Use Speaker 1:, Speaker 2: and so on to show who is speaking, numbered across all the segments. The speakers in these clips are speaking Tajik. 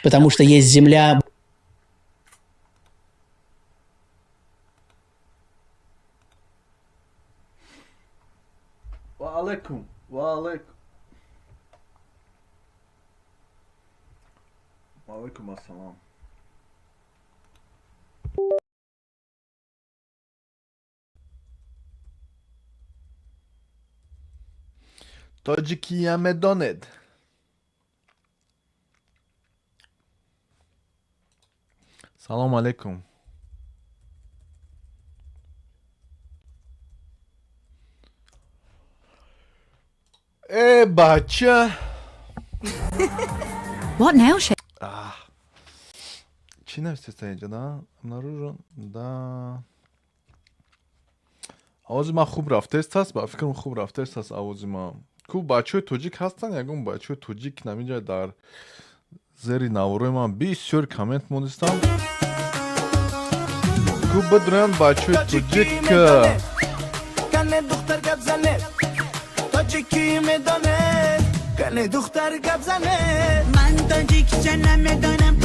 Speaker 1: потому что есть земля.
Speaker 2: وعليكم وعليكم وعليكم السلام. تاجیکی همه داند. سلام علیکم. ای بچه.
Speaker 3: What now, Chef?
Speaker 2: چی نوشته اینجا دا؟ نارو دا آواز ما خوب رفته است با فکرم خوب رفته است آواز ما. کو بچه توجیک هستن یگون بچه توجیک نمیجا در زیر نوروی ما بسیار کامنت موندستم. کو بدرن بچه توجیک
Speaker 4: کنه دختر گپ زنه تاجیکی میدانه کنه دختر گپ زنه من تاجیکچه نمیدانم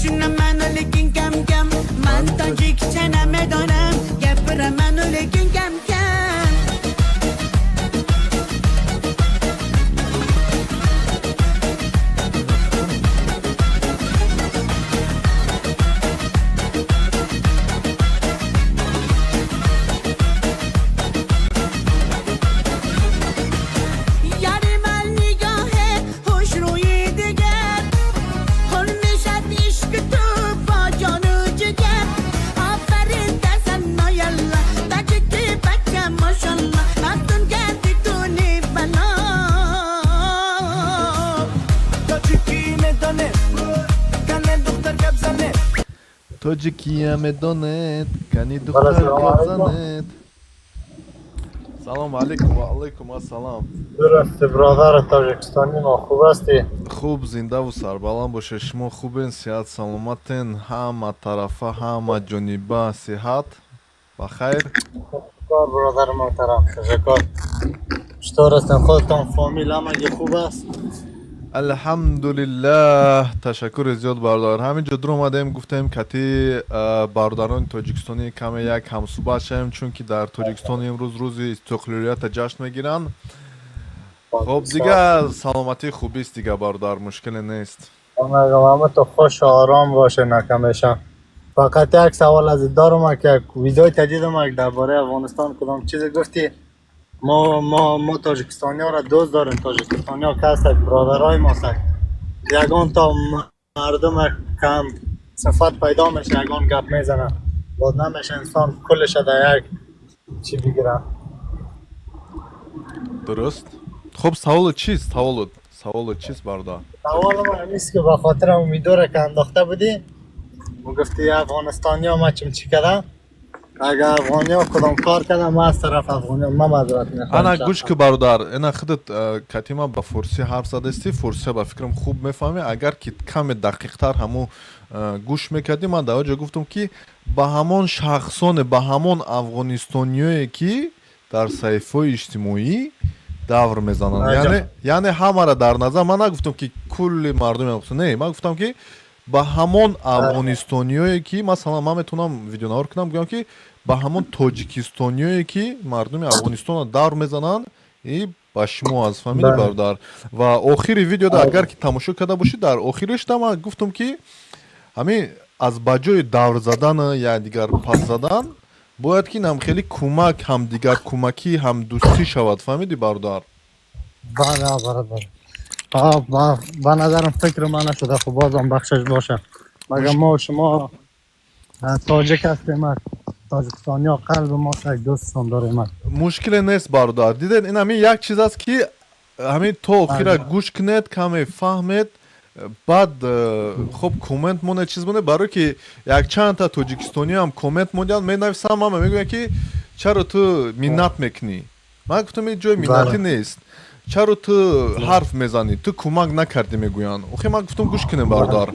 Speaker 4: düşünme منو لیکن کم کم من تاجیکچه نمیدانم گپره منو لیکن کم کم
Speaker 2: تاجیکی همه داند کنی دختر گپ زند. سلام علیکم و علیکم السلام.
Speaker 5: درست برادر تاجیکستانی ما خوب هستی؟
Speaker 2: خوب زنده و سربلند باشه. شما خوبین؟ صحت سلامتین؟ همه طرفه همه جانبه صحت بخیر؟
Speaker 5: کار برادر محترم تشکر. چطور هستن خودتان فامیل همگی خوب است؟
Speaker 2: الحمدلله تشکر زیاد برادر. همینجا در اومدیم گفتیم کتی برادران تاجیکستانی کم یک همصحبت شویم چون که در تاجیکستان امروز روز استقلالیت جشن میگیرن. خب دیگه سلامتی خوبی است دیگه برادر، مشکل نیست.
Speaker 5: همه تو خوش و آرام باشه نکمشم. فقط یک سوال از دارم که ویدیوی تدیدم درباره افغانستان کدام چیز گفتی. ما تاجیکستانی ها را دوست داریم. تاجیکستانی ها کس برادرای ما هستند. یگان تا مردم کم صفت پیدا میشه یگان گپ میزنن باز نمیشه انسان کلش در یک چی بگیرن.
Speaker 2: درست. خب سوال چیست؟ سوال چیست برادر؟
Speaker 5: سوال من نیست که به خاطر امیدواره که انداخته بودی و گفتی افغانستانی ها ما چی کردن. اگر افغانی ها کدام کار کردن ما از طرف افغانی ها ما معذرت میخوام.
Speaker 2: انا گوش که برادر اینا خودت کتیما با فارسی حرف زده استی، فارسی با فکرم خوب میفهمی. اگر که کم دقیق تر همو گوش میکردی من در جا گفتم که با همون شخصان با همون افغانستانیایی که در صحیفه اجتماعی دور میزنن یعنی همه را در نظر من نگفتم که کل مردم افغانستان، نه من گفتم که با همون افغانستانیایی که مثلا من میتونم ویدیو نوار کنم بگم که با همون تاجیکستانیایی که مردم افغانستان دور میزنن ای با شما از فهمیدی برادر. و آخری ویدیو دا اگر که تماشا کرده باشی در آخرش دا من گفتم که همین از بجای دور زدن یا دیگر پس زدن باید که هم خیلی کمک هم دیگر کمکی هم دوستی شود، فهمیدی برادر؟
Speaker 5: بله برادر. به نظرم فکر من نشده خب بازم بخشش باشه مگر ما و شما تاجیک هستیم تاجیکستانی ها قلب ما یک دوستشون داریم.
Speaker 2: مشکل نیست برادر. دیدین این همین یک چیز است که همین تو آخیره گوش کنید کمی فهمید بعد خب کامنت مونه چیز مونه برای که یک چند تا تاجیکستانی هم کامنت موندن می نویسم هم میگوین که چرا تو منت میکنی. من گفتم این جای منتی نیست، چرا تو حرف میزنی، تو کمک نکردی میگوین. اوخی من گفتم گوش کنیم برادر،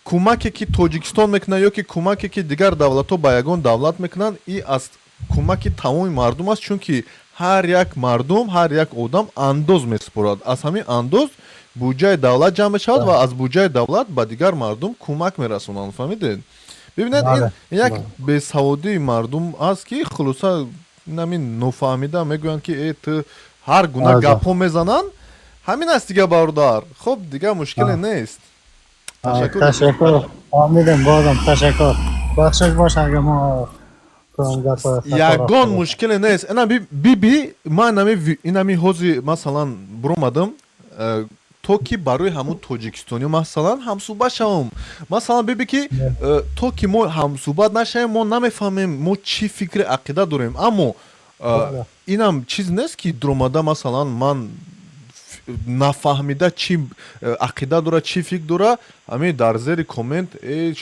Speaker 2: کمکی که تاجیکستان میکنه یا که کمکی که دیگر دولت ها با یگان دولت میکنن این از کمکی تمام مردم است، چون که هر یک مردم هر یک آدم انداز میسپرد. از همین انداز буҷаи давлат ҷамъ мешавад ва аз буҷаи давлат ба дигар мардум кӯмак мерасонанд. фаҳмидед? бибинед ин як бесаводии мардум аст ки хулоса намин нофаҳмида мегӯянд ки ту ҳар гуна гапҳо мезананд. ҳамин аст дига бародар. хуб дига мушкиле нест.
Speaker 5: ташаккур. фаҳмидем бозам ташаккур. бахшиш бош ага мо
Speaker 2: ягон мушкиле нест. ина биби ман инами ҳозир масалан буромадам то ки барои ҳамун тоҷикистонӣ масалан ҳамсӯҳбат шавам. Масалан биби ки то ки мо ҳамсӯҳбат нашавем мо намефаҳмем мо чӣ фикри ақида дорем. Аммо инам чиз нест ки дуромада масалан ман нафаҳмида чӣ ақида дора чӣ фикр дора ҳамин дар зери коммент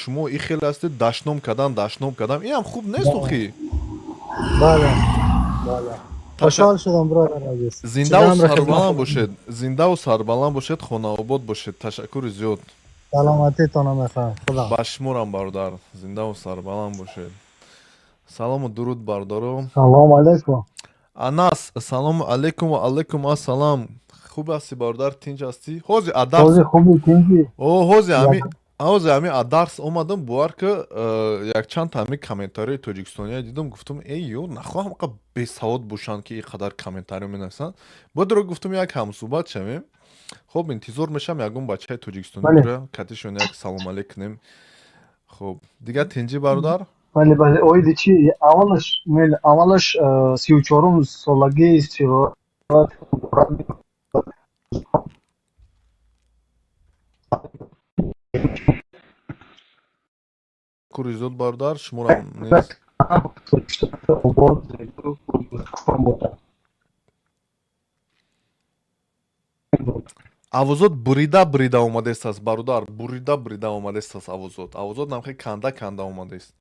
Speaker 2: шумо и хеле ҳастед дашном кардам инам хуб нест охи.
Speaker 5: бале хушҳол шудам биродар азиз.
Speaker 2: Зиндаву сарбаланд бошед хонаобод бошед. Ташаккури зиёд.
Speaker 5: саломатитонро мехоҳам. худо
Speaker 2: ба шуморам бародар. Зиндаву сарбаланд бошед. салому дуруд бародаро.
Speaker 5: салому алейкум.
Speaker 2: Анас салому алейкум ва алейкум ассалам. хуб ҳастӣ бародар? Тинҷ ҳастӣ? ҳозир адарс
Speaker 5: хуби тинҷи.
Speaker 2: ҳозир ҳамин адарс омадам бувар ки якчанд ҳамин комментарии тоҷикистоние дидам гуфтам ё нахоҳам qa бесавод бошанд ки ин қадар комментариё менависанд. бодро гуфтам як ҳамсӯҳбат шавем. хуб интизор мешавам ягон бачаи тоҷикистонӣ бура катишон як салом алейк кунем. хуб дига тинҷӣ бародар?
Speaker 5: бале оиди чи аввалаш 34 солаги
Speaker 2: кури зиёд бародар шуморам нест. авозот бурида омадааст бародар. бурида омадааст авозот намхе канда омадааст.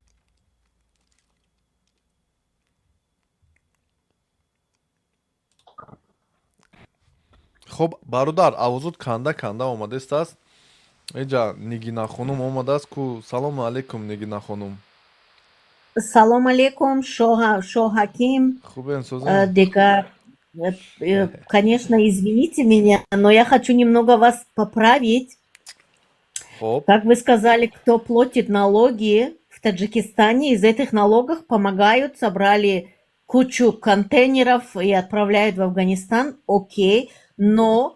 Speaker 2: хуб бародар авозот канда омадааст. эҷа нигина хонум омадааст ку салому алейкум нигина хонум.
Speaker 3: Салом алейкум, Шоҳаким.
Speaker 2: Хубен созем.
Speaker 3: Дека, конечно, извините меня, но я хочу немного вас поправить.
Speaker 2: Хоп.
Speaker 3: Как вы сказали, кто платит налоги в Таджикистане, из этих налогов помогают, собрали кучу контейнеров и отправляют в Афганистан. Окей, но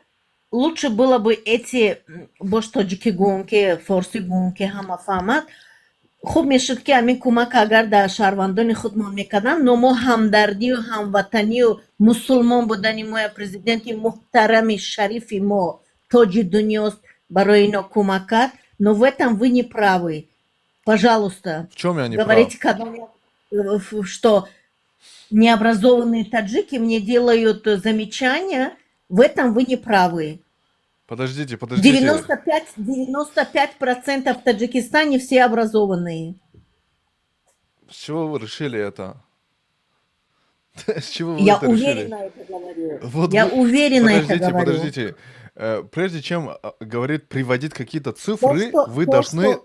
Speaker 3: лучше было бы эти боштоджики гонки, форси гонки, хамафамат, хуб мешуд ки ҳамин кӯмак агар дар шаҳрвандони худмон мекарданд, но мо ҳамдардию ҳамватанию мусулмон будани мо, президенти муҳтарами шарифи мо тоҷи дунёст барои ино кӯмак кард, но в этом вы не правы. Пожалуйста,
Speaker 2: В чём я не прав?
Speaker 3: говорите, что необразованные таджики мне делают замечания, в этом вы не правы.
Speaker 2: Подождите.
Speaker 3: 95% в Таджикистане все образованные.
Speaker 2: С чего вы решили это? С чего вы
Speaker 3: Я
Speaker 2: это решили?
Speaker 3: уверенно это говорю.
Speaker 2: Вот
Speaker 3: Я
Speaker 2: вы-
Speaker 3: уверенно это говорю.
Speaker 2: Подождите. Прежде чем приводить какие-то цифры, вы должны...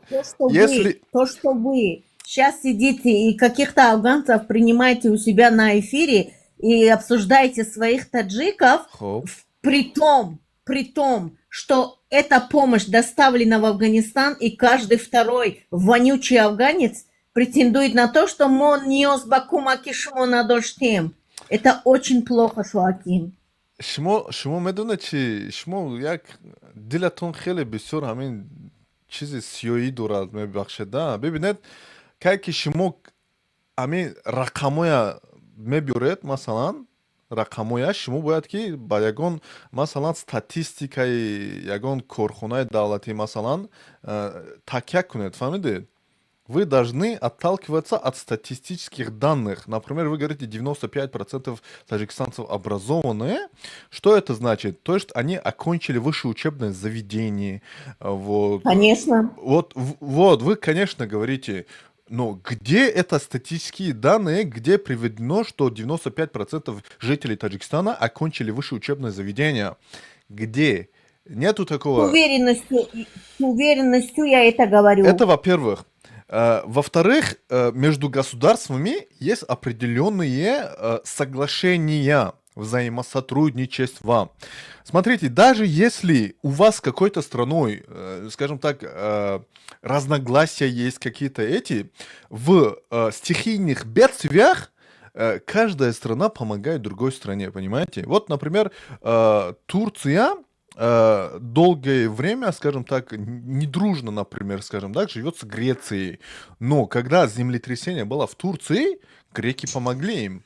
Speaker 2: если-
Speaker 3: То, что вы сейчас сидите и каких-то афганцев принимаете у себя на эфире и обсуждаете своих таджиков,
Speaker 2: Хоп.
Speaker 3: при том, что эта помощь доставлена в Афганистан, и каждый второй вонючий афганец претендует на то, что мон нес бакума кишмо надоштем. Это очень плохо, Шоаким.
Speaker 2: шумо медонед чи шумо як дилатон хеле бисёр ҳамин чизи сиёӣ дорад мебахшед. бибинед кай ки шумо ҳамин рақамоя мебиёред масалан рақамоя шумо бояд ки ба ягон масалан статистикаи ягон корхонаи давлатӣ масалан такя кунед. фаҳмидед? Вы должны отталкиваться от статистических данных. Например, вы говорите 95% таджикистанцев образованные. Что это значит? То есть они окончили высшее учебное заведение. Вот.
Speaker 3: Конечно.
Speaker 2: Вот, вы, конечно, говорите, но где это статистические данные, где приведено, что 95% жителей Таджикистана окончили высшее учебное заведение? Где? Нету такого.
Speaker 3: С уверенностью я это говорю.
Speaker 2: Это во-первых. Во-вторых, между государствами есть определенные соглашения. взаимосотрудничества. Смотрите, даже если у вас с какой-то страной, скажем так, разногласия есть какие-то в стихийных бедствиях, каждая страна помогает другой стране, понимаете? Вот, например, Турция долгое время, скажем так, недружно, например, скажем так, живет с Грецией. Но когда землетрясение было в Турции, греки помогли им.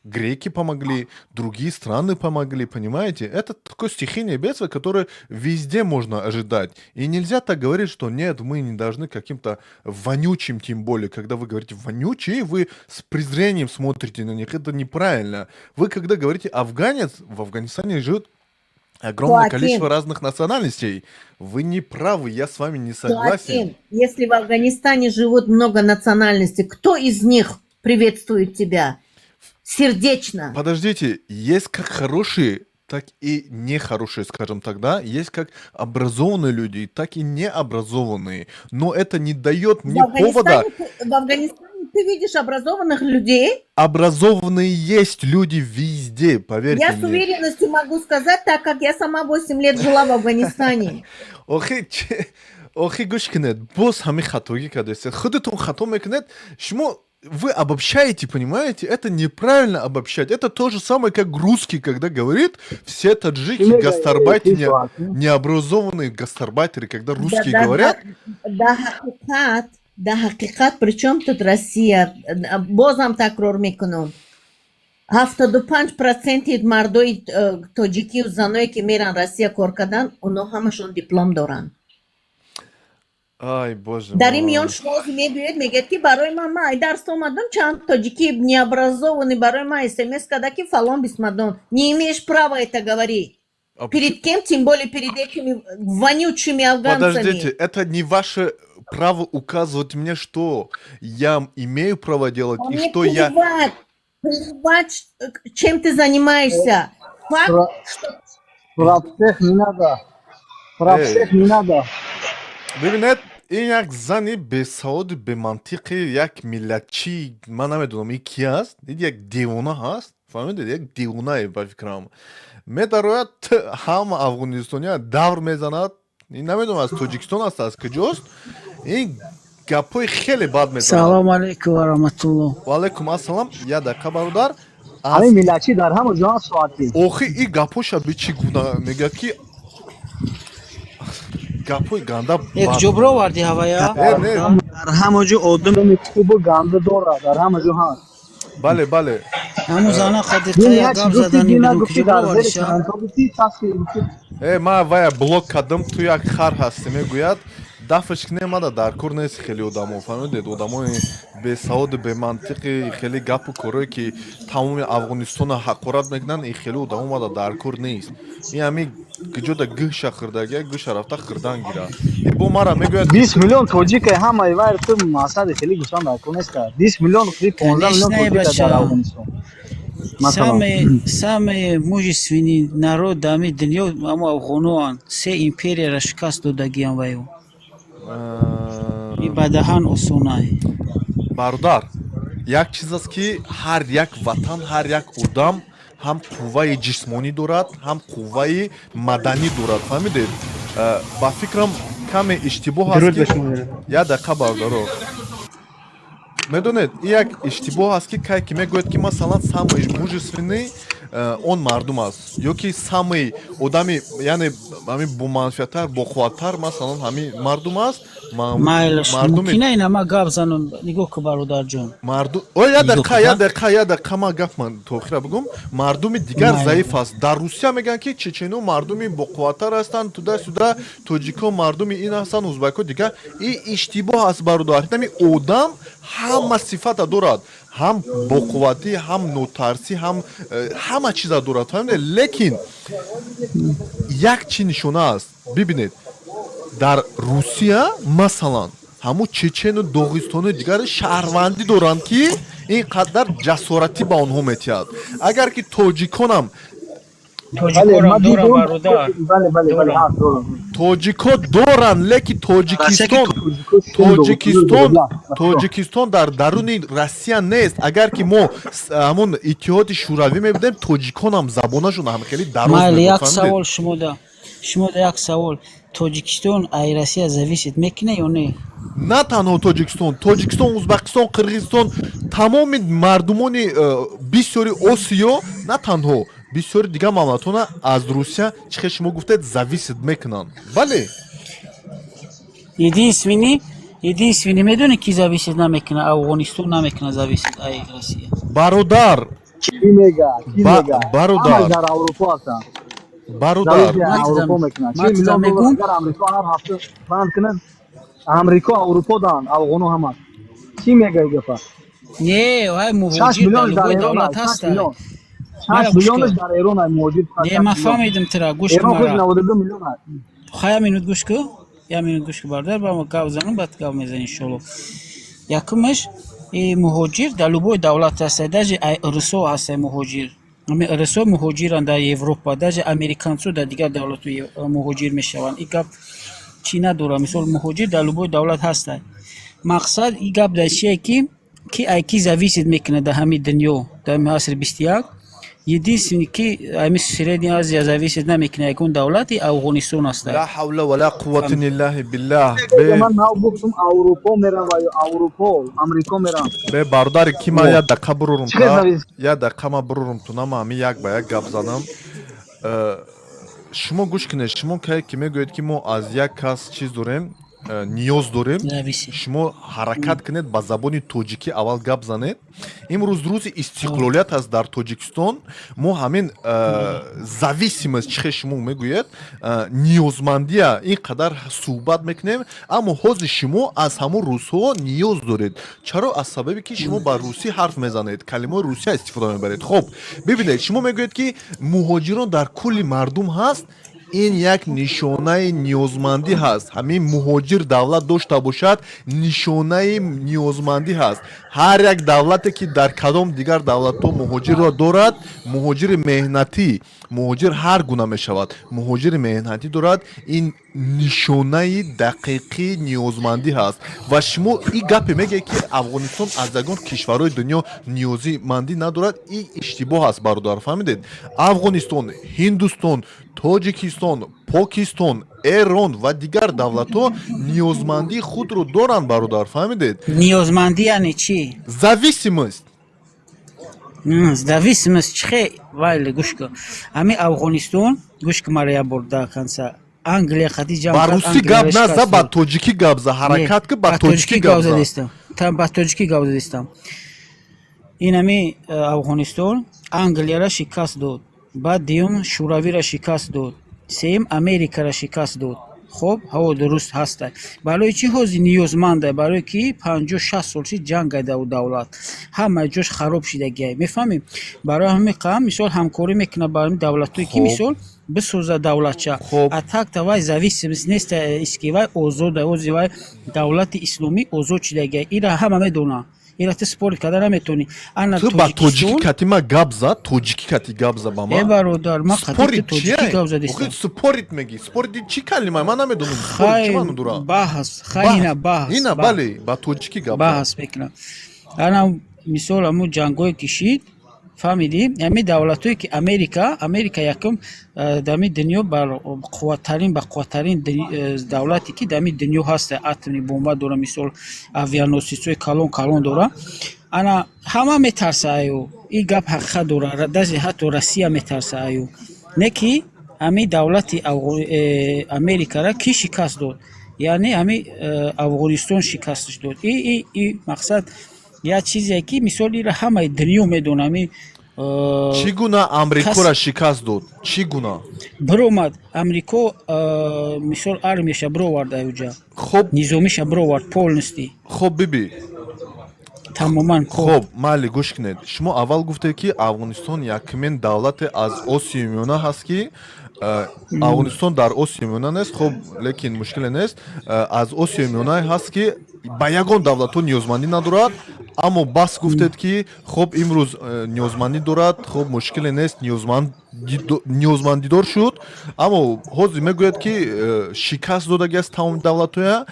Speaker 2: Греки помогли, другие страны помогли, понимаете? Это такое стихийное бедствие, которое везде можно ожидать. И нельзя так говорить, что нет, мы не должны каким-то вонючим, тем более, когда вы говорите вонючие, вы с презрением смотрите на них, это неправильно. Вы когда говорите афганец, в Афганистане живет огромное количество разных национальностей. Вы не правы, я с вами не согласен.
Speaker 3: Если в Афганистане живут много национальностей, кто из них приветствует тебя? Сердечно.
Speaker 2: Подождите, есть как хорошие, так и нехорошие, скажем так, да? Есть как образованные люди, так и необразованные. Но это не дает мне повода...
Speaker 3: В Афганистане ты видишь образованных людей?
Speaker 2: Образованные есть люди везде, поверьте мне.
Speaker 3: Я с уверенностью могу сказать, так как я сама 8 лет жила в Афганистане.
Speaker 2: охи гӯш кунед, боз ҳами хатоги кардест. Худатон хато мекунед, шумо вы обобщаете, понимаете? Это неправильно обобщать. Это то же самое, как русский, когда говорит, все таджики, гастарбайтеры, необразованные гастарбайтеры, когда русские говорят.
Speaker 3: Да, хакикат, при чем тут Россия? Бозам такрор мекунам. 75% мардои тоҷикию заное ки меран Россия кор кардан, онҳо ҳамашон диплом доранд.
Speaker 2: Ай, боже
Speaker 3: дар
Speaker 2: мой.
Speaker 3: ин миён шумо мегӯед, мегӯяд ки барои ман ай дарс омадам, чанд тоҷики необразованный барои ман смс када ки фалон бисмадон. Не имеешь права это говорить. Перед кем, тем более перед этими вонючими афганцами.
Speaker 2: Подождите, это не ваше право указывать мне, что я имею право делать и что я...
Speaker 3: Плевать, чем ты занимаешься. Факт, что...
Speaker 5: Про всех не надо. Про всех не надо.
Speaker 2: ببینید این یک زنی به سعود به منطق یک ملتچی من نمیدونم این کی است یک دیوانه هست فهمیدید یک دیوانه به فکرم میدارد هم افغانستانی دور میزند این نمیدونم از تاجیکستان است از کجاست این گپای خیلی بد میزند
Speaker 1: سلام علیکم و رحمت الله
Speaker 2: و علیکم السلام یا دقیقه برادر
Speaker 5: همین ملتچی در همه جا ساعتی
Speaker 2: اوخی این گپوشا به چی گونه میگه کی گپوی گنده
Speaker 1: یک جبرا وردی هوایا
Speaker 5: در همه جا آدم خوب و گنده داره در همه جا هست
Speaker 2: بله بله
Speaker 1: همون زنها خدیقه یا گم زدنی بدون که جبرا وردی شد
Speaker 2: ما вая блок кардам ту як хар ҳастӣ мегӯяд дафш немада дар кор нест хеле одамо фаҳмидед одамои бесаводу бемантиқи хеле гапу корое ки тамоми афғонистона ҳақорат мекунанд ин хеле одамо мада дар кор нест ин ҳами киҷода гӯша хӯрдагия гӯша рафта хӯрдан гира бо мара мегӯяд
Speaker 5: 20 миллион тоҷика ҳама ивар ту масади хеле гӯшан дар кор нест 20 миллион 15 миллион тоҷика дар афғонистон
Speaker 1: самые мужественные народами дунё ҳамо афғоноан се империяро шикаст додагиам вайо и ба даҳан осонае
Speaker 2: бародар як чиз аст ки ҳар як ватан ҳар як одам ҳам қувваи ҷисмонӣ дорад ҳам қувваи маданӣ дорад фаҳмидед ба фикрам каме иштибоҳ аст ки я дақиқа бародаро медонед ин як иштибоҳ аст ки кай ки мегӯяд ки масалан самый мужественный он мардум аст ё ки самый одами яъне ҳамин боманфиаттар боқувваттар масалан ҳамин мардум аст
Speaker 1: майлашмукина инама гап занон нигоҳ ку бародарҷон
Speaker 2: я дақиқа ма гапман то охира бигум мардуми дигар заиф аст дар русия мегӯянд ки чечено мардуми боқувваттар ҳастанд туда-сюда тоҷико мардуми ин ҳастанд узбако дигар ин иштибоҳ аст бародар ҳами одам ҳама сифата дорад ҳам боқувватӣ ҳам нотарсӣ ҳама чиза дорад фаҳмидед лекин як чӣ нишона аст бибинед дар русия масалан ҳамун чечену доғистону дигари шаҳрвандӣ доранд ки ин қадар ҷасоратӣ ба онҳо метиҳад агар ки тоҷиконам
Speaker 1: توجیکورم دارم برادر.
Speaker 5: بله
Speaker 1: دارم.
Speaker 5: ها درست.
Speaker 2: توجیکو دورن леки тоҷикистон дар даруни россия нест. агар ки мо ҳамон иттиҳоди шӯравӣ мебудем тоҷиконам забонашон ҳам хеле дароз
Speaker 1: майли як
Speaker 2: мебуд.
Speaker 1: савол шумода як савол тоҷикистон ай россия зависит мекуна ё не?
Speaker 2: на танҳо тоҷикистон узбақистон қирғизистон тамоми мардумони бисёри осиё на танҳо бисёри дигар мамлакатона аз русия чӣ хел шумо гуфтед зависит мекунанд. бале
Speaker 1: единствени медони ки зависит намекуна афғонистон намекуна зависит ай россия.
Speaker 2: бародар
Speaker 5: Ki mega.
Speaker 2: бародар
Speaker 5: Ama dar Avrupa asa.
Speaker 2: бародар
Speaker 5: Avrupa mekna.
Speaker 1: Mat zamegum.
Speaker 5: Agar Amerika har hafta band kinen. Amerika Avrupa'dan Afgonu hamat. Ki mega gefa.
Speaker 1: не ай
Speaker 5: 6
Speaker 1: муҳоҷир
Speaker 5: milyon
Speaker 1: дар
Speaker 5: dar
Speaker 1: лубои
Speaker 5: Eron.
Speaker 1: давлат
Speaker 5: 6
Speaker 1: ҳаста.
Speaker 5: milyon.
Speaker 1: Mara
Speaker 5: 6 milyon
Speaker 1: guşka.
Speaker 5: dar Eron ay mevcut.
Speaker 1: не ман фаҳмидим тира гӯш ки
Speaker 5: Eron
Speaker 1: мара
Speaker 5: 92 milyon ay.
Speaker 1: хая минут гӯш ку я минут гӯш ку бардар ба мо гав занам баъд гав мезанем иншоалло. якумаш муҳоҷир дар лубои давлат ҳаста даже ай русо ҳаста муҳоҷир ами русо муҳоҷиран дар европа даже американцо дар дигар давлату муҳоҷир мешаванд. ин гап чӣ надорад мисол муҳоҷир дар лубои давлат ҳаста. мақсад ин гап дар чие ки ай ки зависит мекунад дар ҳамин дунё дар асри 21 единствени ки ами средняя азия зависит намекунад ягон давлати афғонистон аст.
Speaker 2: ла ҳавла ва ла қуввата иллаҳи биллаҳ.
Speaker 5: Man nav guftum Avrupa meran va Avrupa Amerika meran.
Speaker 2: бе бародари ки ман як дақиқа бурурум
Speaker 5: Чӣ зависит?
Speaker 2: як дақиқа ман бурурум ту нама ҳамин як ба як гап занам. шумо гӯш кунед шумо ки мегӯед ки мо аз як кас чиз дорем ниёз дорем
Speaker 1: Зависит.
Speaker 2: шумо ҳаракат кунед ба забони тоҷикӣ аввал гап занед. имрӯз рӯзи истиқлолият аст дар тоҷикистон. мо ҳамин зависимост чӣ хел шумо мегӯед ниёзмандия ин қадар суҳбат мекунем аммо ҳозир шумо аз ҳамон русҳо ниёз доред. чаро? аз сабаби ки шумо ба русӣ ҳарф мезанед калимаи русия истифода мебаред. хоб бибинед шумо мегӯед ки муҳоҷирон дар кулли мардум ҳаст. ин як нишонаи ниёзмандӣ ҳаст. ҳамин муҳоҷир давлат дошта бошад нишонаи ниёзмандӣ ҳаст. ҳар як давлате ки дар кадом дигар давлатҳо муҳоҷирро дорад муҳоҷири меҳнатӣ муҳоҷир ҳар гуна мешавад муҳоҷири меҳнатӣ дорад. ин нишонаи дақиқи ниёзмандӣ ҳаст ва шумо ин гапе мегӯед ки афғонистон аз ягон кишварҳои дунё ниёзмандӣ надорад. ин иштибоҳ аст бародар фаҳмидед. афғонистон ҳиндустон тоҷикистон покистон эрон ва дигар давлатҳо ниёзмандии худро доранд бародар фаҳмидед.
Speaker 1: ниёзмандӣ яъне чӣ?
Speaker 2: зависимост
Speaker 1: зависимост чихе вайле гӯш ку ами афғонистон гӯш ку мара як бор дар канса англия хати ҷамъ
Speaker 2: ба русӣ гап наза ба тоҷикӣ гап за ҳаракат ки ба тоҷикӣ гап за
Speaker 1: ба тоҷикӣ гап задистам. ин ами афғонистон англияро шикаст дод баъд дуюм шӯравиро шикаст дод сеюм америкаро шикаст дод. хоб ҳаво дуруст ҳаста барои чӣ ҳозир ниёзманда барое ки 50-60 солчи ҷанг гайда давлат ҳама ҷош хароб шидагиай мефаҳмем. барои ҳамин қам мисол ҳамкорӣ мекунад ба давлатое ки мисол бисоза давлатча атакта вай зависимост нест иски вай озода ози вай давлати исломӣ озод шидагиай. ира ҳама медонад ира ту спорт карда наметавонӣ. ана
Speaker 2: ту ба тоҷикӣ кати ма гап зад тоҷикӣ кати гап за ба ма
Speaker 1: бародар ма қатӣ тоҷикӣ гап задистам.
Speaker 2: спорит меги спорити чӣ калима ман намедонам
Speaker 1: баҳс хайна баҳс
Speaker 2: ина бале ба тоҷикӣ гап
Speaker 1: баҳс мекунам. ана мисол ҳамун ҷангҳое кишид фаҳмидӣ ҳами давлатое ки америка якум дами дунё ба қувваттарин давлате ки дами дунё ҳаста атомни бомба дора мисол авианосицҳои калон дора. ана ҳама метарсааю ин гап ҳақиқат дора даже ҳатто россия метарсааю не ки ҳами давлати америкара ки шикаст дод яъне ҳами афғонистон шикасташ дод. и мақсад як чизе ки мисол ира ҳамаи дунё медонам
Speaker 2: чӣ гуна амрикоро шикаст дод чӣ гуна
Speaker 1: биромад амрико мисол армияша бировард аюҷа
Speaker 2: хоб
Speaker 1: низомиша бировард полностью
Speaker 2: хоб биби
Speaker 1: тамоман
Speaker 2: хоб майли гӯш кунед шумо аввал гуфтед ки афғонистон якумин давлате аз осиёи миёна ҳаст ки афғонистон дар осиёи миёна нест. хоб лекин мушкиле нест аз осиёи миёна ҳаст ки ба ягон давлатҳо ниёзмандӣ надорад аммо бас гуфтед ки хоб имрӯз ниёзмандӣ дорад, хоб мушкиле нест, ниёзмандидор шуд, аммо ҳозир мегӯяд ки шикаст додагӣ аст тамоми давлатҳоя.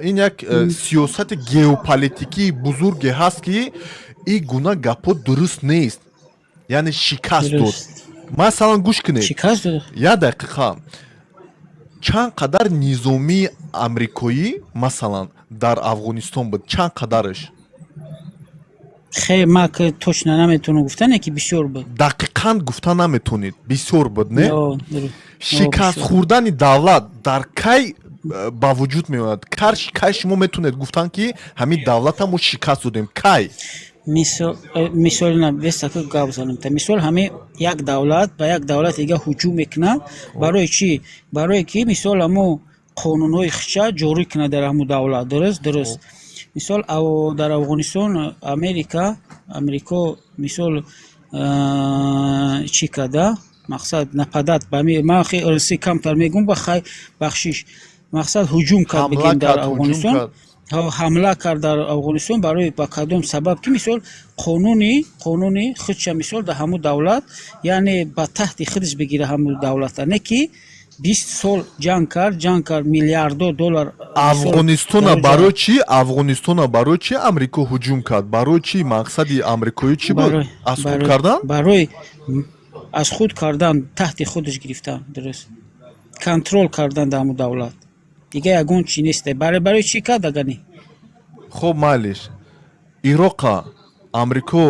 Speaker 2: Ин як сиёсати геополитикии бузурге ҳаст ки ин гуна гапҳо дуруст нест. Яъне шикаст дод. Масалан гӯш кунед.
Speaker 1: Шикаст дод.
Speaker 2: Як дақиқа. Чанд қадар низомии амрикоӣ масалан дар Афғонистон буд? Чанд қадараш?
Speaker 1: Хе ма ки точно наметонам гуфтане ки бисёр буд.
Speaker 2: Дақиқан гуфта наметонед. Бисёр буд, не? Шикаст
Speaker 1: бисёр.
Speaker 2: хӯрдани давлат дар кай ба вуҷуд меояд? Кай шумо метонед гуфтан ки ҳамин давлата мо шикаст додем? Кай?
Speaker 1: мисол вестаки гап занем та мисол ҳаме як давлат ба як давлат дига ҳуҷум мекунад. Барои чӣ? Барое ки мисол ҳамо қонунҳои хича ҷорӣ кунад дар ҳамо давлат. Дуруст. Мисол дар Афғонистон Америко мисол чӣ карда? Мақсад нападат ба ман хелси камтар мегӯм ба хай бахшиш. Мақсад ҳуҷум кард бигем дар Афғонистон. ҳамла кард дар Афғонистон барои ба кадом сабаб ки мисол қонуни худша мисол дар ҳамо давлат, яъне ба таҳти худаш бигира ҳамо давлата, не ки 20 сол ҷанг кард миллиардо доллар.
Speaker 2: Афғонистона барои чӣ? Афғонистона барои чӣ Амрико ҳуҷум кард? Барои чӣ? Мақсади амрикоӣ чӣ буд? Аз худ кардан?
Speaker 1: Барои аз худ кардан, таҳти худаш гирифтан. Дуруст. Контрол кардан дар ҳамо давлат. Дига ягон чӣ нест. Барои чӣ кард агани?
Speaker 2: Хоб майлиш. Ироқа Амрико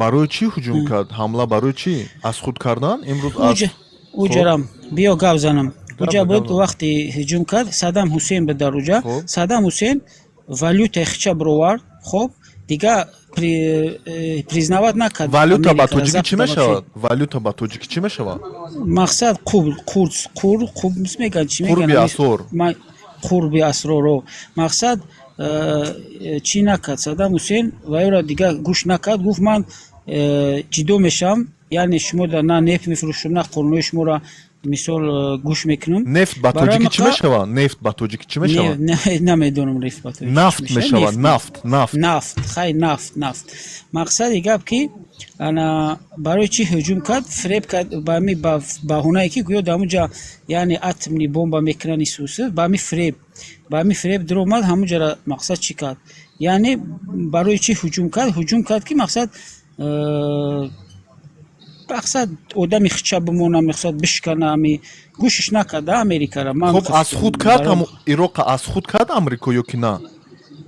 Speaker 2: барои чӣ ҳуҷум кард? Ҳамла барои чӣ? Аз худ кардан? Имрӯз аз
Speaker 1: уҷарам биё гап занам. Уҷа буд вақте ҳуҷум кард, Саддам Ҳусейн буд дар уҷа. Саддам Ҳусейн валютаи хича бировард. Хоб дига признават накард.
Speaker 2: Валюта ба тоҷикӣ чӣ мешавад? Валюта ба тоҷикӣ чӣ мешавад?
Speaker 1: Мақсад қурб мегӯяд чӣ мегӯяд?
Speaker 2: Қурби асрор.
Speaker 1: Қурби асроро. Мақсад чӣ накард Саддам Ҳусейн ва ёра дига гӯш накард. Гуфт ман ҷидо мешавам, яъне шумо на нефт мефурӯшам, на қонунҳои шуморо мисол гӯш мекунам.
Speaker 2: Нефт ба тоҷикӣ чӣ мешавад? Нефт ба тоҷикӣ чӣ мешавад?
Speaker 1: Намедонам нефт ба тоҷикӣ.
Speaker 2: Нафт мешавад. Нафт.
Speaker 1: Хай нафт. Мақсади гап ки ана барои чӣ ҳуҷум кард? Фреб кард ба ҳамин баҳонае ки гӯё дар ҳамуҷа яъне атомни бомба мекунани сӯсӣ, ба ҳамин фреб дуромад ҳамуҷара. Мақсад чӣ кард? Яъне барои чӣ ҳуҷум кард? Ҳуҷум кард ки мақсад одами хича бимона, мақсад бишкана. Гӯшиш накарда Америкара.
Speaker 2: Хоб аз худ кард Ироқа аз худ кард Амрико ё ки на?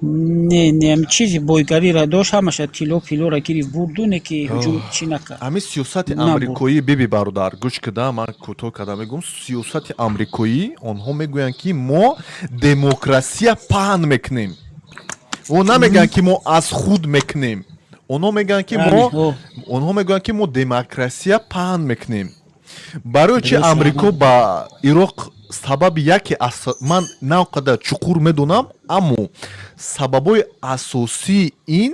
Speaker 1: Не чизи бойгариро дошт, ҳамаша пилора гирифт бурду, не ки ҳуҷум чӣ накард.
Speaker 2: Ҳамин сиёсати амрикоӣ биби бародар гӯш када, ман кӯтоҳ карда мегӯям, сиёсати амрикоӣ онҳо мегӯянд ки мо демократия паҳн мекунем. Онҳо намегӯянд ки мо аз худ мекунем. Онҳо мегӯянд ки мо демократия паҳн мекунем. Барои чӣ Амрико ба Ироқ сабаби яке ман на он қадар чуқур медонам, аммо сабабҳои асосии ин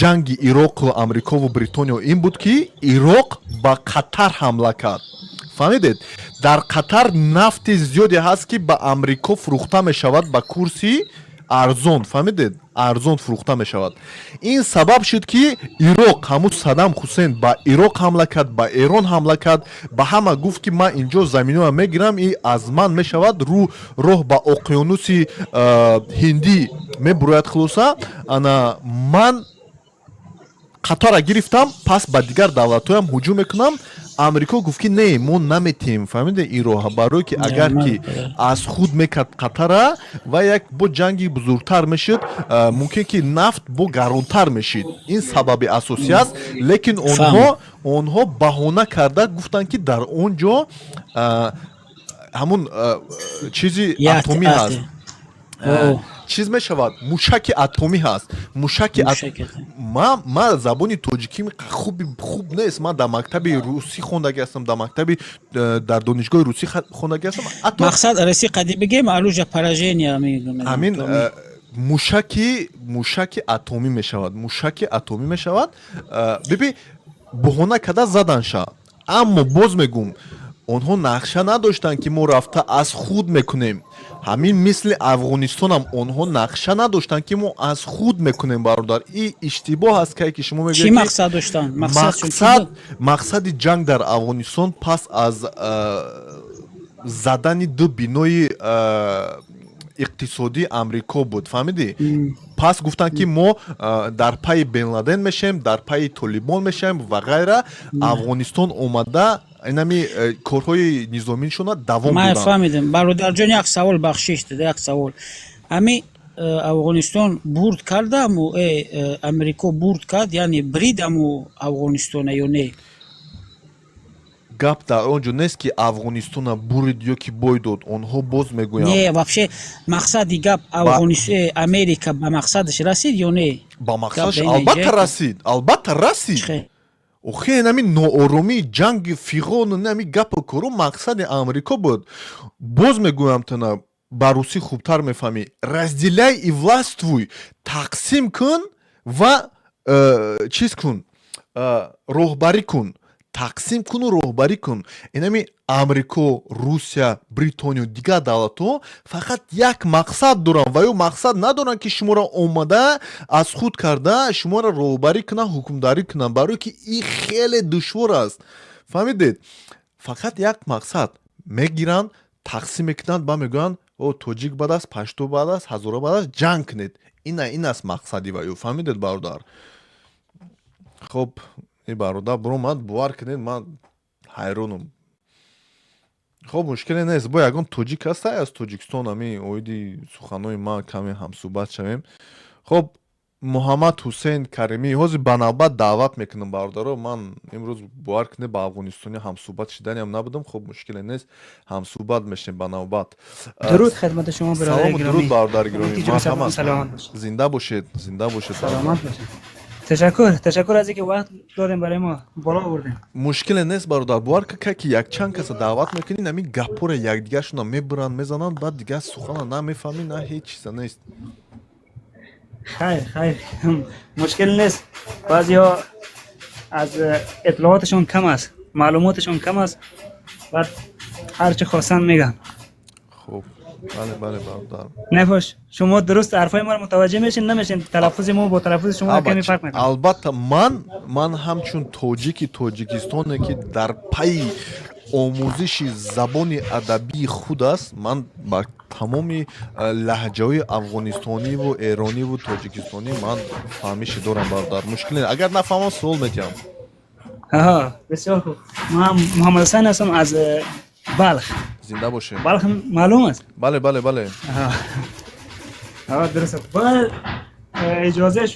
Speaker 2: ҷанги Ироқу Амрикову Бритониё ин буд ки Ироқ ба Қатар ҳамла кард. Фаҳмидед? Дар Қатар нафти зиёде ҳаст ки ба Амрико фурӯхта мешавад ба курси арзон. Фаҳмидед? Арзон фурӯхта мешавад. Ин сабаб шуд ки Ироқ, ҳамун Саддам Ҳусейн ба Ироқ ҳамла кард, ба Эрон ҳамла кард, ба ҳама гуфт ки ман инҷо заминоя мегирам, ин аз ман мешавад, роҳ ба оқёнуси Ҳиндӣ мебурояд. Хулоса ана ман Қатара гирифтам, пас ба дигар давлатҳоям ҳуҷум мекунам. Амрико гуфт ки не, мо наметем. Фаҳмиде ин роҳ? Барое ки агар ки аз худ мекард Қатара ва як бо ҷанги бузургтар мешуд, мумкин ки нафт бо гаронтар мешид. Ин сабаби асосӣ аст. Лекин онҳо баҳона карда гуфтанд ки дар он ҷо ҳамун чизи атомӣ ҳаст. Чиз мешавад, мушаки атомӣ ҳаст. Ман забони тоҷикӣ хуб нест. Ман дар мактаби русӣ хондаги ҳастам, дар донишгоҳи русӣ хондаги ҳастам.
Speaker 1: Мақсад раси қади бигем алужа поражения мегӯям.
Speaker 2: Ҳамин мушаки атомӣ мешавад. Бибин баҳона карда заданша. Аммо боз мегӯм, онҳо нақша надоштанд ки мо рафта аз худ мекунем. ҳамин мисли афғонистон ҳам онҳо нақша надоштанд ки мо аз худ мекунем бародар. И иштибоҳ аст ки шумо
Speaker 1: чӣ
Speaker 2: мегӯед
Speaker 1: мақсад доштанд? Мақсадшон чӣ буд?
Speaker 2: мақсади ҷанг дар афғонистон пас аз задани ду бинои иқтисодии амрико буд, фаҳмидӣ? Пас гуфтанд ки мо дар пайи Бен-Ладен мешавем, дар пайи Толибон мешавем ва ғайра. Афғонистон омада инами корҳои низомишона давом
Speaker 1: ман
Speaker 2: бурданд.
Speaker 1: фаҳмидам. Бародарҷон, як савол бахшиш дада, як савол. Ами Афғонистон бурд кардаму Амрико бурд кард, яъне бридаму Афғонистона ё не?
Speaker 2: Гап дар он ҷо нест ки Афғонистона бурид ё ки бой дод. Онҳо боз мегӯянд
Speaker 1: Не, вообще мақсади гап Америка ба мақсадаш расид ё не?
Speaker 2: ба мақсадаш
Speaker 1: Гап ба ин
Speaker 2: албатта
Speaker 1: ҷае ки-
Speaker 2: расид, албатта расид.
Speaker 1: Хе.
Speaker 2: охе нами нооромии ҷанги фиғону нами гапу кору мақсади Амрико буд. Боз мегӯям тана ба русӣ хубтар мефаҳмӣ. Разделяй и властвуй, тақсим кун ва чиз кун, роҳбарӣ кун. Тақсим куну роҳбарӣ кун. Инами Амрико, Русия, Бритония дигар давлатҳо фақат як мақсад доранд ва ё мақсад надоранд ки шуморо омада аз худ карда шуморо роҳбарӣ кунанд, ҳукмдарӣ кунанд, барое ки ин хеле душвор аст. Фаҳмидед? Фақат як мақсад мегиранд, тақсим мекунанд, ба мегӯянд о тоҷик бад аст, пашту бад аст, ҳазора бад аст, ҷанг кунед. Ин аст мақсади ва ё. Фаҳмидед бародар? Хоб ин бародар биромад, бовар кунед, ман ҳайронам. хоб мушкиле нест. Бо ягон тоҷик ҳастай аз Тоҷикистон ами оиди суханои ман каме ҳамсӯҳбат шавем. Хоб Муҳаммад Ҳусейн Каримӣ, ҳозир ба навбат даъват мекунам бародаро. Ман имрӯз бовар кунед ба Афғонистони ҳамсӯҳбат шиданиам набудам. Хоб мушкиле нест, ҳамсӯҳбат мешавем ба навбат.
Speaker 6: درود خدمت شما برادر
Speaker 2: салому
Speaker 6: گرامی.
Speaker 2: дуруд бародар гиромӣ.
Speaker 6: مفتی جان
Speaker 2: Марҳамат.
Speaker 6: سلامت باشید.
Speaker 2: зинда бошед, зинда бошед.
Speaker 6: سلامت باشید. تشکر از اینکه وقت دادیم برای ما بالا آوردین.
Speaker 2: мушкиле нест бародар. бовар ка ки якчанд каса даъват мекунӣ, нами гапҳоро якдигаршона мебуранд, мезананд, баъд дигар сухана намефаҳмӣ, на ҳеҷ чиза нест.
Speaker 6: خیر مشکل نیست. بعضی‌ها از اطلاعاتشون کم است، معلوماتشون کم است. بعد هر چه خواستن میگن.
Speaker 2: хуб бале бародар.
Speaker 6: نفوش شما درست حرفای ما رو متوجه میشین نمیشین؟ تلفظ ما با تلفظ شما کمی فرق میکنه.
Speaker 2: албатта ман ҳамчун тоҷики Тоҷикистоне ки дар пайи омӯзиши забони адабии худ аст, ман ба тамоми лаҳҷаҳои афғонистониву эрониву тоҷикистонӣ ман фаҳмиши дорам бародар. мушкиле агар нафаҳмам суол метиҳам.
Speaker 6: آها بسیار خوب. ما محمد حسین هستم از بلخ.
Speaker 2: зинда бошед.
Speaker 6: بلخ معلوم است؟
Speaker 2: бале
Speaker 6: درسته. با اجازه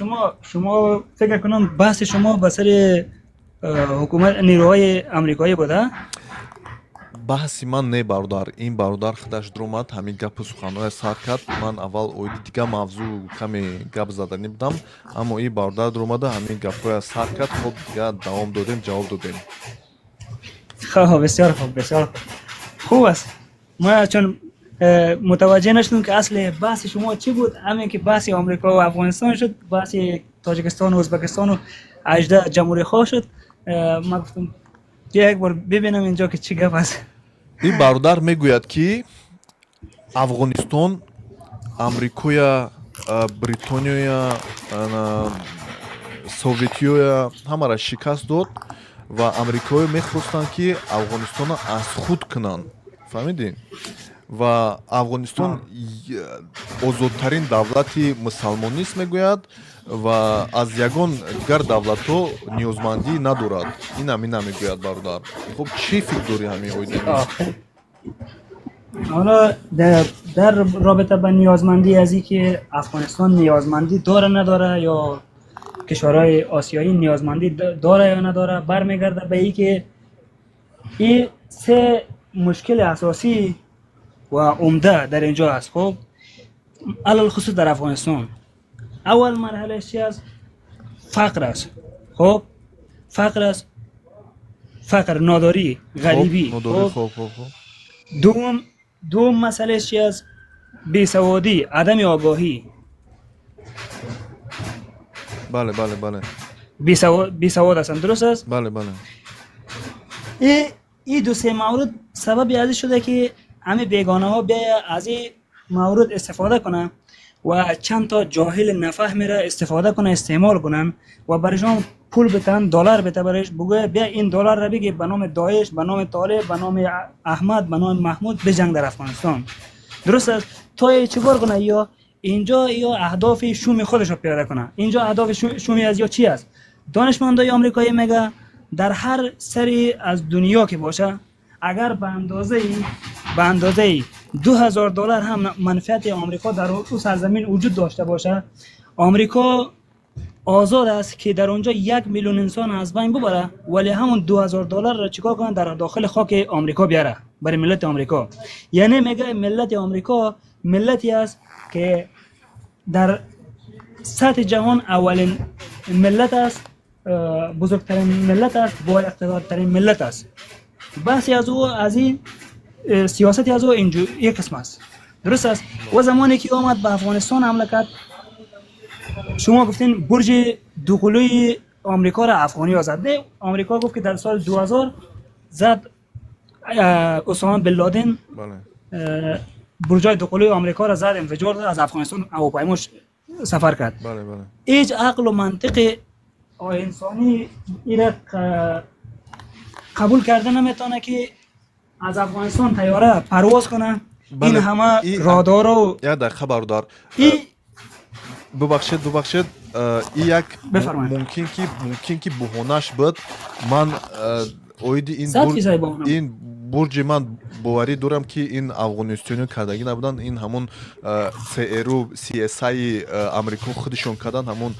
Speaker 6: شما فکر کنم بحث شما به سر حکومت نیروهای آمریکایی بوده.
Speaker 2: баҳси ман не бародар. ин бародар худаш дуромад ҳамин гапу суханоя сар кард. ман аввал оиди дигар мавзӯъ каме гап заданӣ будам, аммо ин бародар дуромада ҳамин гапҳоя сар кард. хоб дигар давом додем, ҷавоб додем.
Speaker 6: خواه بسیار خوب بسیار خوب. خوب است. ما چون متوجه نشدیم که اصل بحث شما چی بود، همین که بحث آمریکا و افغانستان شد، بحث تاجیکستان و ازبکستان و 18 جمهوری خواه شد. ما گفتم یک بار ببینم اینجا که چی گپ است.
Speaker 2: ин бародар мегӯяд ки Афғонистон Амрикоя, Бритония, Советиёя ҳамаро шикаст дод ва амрикоиё мехостанд ки Афғонистонро аз худ кунанд. фаҳмидӣ? ва Афғонистон озодтарин давлати мусалмонист мегӯяд ва аз ягон дигар давлатҳо ниёзмандӣ надорад. инам мегӯяд бародар. хуб чӣ фикр дорӣ ҳамин оида?
Speaker 6: حالا در رابطه با نیازمندی از این که افغانستان نیازمندی داره نداره یا کشورهای آسیایی نیازمندی داره یا نداره، برمیگرده به این که این سه مشکل اساسی و عمده در اینجا هست. خب علل خصوص در افغانستان اول مرحله چی است؟ فقر است. خب فقر است، فقر، ناداری، غریبی.
Speaker 2: خب
Speaker 6: دوم مسئله چی است؟ بیسوادی، عدم آگاهی.
Speaker 2: بله
Speaker 6: بیسواد هستن، درست است؟
Speaker 2: بله
Speaker 6: این دو سه مورد سبب ازی شده که همه بیگانه ها بیا از این مورد استفاده کنه و چند تا جاهل نفهمی را استفاده کنه، استعمال کنن و برایشان پول بتن، دلار بده برایش، بگه بیا این دلار را بگی به نام داعش، به نام طالب، به نام احمد، به نام محمود بجنگ در افغانستان. درست است؟ تا چیکار کنه؟ یا اینجا یا اهداف شوم خودش رو پیاده کنه. اینجا اهداف شومی از یا چی است؟ دانشمندای آمریکایی میگه در هر سری از دنیا که باشه، اگر به اندازه $2000 هم منفعت آمریکا در اون سرزمین وجود داشته باشه، آمریکا آزاد است که در اونجا 1 میلیون انسان از بین ببره، ولی همون $2000 را چیکار کنه؟ در داخل خاک آمریکا بیاره برای ملت آمریکا. یعنی میگه ملت آمریکا ملتی است که در سطح جهان اولین ملت است، بزرگترین ملت است، با اقتدارترین ملت است. بحثی از او از این سیاستی از او اینجور یک قسم است. درست است؟ و زمانی که آمد به افغانستان حمله کرد، شما گفتین برج دوقلوی آمریکا را افغانی ها زد. آمریکا گفت که در سال 2000 زد اسامه بن لادن برجای دوقلوی آمریکا را زد، انفجار داد، از افغانستان هواپیماش سفر کرد. هیچ عقل و منطق انسانی این قبول کرده نمیتونه که از افغانستان طیاره پرواز کنه. این همه رادار و
Speaker 2: یک دقیقه خبردار ببخشید این یک ممکن که بهونه‌اش بود. من این برج من باوری دارم که این افغانستانی کردگی نبودن، این همون CSI امریکا خودشون کردن، همون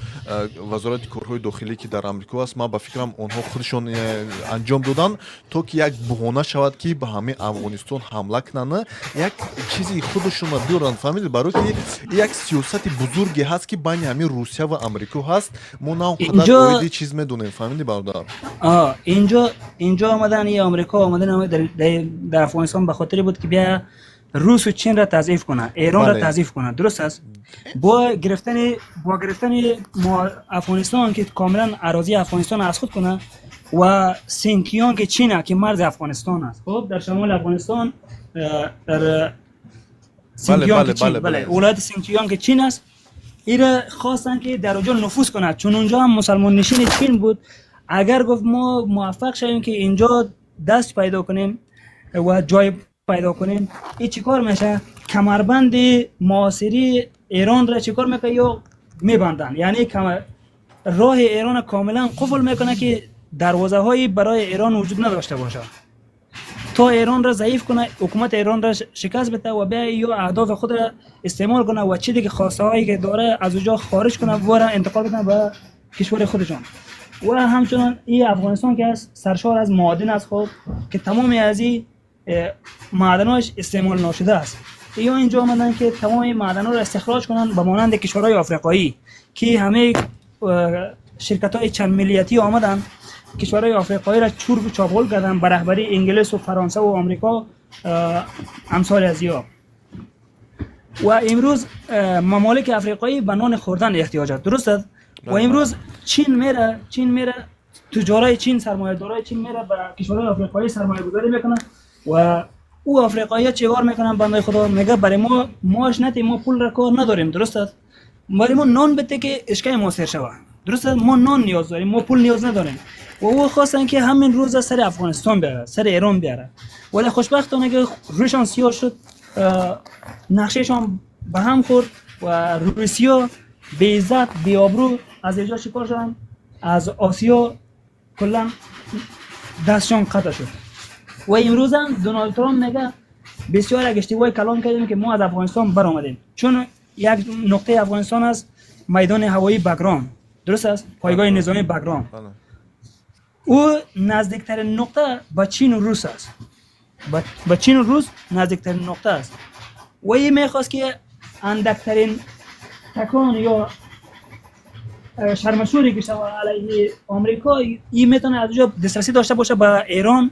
Speaker 2: وزارت کارهای داخلی که در امریکا است. من با فکرم اونها خودشون انجام دادن تا که یک بهانه شود که به همه افغانستان حمله کنن. یک چیزی خودشون دارن، فهمیدید؟ برای که یک سیاست بزرگی هست که بین همه روسیه و امریکا هست. ما نه قدر اویدی چیز میدونیم، فهمیدید برادر؟
Speaker 6: اینجا آمدن یا آمریکا آمدن در افغانستان به خاطر بود که بیا روس و چین را تضعیف کنه، ایران را تضعیف کنه. درست است؟ با گرفتن افغانستان که کاملا اراضی افغانستان از خود کنه و سینکیانگ که چینه که مرز افغانستان است. خب در شمال افغانستان در سینکیانگ چین، ولایت سینکیانگ که چین است، اینا خواستن که در اونجا نفوذ کنه، چون اونجا هم مسلمان نشین چین بود. اگر گفت ما موفق شویم که اینجا دست پیدا کنیم و جای پیدا کنیم، این چیکار میشه؟ کمربند معاصری ایران را چیکار میکنه؟ یا میبندن، یعنی راه ایران کاملا قفل میکنه که دروازه هایی برای ایران وجود نداشته باشه، تا ایران را ضعیف کنه، حکومت ایران را شکست بده و بیا یا اهداف خود را استعمال کنه و چیزی که خواسته هایی که داره از اونجا خارج کنه و را انتقال بده به کشور خودشون. و همچنان این افغانستان که است سرشار از معادن است، خب که تمامی از این معدناش استعمال ناشده است. یا اینجا آمدن که تمام معدن‌ها را استخراج کنن به مانند کشورهای آفریقایی که همه شرکت‌های چند ملیتی آمدن کشورهای آفریقایی را چور و چاپول کردن به رهبری انگلیس و فرانسه و آمریکا امثال از یا. و امروز ممالک افریقایی به نان خوردن احتیاجات. درست است؟ و امروز چین میره تجارای چین، سرمایه‌دارای چین میره به کشورهای آفریقایی سرمایه‌گذاری میکنن و او آفریقایی‌ها چیکار میکنن؟ بنده خدا میگه برای ما ماش نتی، ما پول را کار نداریم. درست است؟ برای ما نان بده که اشکای ما سر شود. درست است؟ ما نان نیاز داریم، ما پول نیاز نداریم. و او خواستن که همین روزا سر افغانستان بیاره، سر ایران بیاره، ولی خوشبختانه که روشان سیاه شد، نقشهشان به هم خورد و روسیا به عزت به آبرو از اینجا شکار شدن، از آسیا کلا دستشان قطع شد. و امروز هم دونالد ترامپ میگه بسیار اشتباه کلام کردیم که ما از افغانستان برآمدیم، چون یک نقطه افغانستان است میدان هوایی بگرام. درست است؟ پایگاه نظامی بگرام. او نزدیکترین نقطه به چین و روس است. به چین و روس نزدیکترین نقطه است. و این میخواست که اندکترین تکان یا شرمشوری که شود علیه آمریکا، این میتونه از اونجا دسترسی داشته باشه به ایران،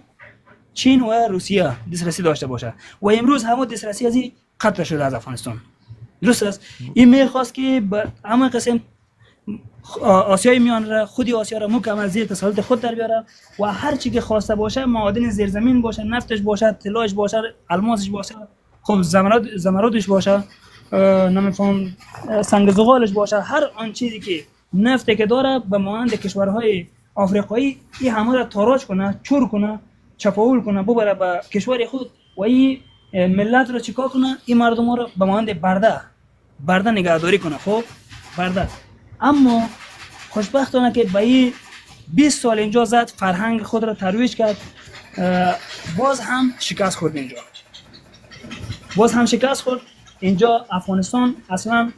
Speaker 6: چین و روسیه دسترسی داشته باشه. و امروز همون دسترسی از این قطع شده از افغانستان. درست است؟ این میخواست که به همه قسم آسیای میان را، خودی آسیا را مکمل زیر تسلط خود در بیاره و هر چی که خواسته باشه، معادن زیرزمین باشه، نفتش باشه، طلاش باشه، الماسش باشه، خب زمرودش باشه، نمیفهم سنگ زغالش باشه، هر آن چیزی که نفتی که داره به مانند کشورهای آفریقایی این همه را تاراج کنه، چور کنه، چپاول کنه، ببره به کشور خود و این ملت را چیکار کنه، این مردم ها را به مانند برده نگهداری کنه. خب برده. اما خوشبختانه که به این 20 سال اینجا زد، فرهنگ خود را ترویج کرد، باز هم شکست خورد. اینجا افغانستان اصلا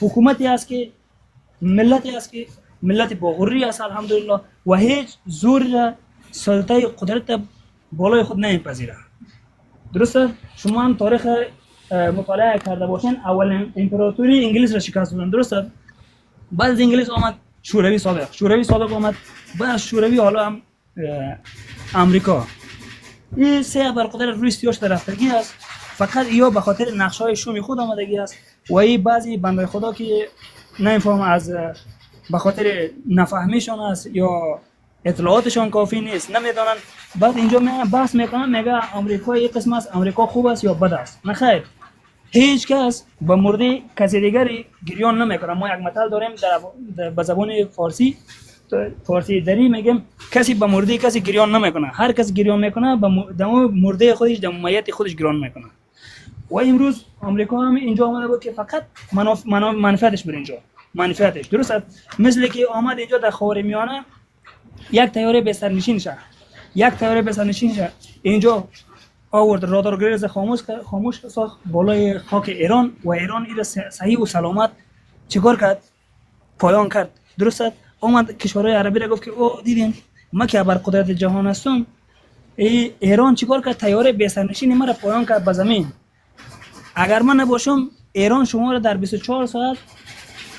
Speaker 6: حکومتی است که ملتی است که ملت باغوری است الحمدلله و هیچ زور را سلطه قدرت بالای خود نمیپذیره. درسته؟ شما هم تاریخ مطالعه کرده باشین، اول امپراتوری انگلیس را شکست دادن. درسته؟ بعد از انگلیس آمد شوروی سابق آمد، بعد شوروی حالا هم امریکا. این سه ابرقدرت روی سیاست رفتگی است، فقط یا به خاطر نقشه‌های شومی خود آمدگی است و این بعضی بنده خدا که نمیفهم از به خاطر نفهمیشان است یا اطلاعاتشان کافی نیست، نمیدونن. بعد اینجا بحث میکنن، میگه آمریکا یک قسم است، آمریکا خوب است یا بد است. نه خیر، هیچ کس به مرده کسی دیگری گریان نمیکنه. ما یک مثال داریم به زبان فارسی دری میگیم کسی به مرده کسی گریان نمیکنه، هر کس گریان میکنه به دم مرده خودش، دم میت خودش گریان میکنه. و امروز آمریکا هم اینجا آمده بود که فقط منفعتش بر اینجا، منفعتش. درست مثل که آمد اینجا در خاورمیانه یک تیاره به سرنشین اینجا آورد، رادارگریز خاموش ساخت بالای خاک ایران و ایران این صحیح و سلامت چیکار کرد؟ پایان کرد. درست آمد کشورهای عربی را گفت که او دیدین ما که ابرقدرت جهان هستم، ایران چیکار کرد؟ تیاره به سرنشین ما را پایان کرد به زمین. اگر من نباشم ایران شما را در 24 ساعت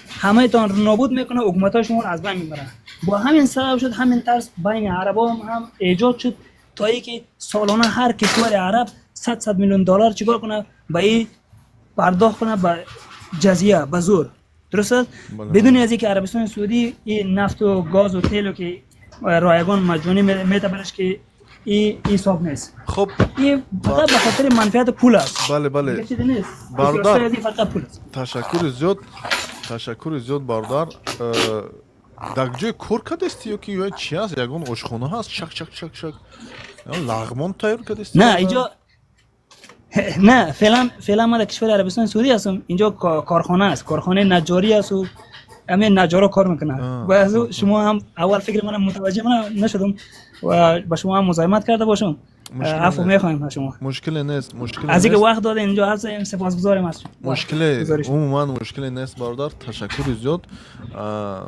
Speaker 6: همه تان نابود میکنه، حکومت‌های شما را از بین میبره. با همین سبب شد، همین ترس بین عربا هم ایجاد شد تا اینکه سالانه هر کشور عرب 100 میلیون دلار چیکار کنه؟ به این پرداخت کنه به جزیه، به زور. درست است؟ بدون از اینکه عربستان سعودی این نفت و گاز و تیلو که رایگان مجانی میتبرش که این حساب نیست.
Speaker 2: خب
Speaker 6: این فقط به خاطر منفعت پول است.
Speaker 2: بله
Speaker 6: چیزی نیست.
Speaker 2: برادر
Speaker 6: فقط پول است.
Speaker 2: تشکر زیاد برادر. در جای کار کردستی یا که چی است؟ یگان آشخانه هست شک لغمان تایر کردستی؟
Speaker 6: نه اینجا نه، فعلا ما در کشور عربستان سعودی هستم. اینجا کارخانه است، کارخانه نجاری است و همین نجارا کار میکنن. و از شما هم اول فکر منم متوجه نشدم و با شما هم مزاحمت کرده باشم. عفو میخوایم از شما.
Speaker 2: مشکل نیست.
Speaker 6: از اینکه وقت دادین اینجا حرف زدیم، سپاسگزاریم از شما.
Speaker 2: عموما مشکل نیست برادر. تشکر زیاد.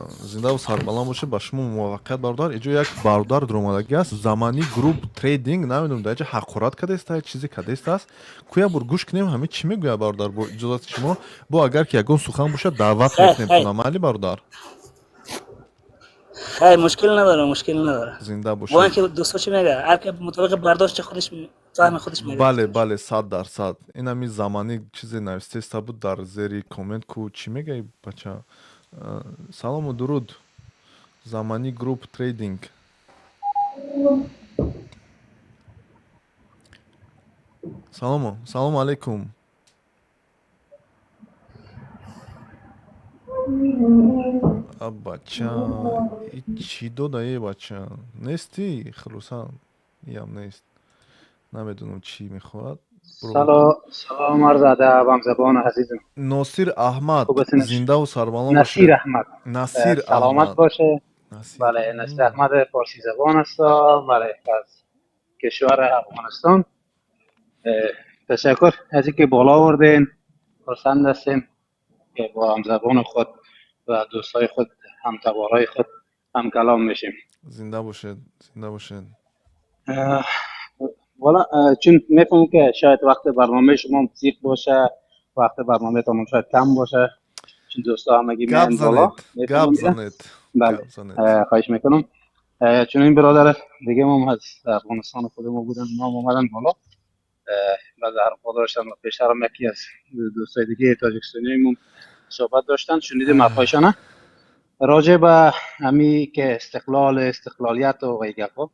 Speaker 2: زنده و سربلند باشه. با شما موفقیت برادر. اینجا یک برادر در اومدگی است، زمانی گروپ تریدینگ، نمیدونم در اینجا حقارت کرده است، چیزی کرده است. کویا بر گوش کنیم همه چی میگوید برادر. با اجازه شما با اگر که یگان سخن باشه دعوت میکنم علی برادر.
Speaker 6: خیر مشکل نداره.
Speaker 2: زنده باشه.
Speaker 6: با اینکه دوستا چی میگه، هر کی مطابق برداشت خودش فهم خودش میگه.
Speaker 2: بله 100%. این همین زمانی چیزی نوشته است بود در زیر کامنت کو چی میگه بچه. سلام و درود. زمانی گروپ تریدینگ. سلام علیکم. بچه چی داده بچه نیستی خلوصا یم نیست، نمیدونم چی میخورد.
Speaker 7: سلام عرض ادب همزبان عزیزم.
Speaker 2: ناصر احمد زنده و سربلند باشه. نصیر
Speaker 7: سلامت
Speaker 2: احمد
Speaker 7: باشه. بله نصیر احمد فارسی زبان است. بله از کشور افغانستان. تشکر از اینکه بالا آوردین. خرسند هستیم که با همزبان خود و دوستای خود، همتوارای خود هم کلام میشیم.
Speaker 2: زنده باشید.
Speaker 7: والا چون میفهمم که شاید وقت برنامه شما زیق باشه، وقت برنامه تان شاید کم باشه، چون دوستا همگی میان بالا.
Speaker 2: گپ زنید.
Speaker 7: بله خواهش میکنم. چون این برادر دیگه ما از افغانستان خودمون بودن، ما اومدن بالا و در حال داشتن و پیشتر هم یکی از دوستای دیگه تاجیکستانیمون صحبت داشتن، شنیدیم حرفایشان راجع به همی که استقلالیت و غیر گپا.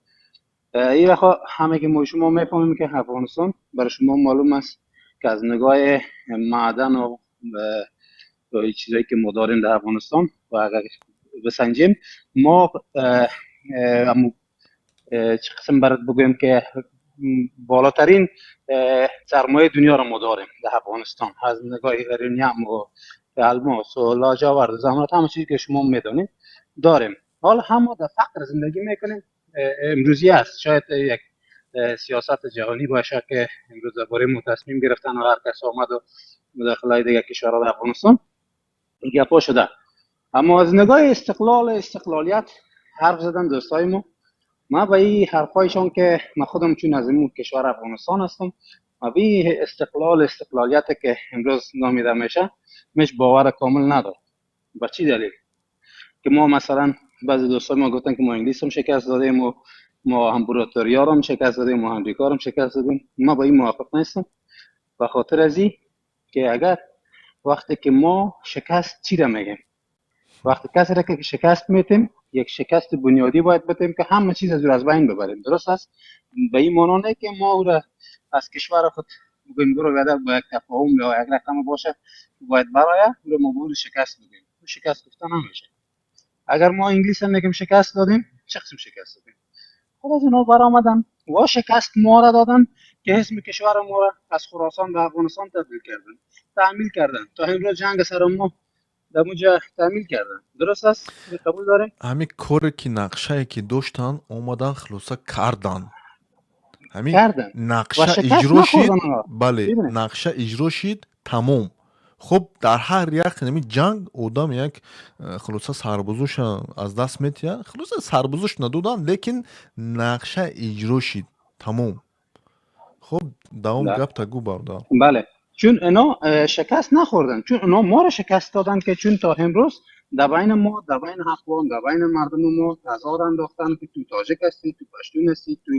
Speaker 7: این وقتا همه که ما شما میفهمیم که افغانستان برای شما معلوم است که از نگاه معدن و چیزایی که ما داریم در افغانستان و اگر بسنجیم ما چه قسم برات بگویم که بالاترین سرمایه دنیا رو ما داریم در افغانستان از نگاه یورانیم و الماس و لاجورد زمرد همه چیزی که شما میدونید داریم. حالا هم در فقر زندگی میکنیم. امروزی است شاید یک سیاست جهانی باشه که امروز درباره ما تصمیم گرفتن و هر کس آمد و مداخله دیگه کشورها در افغانستان گپا شده. اما از نگاه استقلالیت حرف زدن دوستای ما به این حرفایشان که من خودم چون از این کشور افغانستان هستم و به این استقلالیت که امروز نامیده میشه مش باور کامل ندارم. با چی دلیل؟ که ما مثلا بعضی دوستای ما گفتن که ما انگلیس هم شکست دادیم و ما هم بروتوریا هم شکست دادیم ما امریکا هم شکست دادیم. ما با این موافق نیستم به خاطر از این که اگر وقتی که ما شکست چی را میگیم، وقتی کسی را که شکست میتیم یک شکست بنیادی باید بتیم که همه چیز از بین ببریم. درست است؟ به این معنی نه که ما او را از کشور خود بگیم برو بدل با یک تفاهم یا یک رقم باشه باید برای او را ما شکست بدیم. شکست گفتن نمیشه. اگر ما انگلیس هم میگیم شکست دادیم چه قسم شکست دادیم؟ خود از اونا برآمدن و شکست ما را دادن که اسم کشور ما را از خراسان به افغانستان تبدیل کردن، تعمیل کردن تا امروز جنگ سر ما در اونجا تعمیل کردن. درست است؟ قبول داریم؟
Speaker 2: همین کاری که نقشه که داشتن اومدن خلاصه کردن. همین
Speaker 7: کردن.
Speaker 2: نقشه اجرا شد. بله
Speaker 7: ببینه.
Speaker 2: نقشه اجرا شد تمام. خب در هر یک نمی جنگ آدم یک خلاصه سربازوش از دست میتیه، خلاصه سربازوش ندودن لیکن نقشه اجرا شد تمام. خب دوام گپ تگو بردار.
Speaker 7: بله چون اینا شکست نخوردن، چون اینا ما رو شکست دادن که چون تا امروز در بین ما در بین افغان در بین مردم ما تضاد انداختن که تو تاجک هستی تو پشتون هستی تو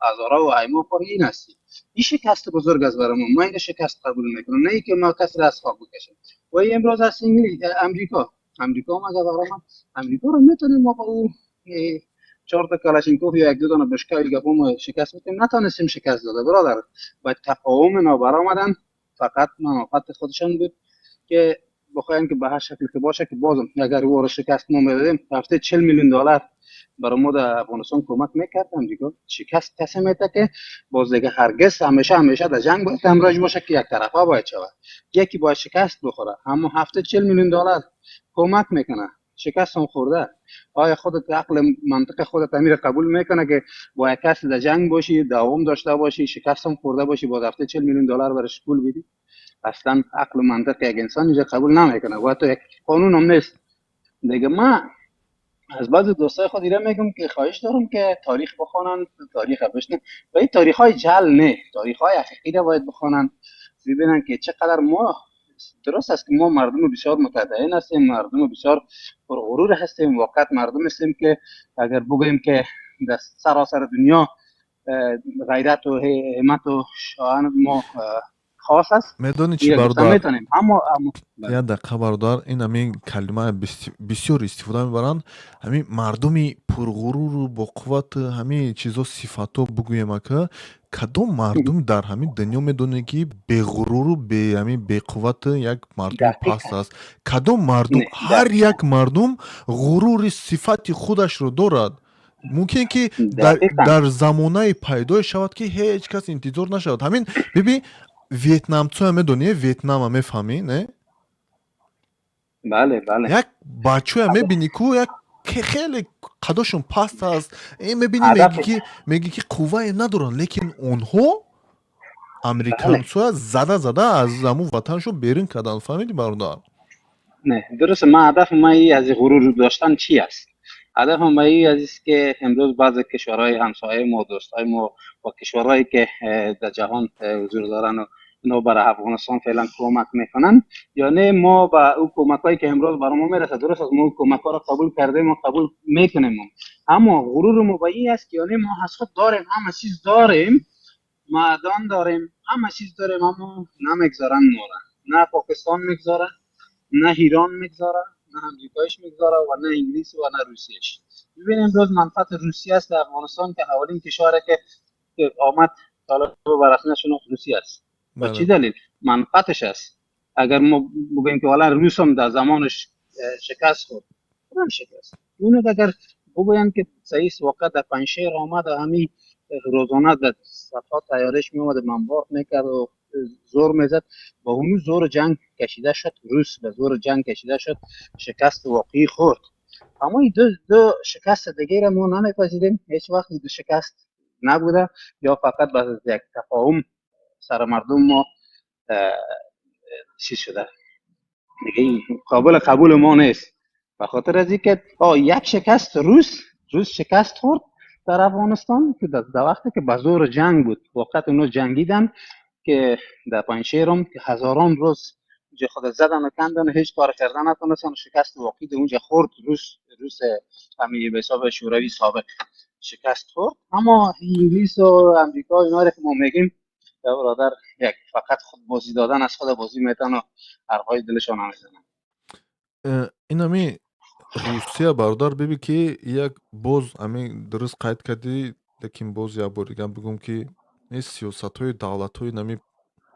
Speaker 7: هزاره و ایما پارین هستی. این شکست بزرگ است برای ما این شکست قبول میکنم، نه ای که ما کسی را از خواب بکشیم. و امروز از امریکا هم از برای امریکا رو میتونیم ما با او 4 تا کلاشینکوف یا 1-2 دانه بشکه گپم شکست میتونیم. نتونستیم شکست داده برادر. باید تفاهم اینا برآمدن، فقط منافعت خودشان بود که بخواین که به هر شکل که باشه که بازم اگر او رو شکست ما میدادیم هفته 40 میلیون دلار برای ما در افغانستان کمک میکرد. امریکا شکست کسی میده که باز دیگه هرگز همیشه در جنگ باید همراهش باشه که یک طرفه باید شود، یکی باید شکست بخوره. اما هفته 40 میلیون دلار کمک میکنه، شکست هم خورده. آیا خودت عقل منطق خودت امیر قبول میکنه که با یک کس در جنگ باشی دوام داشته باشی شکست هم خورده باشی باز هفته 40 میلیون دلار برش پول بدی؟ اصلا عقل منطق یک انسان اینجا قبول نمیکنه و تو یک قانون هم نیست دیگه. من از بعضی دوستای خود ایره میگم که خواهش دارم که تاریخ بخونن، تاریخ بشنن و این تاریخ های جعل نه، تاریخ های حقیقی را باید بخونن ببینن که چقدر ما درست است که ما مردم بسیار متدین هستیم، مردم بسیار پرغرور هستیم، واقعا مردم هستیم که اگر بگوییم که در سراسر دنیا غیرت و همت و شان ما خاص است.
Speaker 2: میدونی چی بردار؟
Speaker 7: اما
Speaker 2: یا دقیقه بردار این همین کلمه بسیار استفاده میبرند. همین مردمی پرغرور و با قوت همین چیزا صفاتو بگویم که کدام مردم در همین دنیا میدونه که به غرور و به همین به قوت یک مردم پست است؟ کدام مردم؟ هر یک مردم غرور صفت خودش رو دارد. ممکن که در زمانه پیدا شود که هیچ کس انتظار نشود. همین ببین ویتنام تو همه دنیا ویتنام همه فهمی نه؟
Speaker 7: بله یک
Speaker 2: بچه همه بینی که یک که خیلی قداشون پست است. این میبینی میگی که قوه ندارن لیکن اونها امریکان سوی زده از زمون وطنشون بیرون کردن. فهمیدی بردار؟
Speaker 7: نه درست. من هدف من از غرور داشتن چی است؟ هدف من است که امروز بعضی کشورهای همسایه ما دوستای ما و کشورهایی که در جهان حضور دارن و اینا برای افغانستان فعلا کمک میکنن یعنی ما با اون کمکایی که امروز برای ما میرسه درست است ما اون کمک‌ها رو قبول کردیم و قبول میکنیم اما غرور ما با این است که یعنی ما از خود داریم همه چیز داریم معدن داریم همه چیز داریم اما نمیگذارن ما را نه پاکستان میگذاره نه ایران میگذاره نه امریکایش میگذاره و نه انگلیس و نه روسیهش. ببینیم امروز منفعت روسیه است در افغانستان که اولین کشوری که آمد طالب برسنشون روسیه است. با چی
Speaker 2: بله.
Speaker 7: دلیل؟ منفعتش است. اگر ما بگیم که حالا روس هم در زمانش شکست خورد، کدام شکست؟ اونو اگر بگویم که صحیح واقع در پنجشیر آمد و همین روزانه در صفحات تیارش می اومد منبار میکرد و زور میزد، با اون زور جنگ کشیده شد، روس به زور جنگ کشیده شد، شکست واقعی خورد. اما این دو شکست دیگه را ما نمیپذیریم، هیچ وقت این دو شکست نبوده، یا فقط به یک تفاهم سر مردم ما چی شده دیگه، این قابل قبول ما نیست. به خاطر از اینکه یک شکست روس شکست خورد در افغانستان که در وقتی که به زور جنگ بود، وقت اونو جنگیدن که در پنجشیرم که هزاران روز اونجا خود زدن و کندن، هیچ کار کردن نتونستن، شکست واقعی در اونجا خورد. روس همین به حساب شوروی سابق شکست خورد. اما انگلیس و امریکا اینا رو که ما میگیم برادر، یک فقط خود بازی دادن از خود بازی میتن و حرفای دلشان نمیزنن.
Speaker 2: این همی روسیه برادر ببین که یک باز همین درست قید کردی، لیکن باز یک بار دیگه بگم که این سیاست های دولت های نمی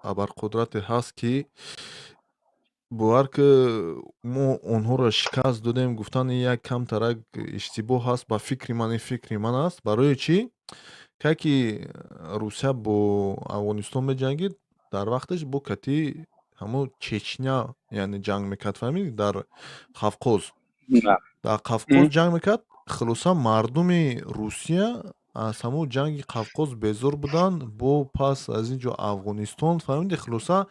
Speaker 2: ابرقدرت هست که باور که ما اونها را شکست دادیم، گفتن این یک کم ترک اشتباه هست، با فکر من است. برای چی؟ که روسیه با افغانستان می‌جنگید، در وقتش با کتی همون چچنیا یعنی جنگ میکرد، فهمید؟ در قفقاز در قفقاز جنگ میکرد. خلاصا مردم روسیه از همون جنگ قفقاز بیزار بودن، با پس از اینجا افغانستان، فهمید؟ خلاصا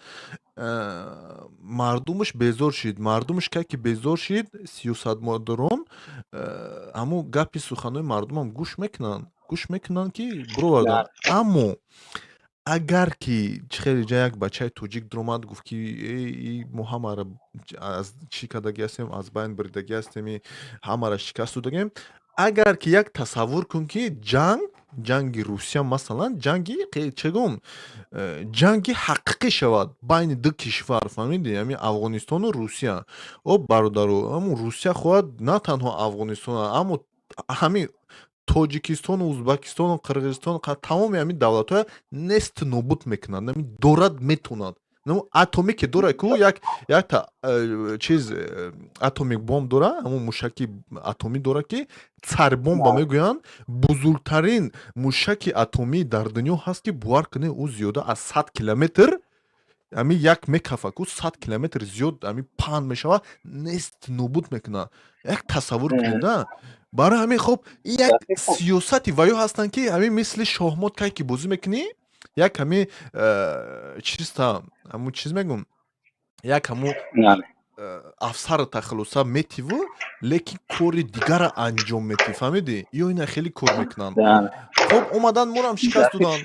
Speaker 2: مردمش بیزار شد. مردمش که بیزار شد، سیاستمداران همون گپی سخنهای مردم هم گوش میکنن که برادر. اما اگر که خیلی جا یک بچه توجیک درآمد گفت که ما همه را از چی کردگی هستیم، از بین بریدگی هستیم، همه را شکست دادگیم. اگر که یک تصور کن که جنگ روسیه مثلا جنگی حقیقی شود بین دو کشور، فهمیدی؟ یعنی افغانستان و روسیه. او برادرو، اما روسیه خواهد نه تنها افغانستان، اما همین توجیکستان و ازبکستان و قرغیزستان، تمام همین دولت های نست نوبود میکنند، همین دورد میتونند. اتمی که دوره که یک تا چیز اتمیک بمب دوره، همون موشک اتمی دوره که цар бомба میگویند. بزرگترین موشک اتمی در دنیا هست که باور کنه او زیاده از 100 کیلومتر، همین یک میکفه که 100 کیلومتر زیاد همین پهن میشود، نیست نابود میکنه. یک تصور کنید. برای همین خب یک سیاستی وایو هستن که همین مثل شاهمات که بازی میکنی، یک همین همون چیز میگم، یک همون افسر تخلصا میتیو لیکن کاری دیگر انجام میتی، فهمیدی؟ یا این خیلی کار میکنن. خب اومدن ما هم شکست دادن.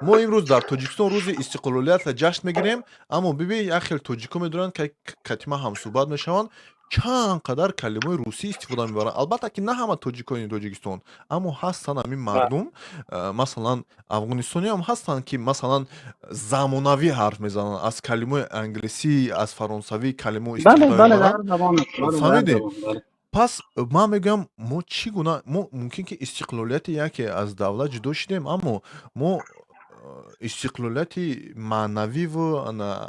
Speaker 2: ما امروز در تاجیکستان روز استقلالیت را جشن میگیریم، اما ببین یک خیلی تاجیکا میدونن که کتیما هم صحبت میشوند، چند قدر کلمه روسی استفاده میبرن. البته که نه همه تاجیکای تاجیکستان، اما هستن همین مردم مثلا افغانستانی هم هستن که مثلا زمانوی حرف میزنن، از کلمه انگلیسی از فرانسوی کلمه استفاده میبرن، فهمیدی؟ پس من میگم ما چی گونه، ما ممکن که استقلالیت یکی از دولت جدا شدیم، اما ما استقلالیت معنوی و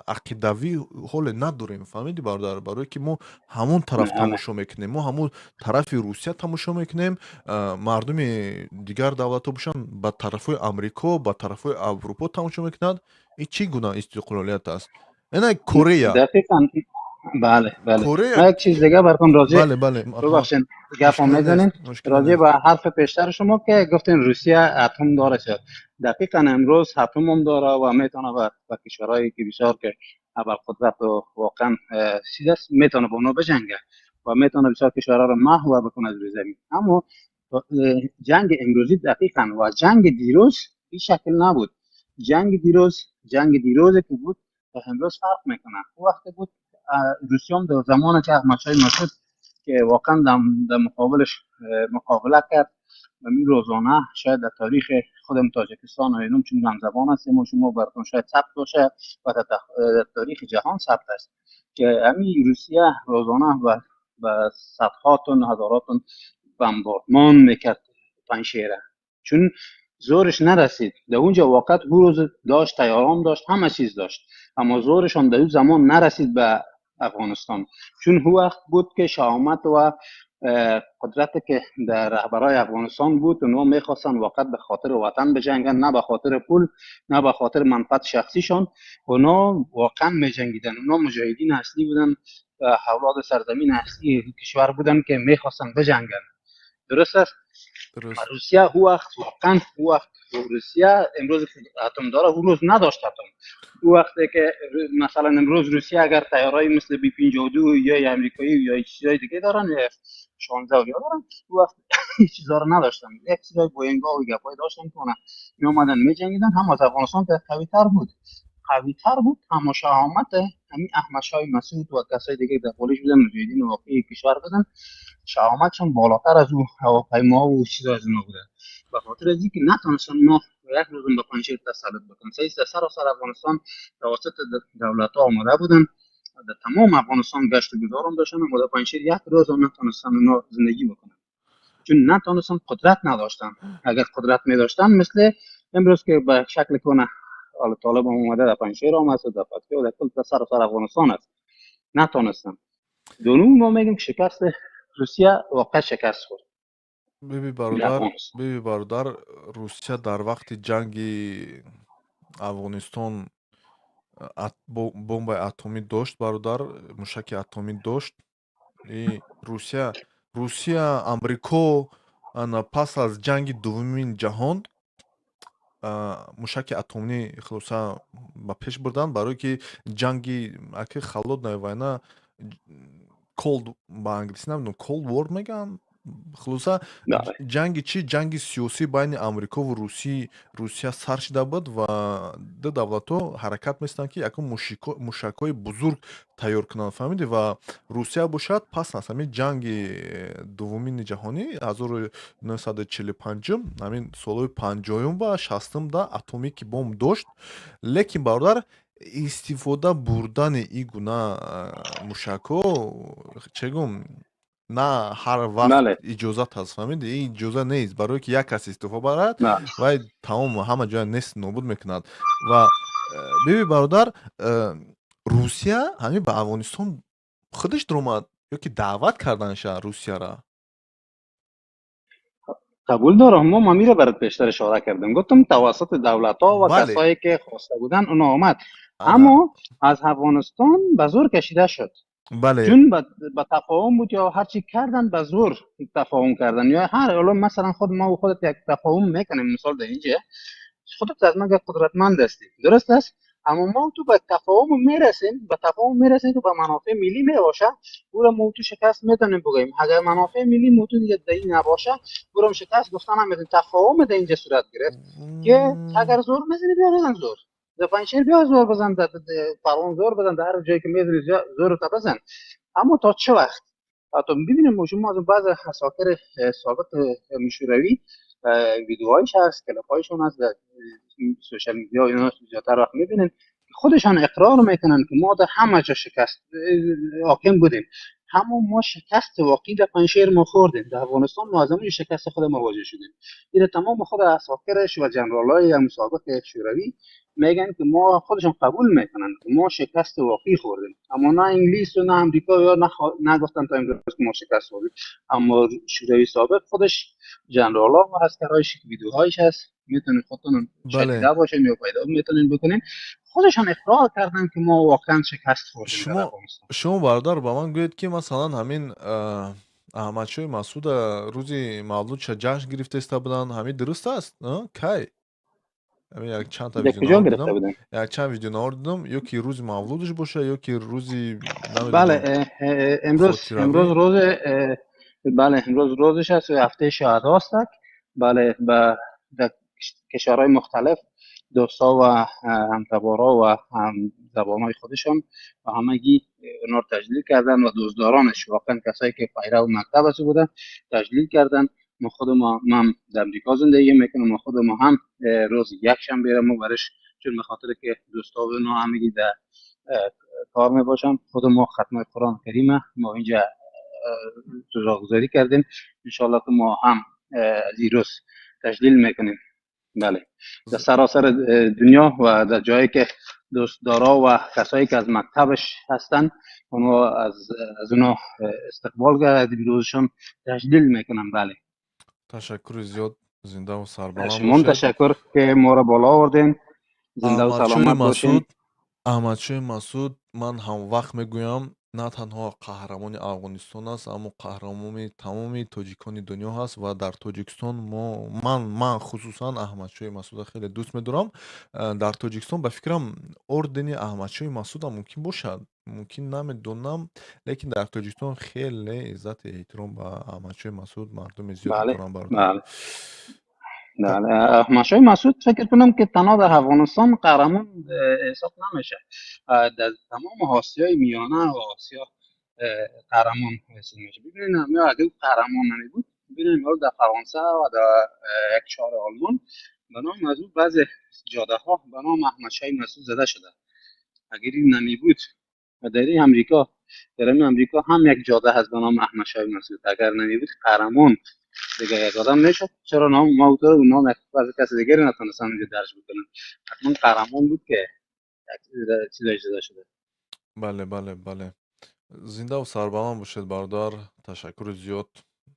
Speaker 2: عقیدوی حال نداریم، فهمیدی برادر؟ برای که ما همون طرف تماشا میکنیم، ما همون طرف روسیه تماشا میکنیم، مردم دیگر دولت ها باشن به طرف امریکا به طرف اروپا تماشا میکنند. این چی گونه استقلالیت است؟ این کره
Speaker 7: دقیقاً. بله
Speaker 2: کره
Speaker 7: یک چیز دیگه براتون راجع ببخشید گپ میزنین راجع به حرف پیشتر شما که گفتین روسیه اتم داره شد. دقیقاً امروز اتم هم داره و میتونه با کشورهایی که بسیار که ابرقدرت و واقعا چیز است میتونه با اونها بجنگه و میتونه بسیار کشورها رو محو بکنه از روی زمین. اما جنگ امروزی دقیقاً و جنگ دیروز این شکل نبود. جنگ دیروز که بود تا امروز فرق میکنه. اون وقت بود روسیه هم در زمان که احمدشاه مسعود که واقعا در مقابلش مقابله کرد و می روزانه شاید در تاریخ خودم تاجیکستان و اینم چون همزبان هستیم و شما براتون شاید ثبت باشه و در تاریخ جهان ثبت است که همین روسیه روزانه و صدها تن هزارات تن بمباردمان میکرد پنجشیره، چون زورش نرسید در اونجا واقعا او روز داشت تیارام داشت همه چیز داشت اما زورشان در اون زمان نرسید به افغانستان چون هو وقت بود که شهامت و قدرت که در رهبرای افغانستان بود اونها میخواستن واقعا به خاطر وطن بجنگن نه به خاطر پول نه به خاطر منفعت شخصیشان اونها واقعا میجنگیدن اونها مجاهدین اصلی بودن اولاد سرزمین اصلی کشور بودن که میخواستن بجنگن درست است
Speaker 2: درست.
Speaker 7: روسیه هو وقت واقعا هو وقت روسیه امروز اتم داره اون روز نداشت اتم او وقتی که مثلا امروز روسیه اگر تیارای مثل بی 52 یا امریکایی یا چیزای دیگه دارن یا 16 یا دارن او وقت هیچ چیزا رو نداشتن یک چیزای بوینگ ها و گپای داشتن که اونا می اومدن میجنگیدن هم از افغانستان که قوی تر بود اما شهامت همین احمد شاه مسعود و کسای دیگه در پولیش بودن مجاهدین واقعی کشور بودن شهامتشون بالاتر از اون هواپیما و چیزا از اونا بوده به خاطر از اینکه نتونستن ما یک روزم به پنجشیر تسلط بکنن سه سراسر افغانستان توسط دولت ها آمده بودن در تمام افغانستان گشت و گذارم داشتن اما در پنجشیر یک روز هم نتونستن اونا زندگی بکنن چون نتونستن قدرت نداشتن اگر قدرت می داشتن مثل امروز که به شکل کنه حالا طالب هم اومده در پنجشیر هم هست در فتح و در کل سراسر افغانستان است نتونستن دونو ما میگیم شکست روسیه واقع شکست خورد
Speaker 2: ببی برادر روسیه در وقت جنگی افغانستان бомбаи атомӣ дошт бародар мушаки атомӣ дошт русия амрико пас аз ҷанги дуввумин ҷаҳон мушаки атомӣ хулоса ба пеш бурданд барое ки ҷанги аки халоднаи вайна cold ба англисӣ намедонам cold war мегӯянд хулоса ҷанги чӣ ҷанги сиёсӣ байни амрикову русия сар шуда буд ва ду давлатҳо ҳаракат меистанд ки якум мушакҳои бузург тайёр кунанд фаҳмидӣ ва русия бошад пас аз ҳамин ҷанги дуввумини ҷаҳонӣ 1945 ҳамин солҳои 50 ва 60 да атомики бомб дошт лекин бародар истифода бурдани ин гуна мушакҳо че гум на ҳар вақт иҷозат ҳаст фаҳмидӣ ин иҷоза нест барое ки як кас истифода барад вай тамом ҳама ҷоя нест нобуд мекунад ва бибин бародар русия ҳамин ба афғонистон худаш дуромад ёки даъват карданша русияра
Speaker 7: قبول دارم ما مامیر برات پیشتر اشاره کردم گفتم توسط دولت ها و کسایی که خواسته بودن اون آمد اما از افغانستان به زور کشیده شد چون به تفاهم بود یا هر چی کردن به زور تفاهم کردن یا هر الان مثلا خود ما و خودت یک تفاهم میکنیم مثال در اینجا خودت از من قدرتمند هستی درست است اما ما تو به تفاهم میرسیم که به منافع ملی میباشه او را ما تو شکست میتونیم بگیم اگر منافع ملی ما تو دیگه دایی نباشه او را شکست گفتن نمیتونیم تفاهم در اینجا صورت گرفت که اگر زور میزنی بیا بزن زور در پنجشیر بیا زور بزن در پروان زور بزن در هر جایی که میزنی زور تا بزن اما تا چه وقت تا ببینیم شما از بعض اساطیر سابق شوروی ویدیوهایش هست کلیپ‌هایشون هست در سوشال میدیا اینا زیادتر وقت میبینین خودشان اقرار میکنن که ما در همه جا شکست حاکم بودیم همون ما شکست واقعی در پنجشیر ما خوردیم در افغانستان ما از همون شکست خود مواجه شدیم این تمام خود اساطیرش و جنرالای مسابق شوروی میگن که ما خودشون قبول میکنن که ما شکست واقعی خوردیم اما نه انگلیس و نه امریکا یا نگفتن تا امروز که ما شکست خوردیم اما شوروی سابق خودش جنرالا و عسکرایش ویدیوهایش هست میتونید خودتون شکیده باشین یا پیدا میتونین بکنین خودشان اقرار کردن که ما واقعا شکست خوردیم
Speaker 2: شما برادر با من گوید که مثلا همین احمدشاه مسعود روزی مولودش جشن گرفته است بودن همین درست است کی یک چند تا ویدیو دیدم یک چند ویدیو نوار دیدم یا که روز مولودش باشه یا که روزی
Speaker 7: بله امروز روزش است هفته شهدا است بله به کشورهای مختلف دوستا و همتبارا و هم زبانهای خودشان و همگی اونا رو تجلیل کردن و دوستدارانش واقعا کسایی که پیرو مکتب از بودن تجلیل کردن ما خود ما در امریکا زندگی میکنم ما خود ما هم روز یک شنبه ما برش چون به خاطر که دوستا و اونا همگی در کار میباشن خود ما ختم قرآن کریمه ما اینجا جزاگذاری کردیم انشالله که ما هم از این روز تجلیل میکنیم بله، در سراسر دنیا و در جایی که دوستدارا و کسایی که از مکتبش هستن اونو از اونو استقبال کرده بروزشون تشدیل میکنم. بله،
Speaker 2: تشکر زیاد. زنده و سربلند
Speaker 7: شما هم
Speaker 2: باشید.
Speaker 7: تشکر که ما را بالا آوردین. زنده و سلامت باشین.
Speaker 2: احمدشوی масуд ман ҳамвақт мегӯям на танҳо қаҳрамони афғонистон аст, аммо қаҳрамони тамоми тоҷикони дунё ҳаст ва дар тоҷикистон ман хусусан аҳмадшои масуда хеле дӯст медорам. Дар тоҷикистон ба фикрам ордени аҳмадшои масуда мумкин бошад, мумкин намедонам, лекин дар тоҷикистон хеле иззати эҳтиром ба аҳмадшои масуд мардуми зиёде
Speaker 7: بله
Speaker 2: доранд. бародари
Speaker 7: بله احمدشاه مسعود فکر کنم که تنها در افغانستان قهرمان حساب نمیشه، در تمام آسیای میانه و آسیا قهرمان حساب میشه. ببینید اگر قهرمان نمیبود، ببینید در فرانسه و در یک شهر آلمان به نام از او بعضی جاده ها به نام احمدشاه مسعود زده شده. اگر این نمیبود و در این امریکا هم یک جاده هست به نام احمدشاه مسعود، اگر نمیبود قهرمان دیگه یک آدم نشد. چرا نام ما و نام از کسی دیگری نتونستن اینجا درج بکنن؟ حتما قهرمان بود که چیزای جدا شده.
Speaker 2: بله. زنده و سربلند باشید برادر. تشکر زیاد.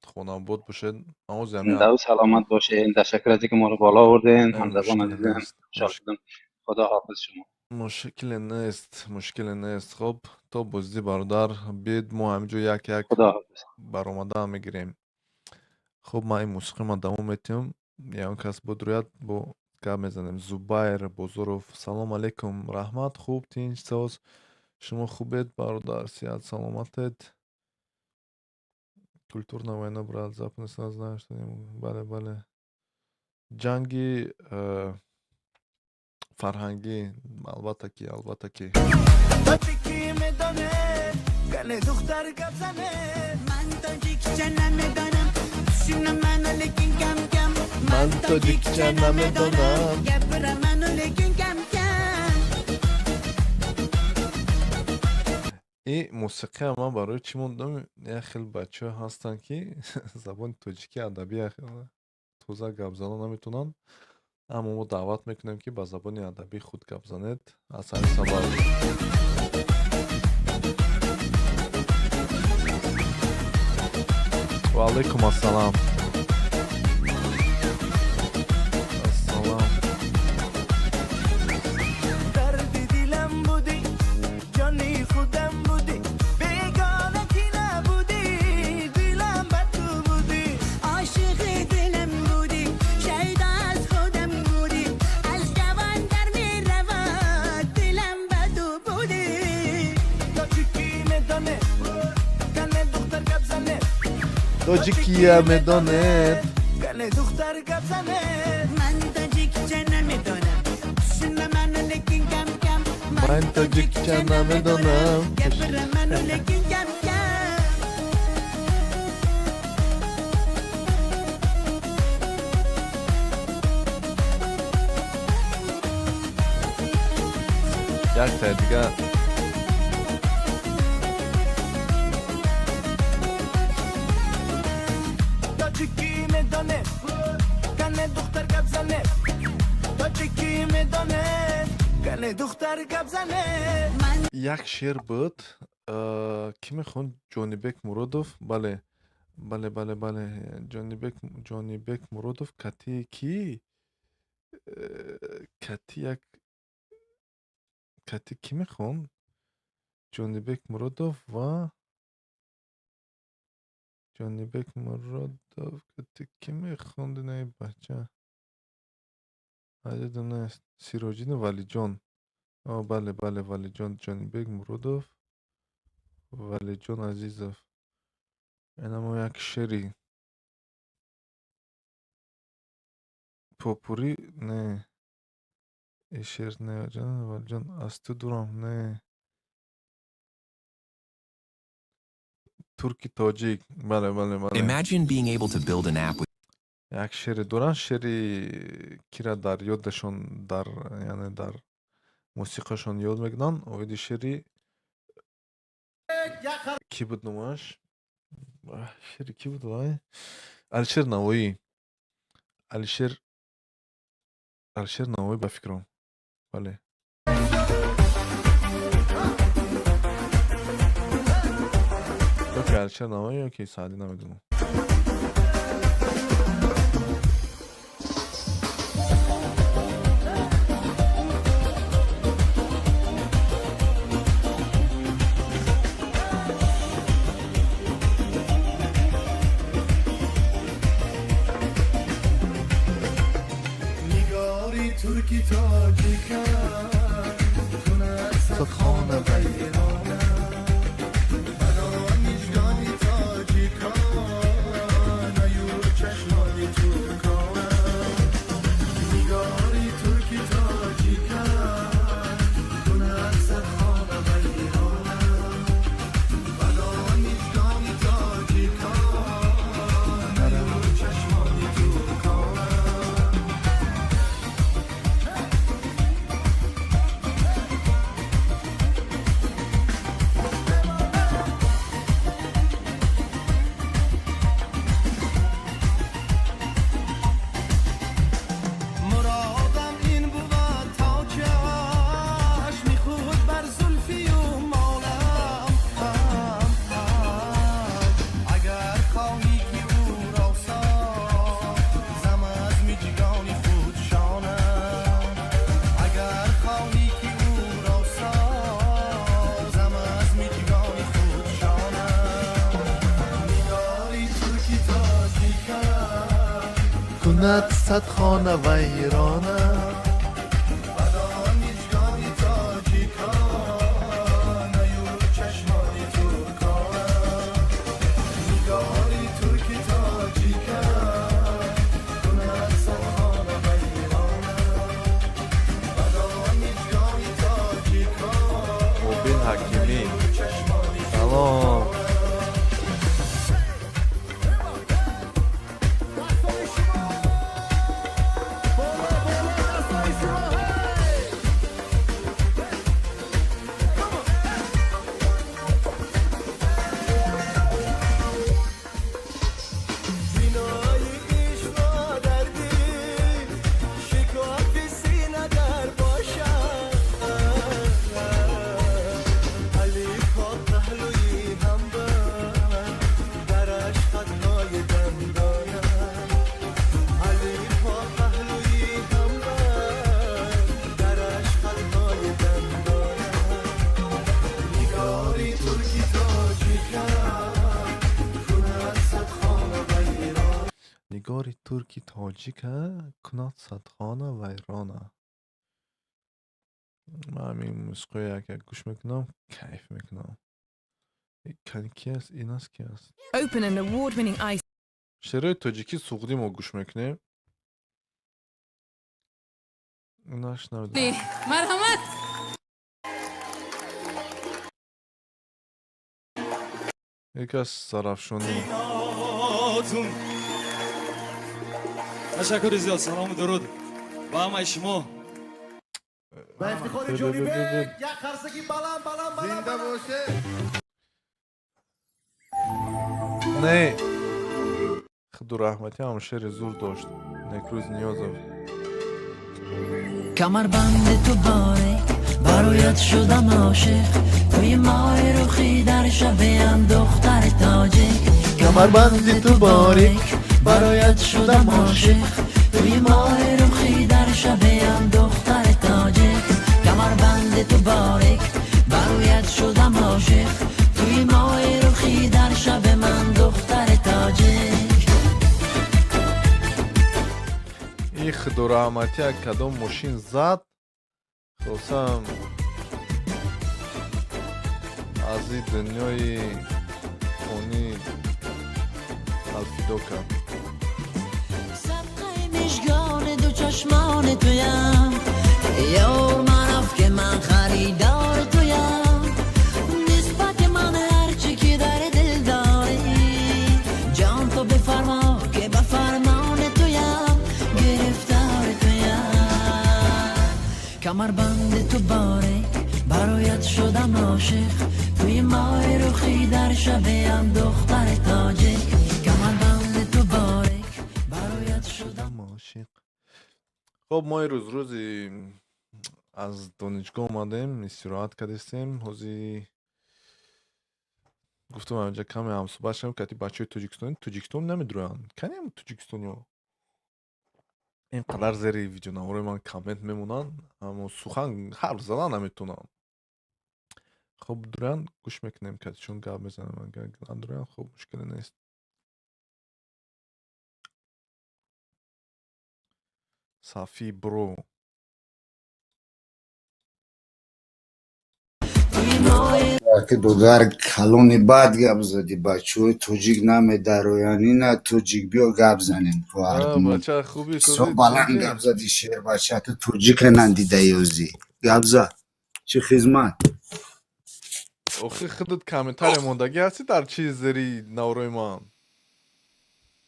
Speaker 2: خوناباد باشید.
Speaker 7: زنده و سلامت باشین. تشکر از اینکه ما رو بالا آوردین. همزبان عزیزم خوشحال شدم. خدا حافظ شما.
Speaker 2: مشکل نیست. خب تا بازدی برادر بید ما همینجا یک
Speaker 7: خدا حافظ.
Speaker 2: برآمده میگیریم. خب ما این موسیقی ما دوام میتیم. یا کس بود رویت با گپ میزنیم. زبیر بزرگ سلام علیکم. رحمت. خوب تینج ساز. شما خوبید برادر؟ صحت سلامتید؟ Культурная война, брат, западно знаю, что бale. Джанги فرهنگی البته که من تاجیکچه نمیدانم این موسیقی ما برای چی موندم؟ یه خیلی بچه هستن که زبان تاجیکی ادبی توزه گپ زدن نمیتونن، اما ما دعوت میکنیم که با زبان ادبی خود گپ زنید. از همین سبب و علیکم السلام. تاجیکیه میداند کنه دختر گپ زنه من تاجیکچه نمیدانم شنه منو لیکن کم کم من تاجیکچه نمیدانم گبر منو لیکن کم کم یک تا دیگه یک شعر بود. کی میخوند؟ جانیبک مرادوف. بله جانیبک مرادوف. کتی کی؟ کتی کی میخوند؟ جانیبک مرادوف و جانیبک مرادوف. کتی کی میخوند؟ نه بچه عدد نیست. سیراجین ولی جان. بله ولی جان. جانیبک مرادوف ولی جان عزیزов. اینم یک شعری پاپوری. نه این شعر نه جان ولی جان از تو دورم. نه ترکی تاجیک. بله
Speaker 8: Imagine being able to build an app with
Speaker 2: یک شعر دوران. شعری کی را در یادشون یعنی در موسیقیشون یاد میگنن. اویدی شعری کی بود نماش؟ شعری کی بود وای؟ علیشیر نوایی. علیشیر الشیر نوایی به فکرم. بله. که الشیر نوایی یا که سعدی نمیدونم.
Speaker 4: ترکی تاجیکم کنه خانه بیرانه بدان میجگانی تاجیکم نیور چشمانی ترکانه نگاری ترکی تاجیکم کنه خانه بیرانه بدان میجگانی تاجیکم نیور چشمانی ترکانه
Speaker 2: کند صد خانه ویرانه
Speaker 4: بدان میجگانی تاجیکان نیور چشمانی ترکانه نگاری ترکی تاجیکان کنه صد خانه ویرانه بدان میجگانی تاجیکان
Speaker 2: مبین حکیمی سلام نگاری ترکی تاجیکه کنات صدخانه ویرانه. من همین موسیقی که گوش میکنم کیف میکنم. کی است؟ این است کی است؟
Speaker 9: Open an award-winning ice
Speaker 2: شعرهای تاجیکی سوقدی ما گوش میکنیم. ایناش نمیدونم.
Speaker 9: مرحمت
Speaker 2: یکی از صرفشونی.
Speaker 10: تشکر زیاد. سلام و درود با همه شما.
Speaker 4: با افتخار جونی بیگ یک خرسگی بلند زنده باشه.
Speaker 2: نه خدو رحمتی هم شعر زور داشت. نکروز نیازم.
Speaker 11: کمربند تو باره برایت شدم عاشق توی ماه روخی در شبیم دختر تاجیک
Speaker 4: کمربند تو باریک
Speaker 11: برایت شدم عاشق توی ماه روخی در شبیم دختر تاجیک کمربند تو باریک برایت شدم عاشق توی ماه روخی در شب من دختر تاجیک
Speaker 2: این خدو رحمتی ها کدام ماشین زد خواستم از این دنیای خونی الفیدو کرد.
Speaker 11: صدقه مشگان دو چشمان تویم یار مناف که من خریدار تویم نسبت من هرچی که در دل داری جان تو بفرما که به فرمان تویم گرفتار تویم کمربند تو باریک برایت شدم عاشق توی ماه روخی در شبیم دختر تاجیک کمربند تو باریک برایت شدم
Speaker 2: عاشق. خب ما روزی از دانشگاه اومدیم استراحت کردیم حوزی گفتم اونجا کمی هم صحبت شدیم که بچه توجیکستان نمیدونن کنیم توجیکستانیا اینقدر زیر ویدیو نوارای من کامنت میمونن اما سخن حرف زدن نمیتونن. خب دوران گوش میکنیم که چون گپ میزنم اگر دوران خب مشکلی نیست. صافی برو
Speaker 12: که دوگار کلونی بعد گپ زدی بچه توجیک نمی درویانی نه توجیک بیا گپ زنیم تو اردمون
Speaker 2: بچه خوبی
Speaker 12: سو بلند گپ زدی شیر بچه تو توجیک نندیده یوزی گپ زد چه خدمت
Speaker 2: آخه خودت کامنتار موندگی هستی در چیز زری نوروی من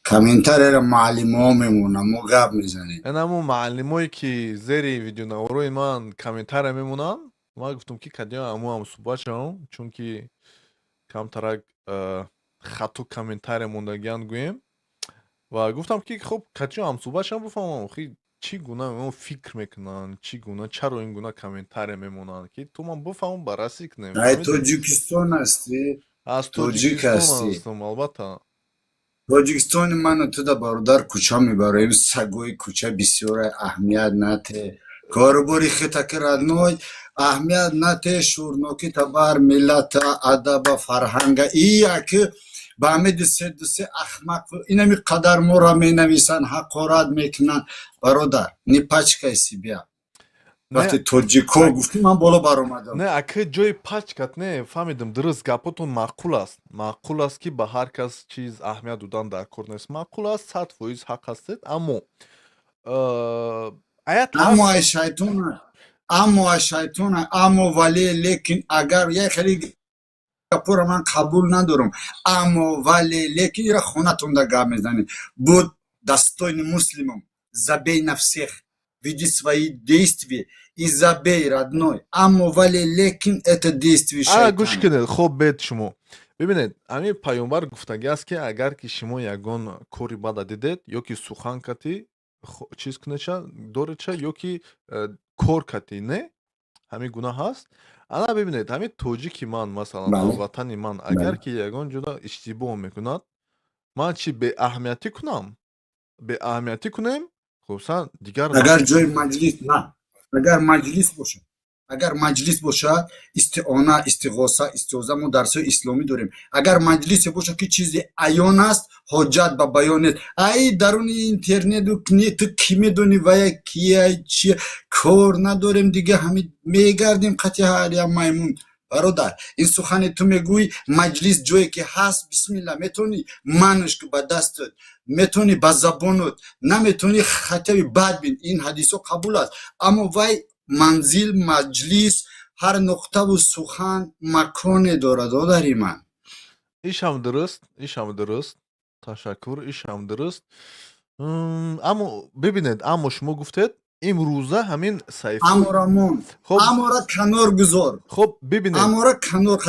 Speaker 12: کامنتار را معلم ها میمونم ما گپ میزنیم
Speaker 2: این همون معلم هایی که زری ویدیو نوروی من کامنتار میمونن ما گفتم که کدیا همون هم صحبت شدم چون که کمترک خطو کامنتار موندگی هم گویم و گفتم که خب کدیا هم صحبت شدم بفهمم خیلی چی گونه فکر میکنن چی گونه چرا این گونه کامنتار میمونن که تو من بفهمم بررسی کنیم.
Speaker 12: ای توجیکستان هستی؟
Speaker 2: از
Speaker 12: توجیک
Speaker 2: توجیکستان
Speaker 12: هستی
Speaker 2: هستم البته.
Speaker 12: توجیکستان من تو دا برادر کوچه میبریم سگوی کوچه بسیار اهمیت نته کارباری خطک ردنوی اهمیت نته شورنوکی تبر ملت ادب فرهنگ ای که با همه دسته احمق اینمی قدر مورا می نویسن حقارت میکنن برادر نیپچ کسی بیا وقتی توجیکو گفتی من بالا بر اومدم
Speaker 2: نه اگه جای پچ کت نه فهمیدم درست گپتون معقول است که به هر کس چیز اهمیت دادن در کار نیست معقول است 100% حق هستید اما
Speaker 12: اما ای شیطونه اما ولی لیکن اگر یک خیلی گپور من قبول ندارم اما ولی لیکن را خونتون دا گپ میزنید بود достойный муслимом забей на всех види свои действия и забей родной اما ولی لیکن это действие شیطان
Speaker 2: گوش کنید خب بید شما ببینید همین پیامبر گفتگی است که اگر که شما یگان کاری بد دیدید یا که سخن کتی چیز کنه چه داره چه یا که کار کتی نه همین گناه هست. انا ببینید همین توجیکی من مثلا وطنی من اگر که یگان جدا اشتباه میکند من چی به اهمیتی کنم خب سن دیگر
Speaker 12: اگر جای مجلس نه اگر مجلس باشه استعانه استغاثه استعوذه ما درس اسلامی داریم اگر مجلس باشه که چیزی عیان است حجت به بیان ای درون اینترنت و تو کی میدونی و کیه چی کار نداریم دیگه همین میگردیم قطعه حالی میمون برادر این سخن تو میگوی مجلس جایی که هست بسم الله میتونی منش که به دستت میتونی به زبانت نمیتونی خطبی بد بین این حدیثو قبول است اما وای منزل مجلس هر نقطه و سخن مکان دارد داری من
Speaker 2: ایش هم درست تشکر ایش هم درست اما ببینید اما شما گفتید امروزه همین صحیفه
Speaker 12: اما را کنار گذار
Speaker 2: خب ببینید
Speaker 12: اما را کنار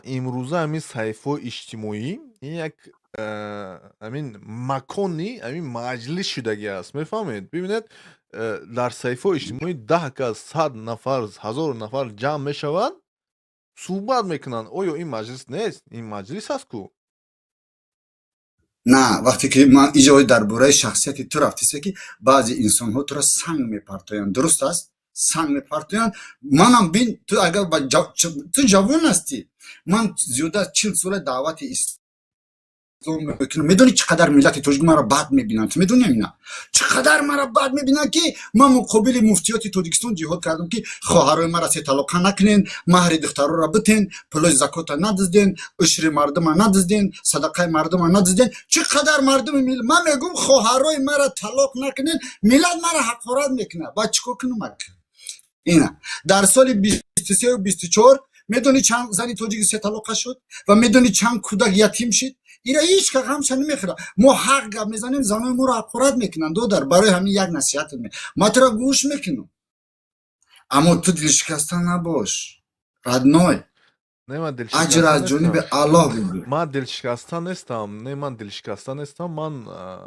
Speaker 2: امروزه همین صحیفه اجتماعی یک همین مکانی همین مجلس شدگی است میفهمید ببینید در صحیفه اجتماعی 10 کس 100 نفر 1000 نفر جمع میشوند صحبت میکنن آیا این مجلس نیست این مجلس است کو
Speaker 12: نه وقتی که من ایجای درباره شخصیت تو رفتیسه که بعضی انسان ها تو را سنگ میپرتاین درست است سنگ میپرتاین منم بین تو اگر تو جوان هستی من زیاده 40 سال دعوت میدونی چقدر ملت توجیک مرا بد میبینن تو میدونی اینا چقدر مرا بد میبینن که من مقابل مفتیات توجیکستان جهاد کردم که خواهرای مرا سه طلاق نکنین مهر دخترا را بتین پولای زکات ندزدین عشر مردم ندزدین صدقه مردم ندزدین چقدر مردم من میگم خواهرای مرا طلاق نکنین ملت مرا حقارت میکنه بعد چیکار کنم اینا در سال 23 و 24 میدونی چند زنی توجیک سه طلاق شد و میدونی چند کودک یتیم شد اینا هیچ که غمشون نمیخوره ما حق گپ میزنیم زنای ما رو حقارت میکنن در برای همین یک نصیحت ما تو را گوش میکنم اما تو دل شکسته نباش ردنای
Speaker 2: نه من
Speaker 12: اجر از
Speaker 2: دلشکسته
Speaker 12: جانب
Speaker 2: نیستم
Speaker 12: الله بگیر.
Speaker 2: من دلشکسته نیستم نه من دلشکسته نیستم من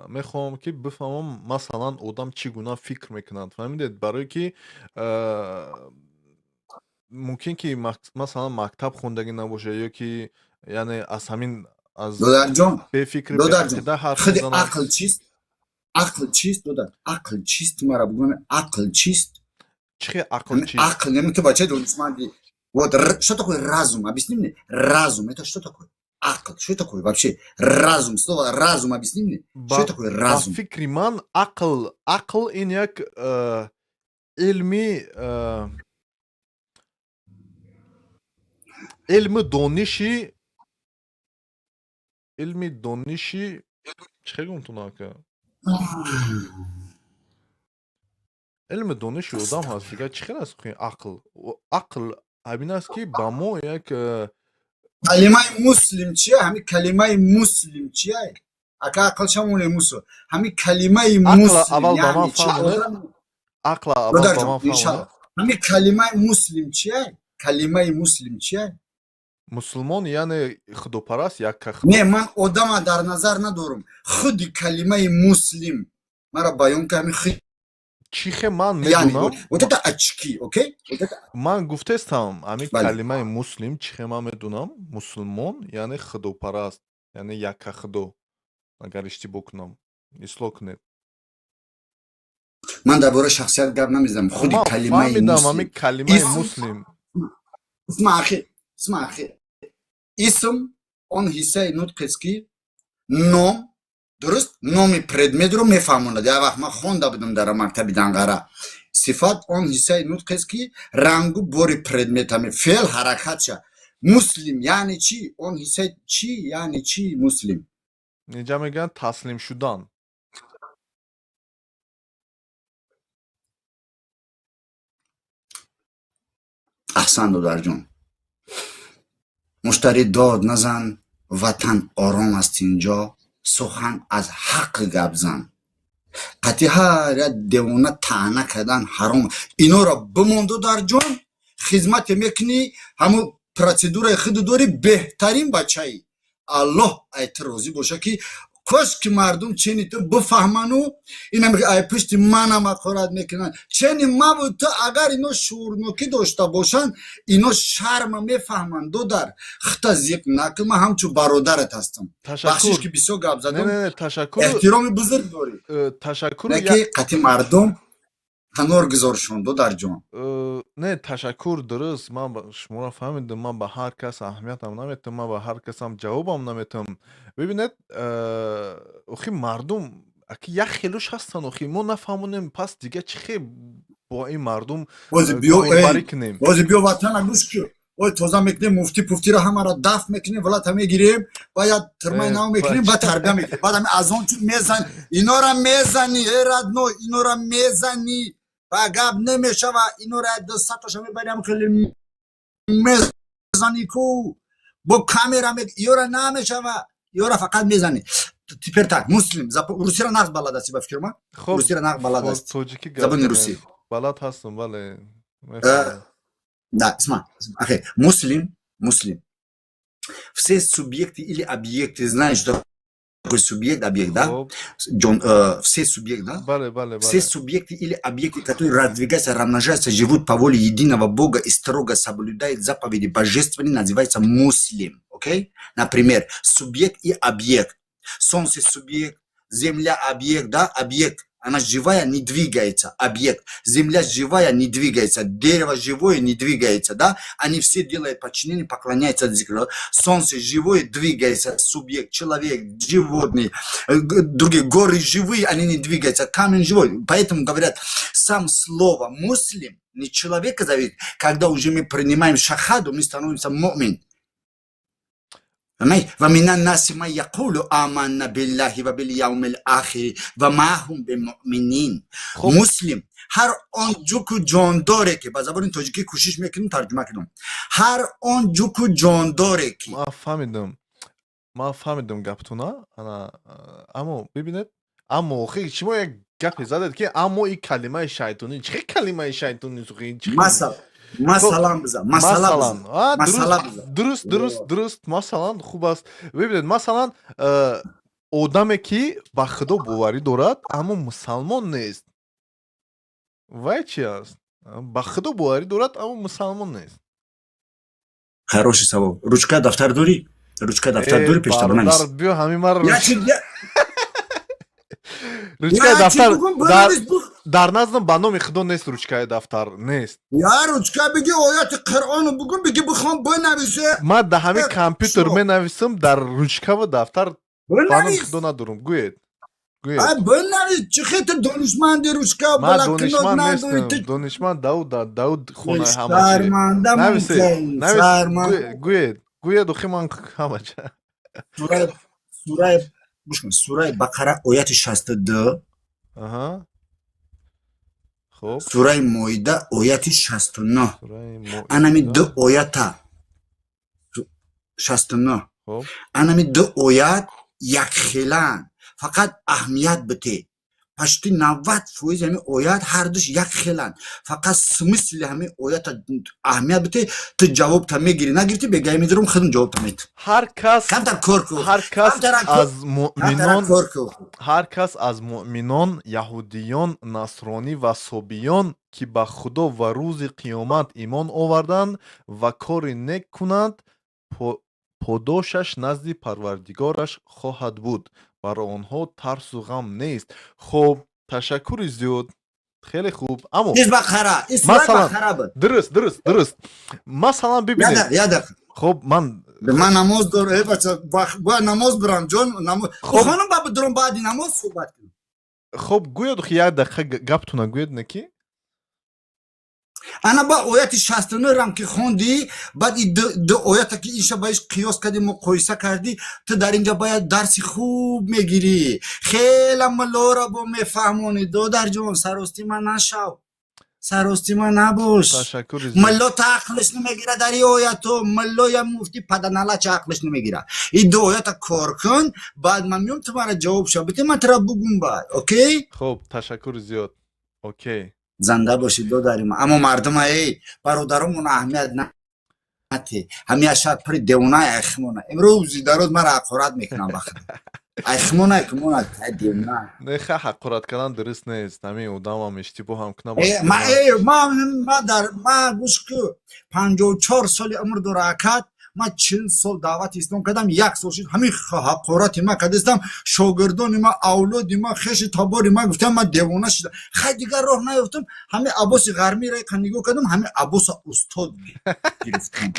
Speaker 2: میخوام که بفهمم مثلا آدم چگونه فکر میکنند فهمیدید برای که ممکن که مثلا مکتب خوندگی نباشه یا که یعنی از همین از
Speaker 12: دادر جان،
Speaker 2: به فکر به
Speaker 12: دادر جان،
Speaker 2: عقیده حرف
Speaker 12: خود
Speaker 2: میزنند
Speaker 12: عقل چیست؟ عقل چیست دادر؟ عقل چیست مرا بگویم عقل چیست؟
Speaker 2: چه عقل
Speaker 12: همین
Speaker 2: چیست
Speaker 12: عقل нема ты бачай донишманди. Вот что такое разум? Объясни мне. Разум это что такое? Акл. Что такое вообще? Разум. Слово разум объясни мне. Что такое
Speaker 2: ба
Speaker 12: разум?
Speaker 2: фикри ман ақл ин як илми дониши чӣ гумтуна ка علم دانش آدم هست دیگه چی خیلی از خوی عقل همین است که با ما یک
Speaker 12: کلمه مسلم چیه؟ همین کلمه مسلم چیه؟ اگه عقل شمونه موسو همین کلمه مسلم یعنی چه؟
Speaker 2: عقل اول با من فهمونه
Speaker 12: همین کلمه مسلم چیه؟ کلمه مسلم چیه؟
Speaker 2: مسلمان یعنی خداپرست یک
Speaker 12: نه من آدم در نظر ندارم خود کلمه مسلم مرا بیان که همین خود
Speaker 2: چیخه من
Speaker 12: یعنی
Speaker 2: میدونم
Speaker 12: вот это очки, окей?
Speaker 2: من گفتستم همین کلمه مسلم چیخه من میدونم مسلمان یعنی خداپرست یعنی یک خدا اگر اشتباه کنم اصلاح کنید
Speaker 12: من درباره شخصیت گپ نمیزنم خود کلمه مسلم
Speaker 2: کلمه مسلم
Speaker 12: اسمع اخی اسم اون حصه نطق است که نام درست نام предмет رو میفهموند یا وقت من خونده بودم در مکتب دنقره صفات اون حصه نطق است که رنگ و بار предмет همه فعل حرکت شه مسلم یعنی چی اون حصه چی یعنی چی مسلم
Speaker 2: اینجا میگن تسلیم شدن
Speaker 12: احسن دادر جون مشتری داد نزن وطن آرام است اینجا سخن از حق گپ زن قطعی هر دیوانه طعنه کردن حرام اینا را بماندو در جان خدمت میکنی همون پروسیدور خود داری بهترین بچه‌ای الله ایت راضی باشه که کاش که مردم چنین تو بفهمن و اینا میگه ای پشت منم حقارت میکنن چنین ما بود تو اگر اینا شورنوکی داشته باشن اینا شرم میفهمن دو در خطا زیق نکن من همچون برادرت هستم بخشش که بسیار گپ زدم
Speaker 2: تشکر
Speaker 12: احترام بزرگ داری
Speaker 2: تشکر
Speaker 12: نه قطعی مردم کنار گذارشون دو در جان
Speaker 2: نه تشکر درست من شما را فهمیدم من به هر کس اهمیت هم نمیتم من به هر کس هم جواب هم نمیتم ببینید اخی مردم اکی یک خیلوش هستن اخی ما نفهمونیم پس دیگه چی با این مردم
Speaker 12: بازی بیا وطن گوش که اوه توزا میکنیم مفتی پفتی را همه را دفت میکنیم ولات همه گیریم باید ترمای نام میکنیم باید تربیه میکنیم بعد همه از اون چون میزن اینا را میزنی ایرادنو اینا را میزنی و گب نمیشه و اینا را دستاتش هم میبریم خیلی میزنی کو با کامیرا اینا را نمیشه و اینا را فقط میزنی تیپر تک مسلم روسی را نقل بلد هستی بفکر ما روسی را نقل بلد هست زبان روسی
Speaker 2: بلد هستم بله
Speaker 12: да, смотри, муслим, все субъекты или объекты, знаешь, что такое субъект, объект, да? Все субъекты, да? Все субъекты или объекты, которые раздвигаются, размножаются, живут по воле единого Бога и строго соблюдают заповеди божественные, называется муслим, окей? Например, субъект и объект. Солнце субъект, земля объект, да? Объект. Она живая, не двигается, объект. Земля живая, не двигается. Дерево живое, не двигается, да? Они все делают подчинение, поклоняются зикру. Солнце живое, двигается, субъект, человек, животные, другие горы живые, они не двигаются, камень живой. Поэтому говорят, сам слово муслим не человека зовет. Когда уже мы принимаем шахаду, мы становимся мумин. ومن الناس من يقول آمنا بالله وباليوم الآخر وما هم بمؤمنين مسلم هر آن جو جان داره که با زبان تاجیکی کوشش میکنیم ترجمه کنم هر آن جو جان داره که
Speaker 2: ما فهمیدم گپتونا اما ببینید اما خیلی شما یک گپی زدید که اما این کلمه شیطانی چه کلمه شیطانی
Speaker 12: مثلا масалан биза, масала биза. Масала биза.
Speaker 2: дуруст масалан хуб аст. бибинед масалан одаме ки ба худо боварӣ дорад аммо мусалмон нест, вай чи аст? ба худо боварӣ дорад аммо мусалмон нест.
Speaker 12: Хороший савол. Ручка дафтар дори? Ручка дафтар дори пештар
Speaker 2: бародар
Speaker 12: намис.
Speaker 2: биё ҳамин мара
Speaker 12: Я
Speaker 2: ручкаи
Speaker 12: чи
Speaker 2: дафтар
Speaker 12: бугун бонавис бух.
Speaker 2: дар наздам ба номи худо нест ручкаи дафтар нест.
Speaker 12: Я ручка биги ояти Қуръону бугун биги бихом бинависе.
Speaker 2: ман дар ҳамин компютер менависам дар ручка ва дафтар ба номи
Speaker 12: Бинавис.
Speaker 2: худо надорам. гӯед
Speaker 12: Ай бинавис. Чӣ хеле донишманди ручка
Speaker 2: ман
Speaker 12: балакинод
Speaker 2: донишманд
Speaker 12: надори
Speaker 2: нестам. донишманд Давуд хонаи ҳамачӣ.
Speaker 12: шарманда мумкин. Шарманда.
Speaker 2: гӯед охи ман ҳамача.
Speaker 12: Сураи Бақара ояти 62.
Speaker 2: Аҳа. Хуб.
Speaker 12: Сураи Моида ояти 69.
Speaker 2: Сураи Моида.
Speaker 12: Анами ду оята 69.
Speaker 2: Хуб.
Speaker 12: Анами ду оят якхелан. Фақат аҳамият бите. Пашти 90% ҳамин оят ҳардуш якхелан. Фақат смисли ҳамин оята аҳамият бите. Ту ҷавобта мегирӣ, нагирӣ бегаи медорум худам ҷавобта мету.
Speaker 2: ҳар кас аз муъминон, яҳудиён, насронӣ ва собиён ки ба худо ва рӯзи қиёмат имон оварданд ва кори нек кунанд, подошаш назди Парвардигораш хоҳад буд. барои онҳо тарсу ғам нест. хуб, ташаккури зиёд. хеле хуб. аммо масалан дуруст. масалан бибинед. хуб ман
Speaker 12: намоз дорам. бача бояд намоз бирам ҷон. хонам ба дурам баъди намоз суҳбат кунам.
Speaker 2: хуб гӯед як дақиқа гаптуна гӯед наки.
Speaker 12: ана ба ояти 69 рам ки хонди, баъд ду оята ки инша баиш қиёс кардӣ, муқоиса кардӣ, ту дар инҷа бояд дарси хуб мегирӣ. хела муллора бо мефаҳмонӣ. додарҷон, сарости ман нашав. сарости ман набош. мулло та ақлиш намегира дар ин оято. мулло я муфти паданалача ақлиш намегира. ин ду оята кор кун, баъд ман меём ту мара ҷавобша бите, ман тура бугум баъд. окей?
Speaker 2: хуб, ташаккури зиёд. окей.
Speaker 12: занда бошед додарим. аммо мардума бародаромон аҳамият нате. ҳамия шад пири девона айхмона. имрӯзи дароз мара ҳақорат мекунам ба худо. айхмона кумона девона.
Speaker 2: не ха ҳақорат кардан дуруст нест. ҳамин одамам иштибоҳам кунам.
Speaker 12: ман гӯш ку 54 соли умр дора акад. ман 40 сол даъвати ислом кардам. 1 сол шуд ҳамин ҳақорати ман кардастам. шогирдони ман, авлоди ман, хеши табори ман гуфтам ман девона шудам. хай дигар роҳ наёфтам. ҳамин Аббоси Ғармиро нигоҳ кардам. ҳамин Аббоса устод гирифтам.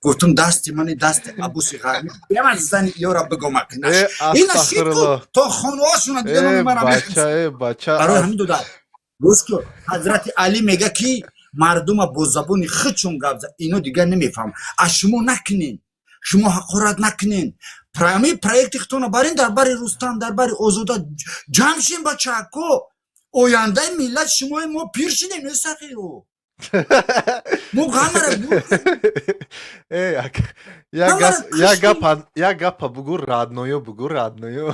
Speaker 12: гуфтам дасти мани дасти Аббоси Ғарми. беман зани ёра бигомак. ина шику то хонавашуна дигар номи мана
Speaker 2: бача.
Speaker 12: барои ҳамин додар. гӯш ку ҳазрати Али мега ки мардума бо забони худшон гап зад. ино дигар намефаҳм. аз шумо накунен. шумо ҳақорат накунен. ҳами проекти худтона барин дар бари Рустам, дар бари Озода ҷамъ шин бачако. ояндаи миллат шумои мо пир шидем несахиро. мо ғамара
Speaker 2: як гапа бугӯ радноё бугӯ радноё.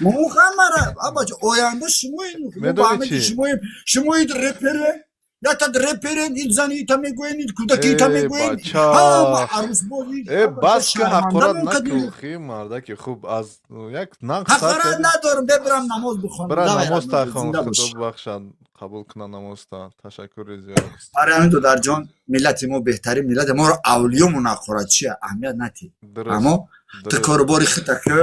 Speaker 12: мо ғамара абача оянда шумои шумои репере. ятад реперен ин зани ита мегӯен, ин кӯдаки ита мегӯен. ҳама арӯзбои
Speaker 2: бас ки ҳақорат накун хи мардаки хуб. аз як нақс
Speaker 12: ҳақорат надорам. бебирам намоз бихонам.
Speaker 2: бира намоз тахон. худо бахшад қабул куна намозта. ташаккури зиёд.
Speaker 12: барои ҳамин додарҷон, миллати мо беҳтарин миллате. моро авлиёмон ҳақорат чия аҳамият нати. аммо ту корубори хита ки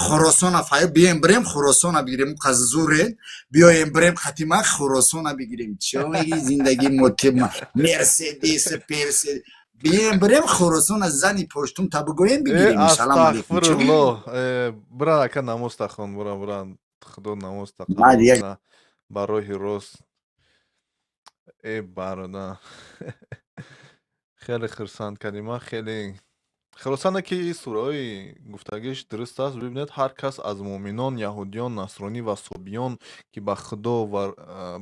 Speaker 12: Хуросона фай бием брем Хуросона бигирем қаззурен биоем брем хатима Хуросона бигирем. чё меги зиндаги мотима Мерседес персе бием брем Хуросона зани поштум табугоем бигирем. салом алейкум.
Speaker 2: астағфируллоҳ. бира ака намоз тахон. бира худо намоз тахон ба роҳи рост. бародар хеле хурсанд кардим. хеле хулосане ки сураи гуфтагиш дуруст аст. бибинед ҳар кас аз муъминон, яҳудиён, насронӣ ва собиён ки ба худо ва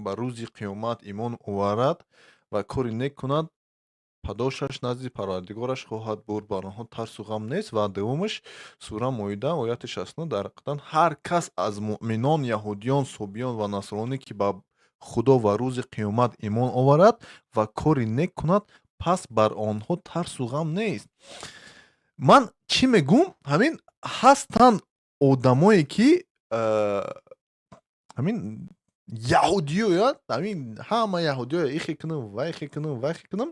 Speaker 2: ба рӯзи қиёмат имон оварад ва кори нек кунад, падошаш назди Парвардигораш хоҳад бурд. бар онҳо тарсу ғам нест. ва дуввумаш сура Моида ояти 69 дар ҳақиқатан ҳар кас аз муъминон, яҳудиён, собиён ва насронӣ ки ба худо ва рӯзи қиёмат имон оварад ва кори нек кунад, пас бар онҳо тарсу ғам нест. ман чӣ мегӯм, ҳамин ҳастанд одамое ки ҳамин яҳудиё ҳамин ҳама яҳудиё ихе кунам вайхе кунам вайхе кунам,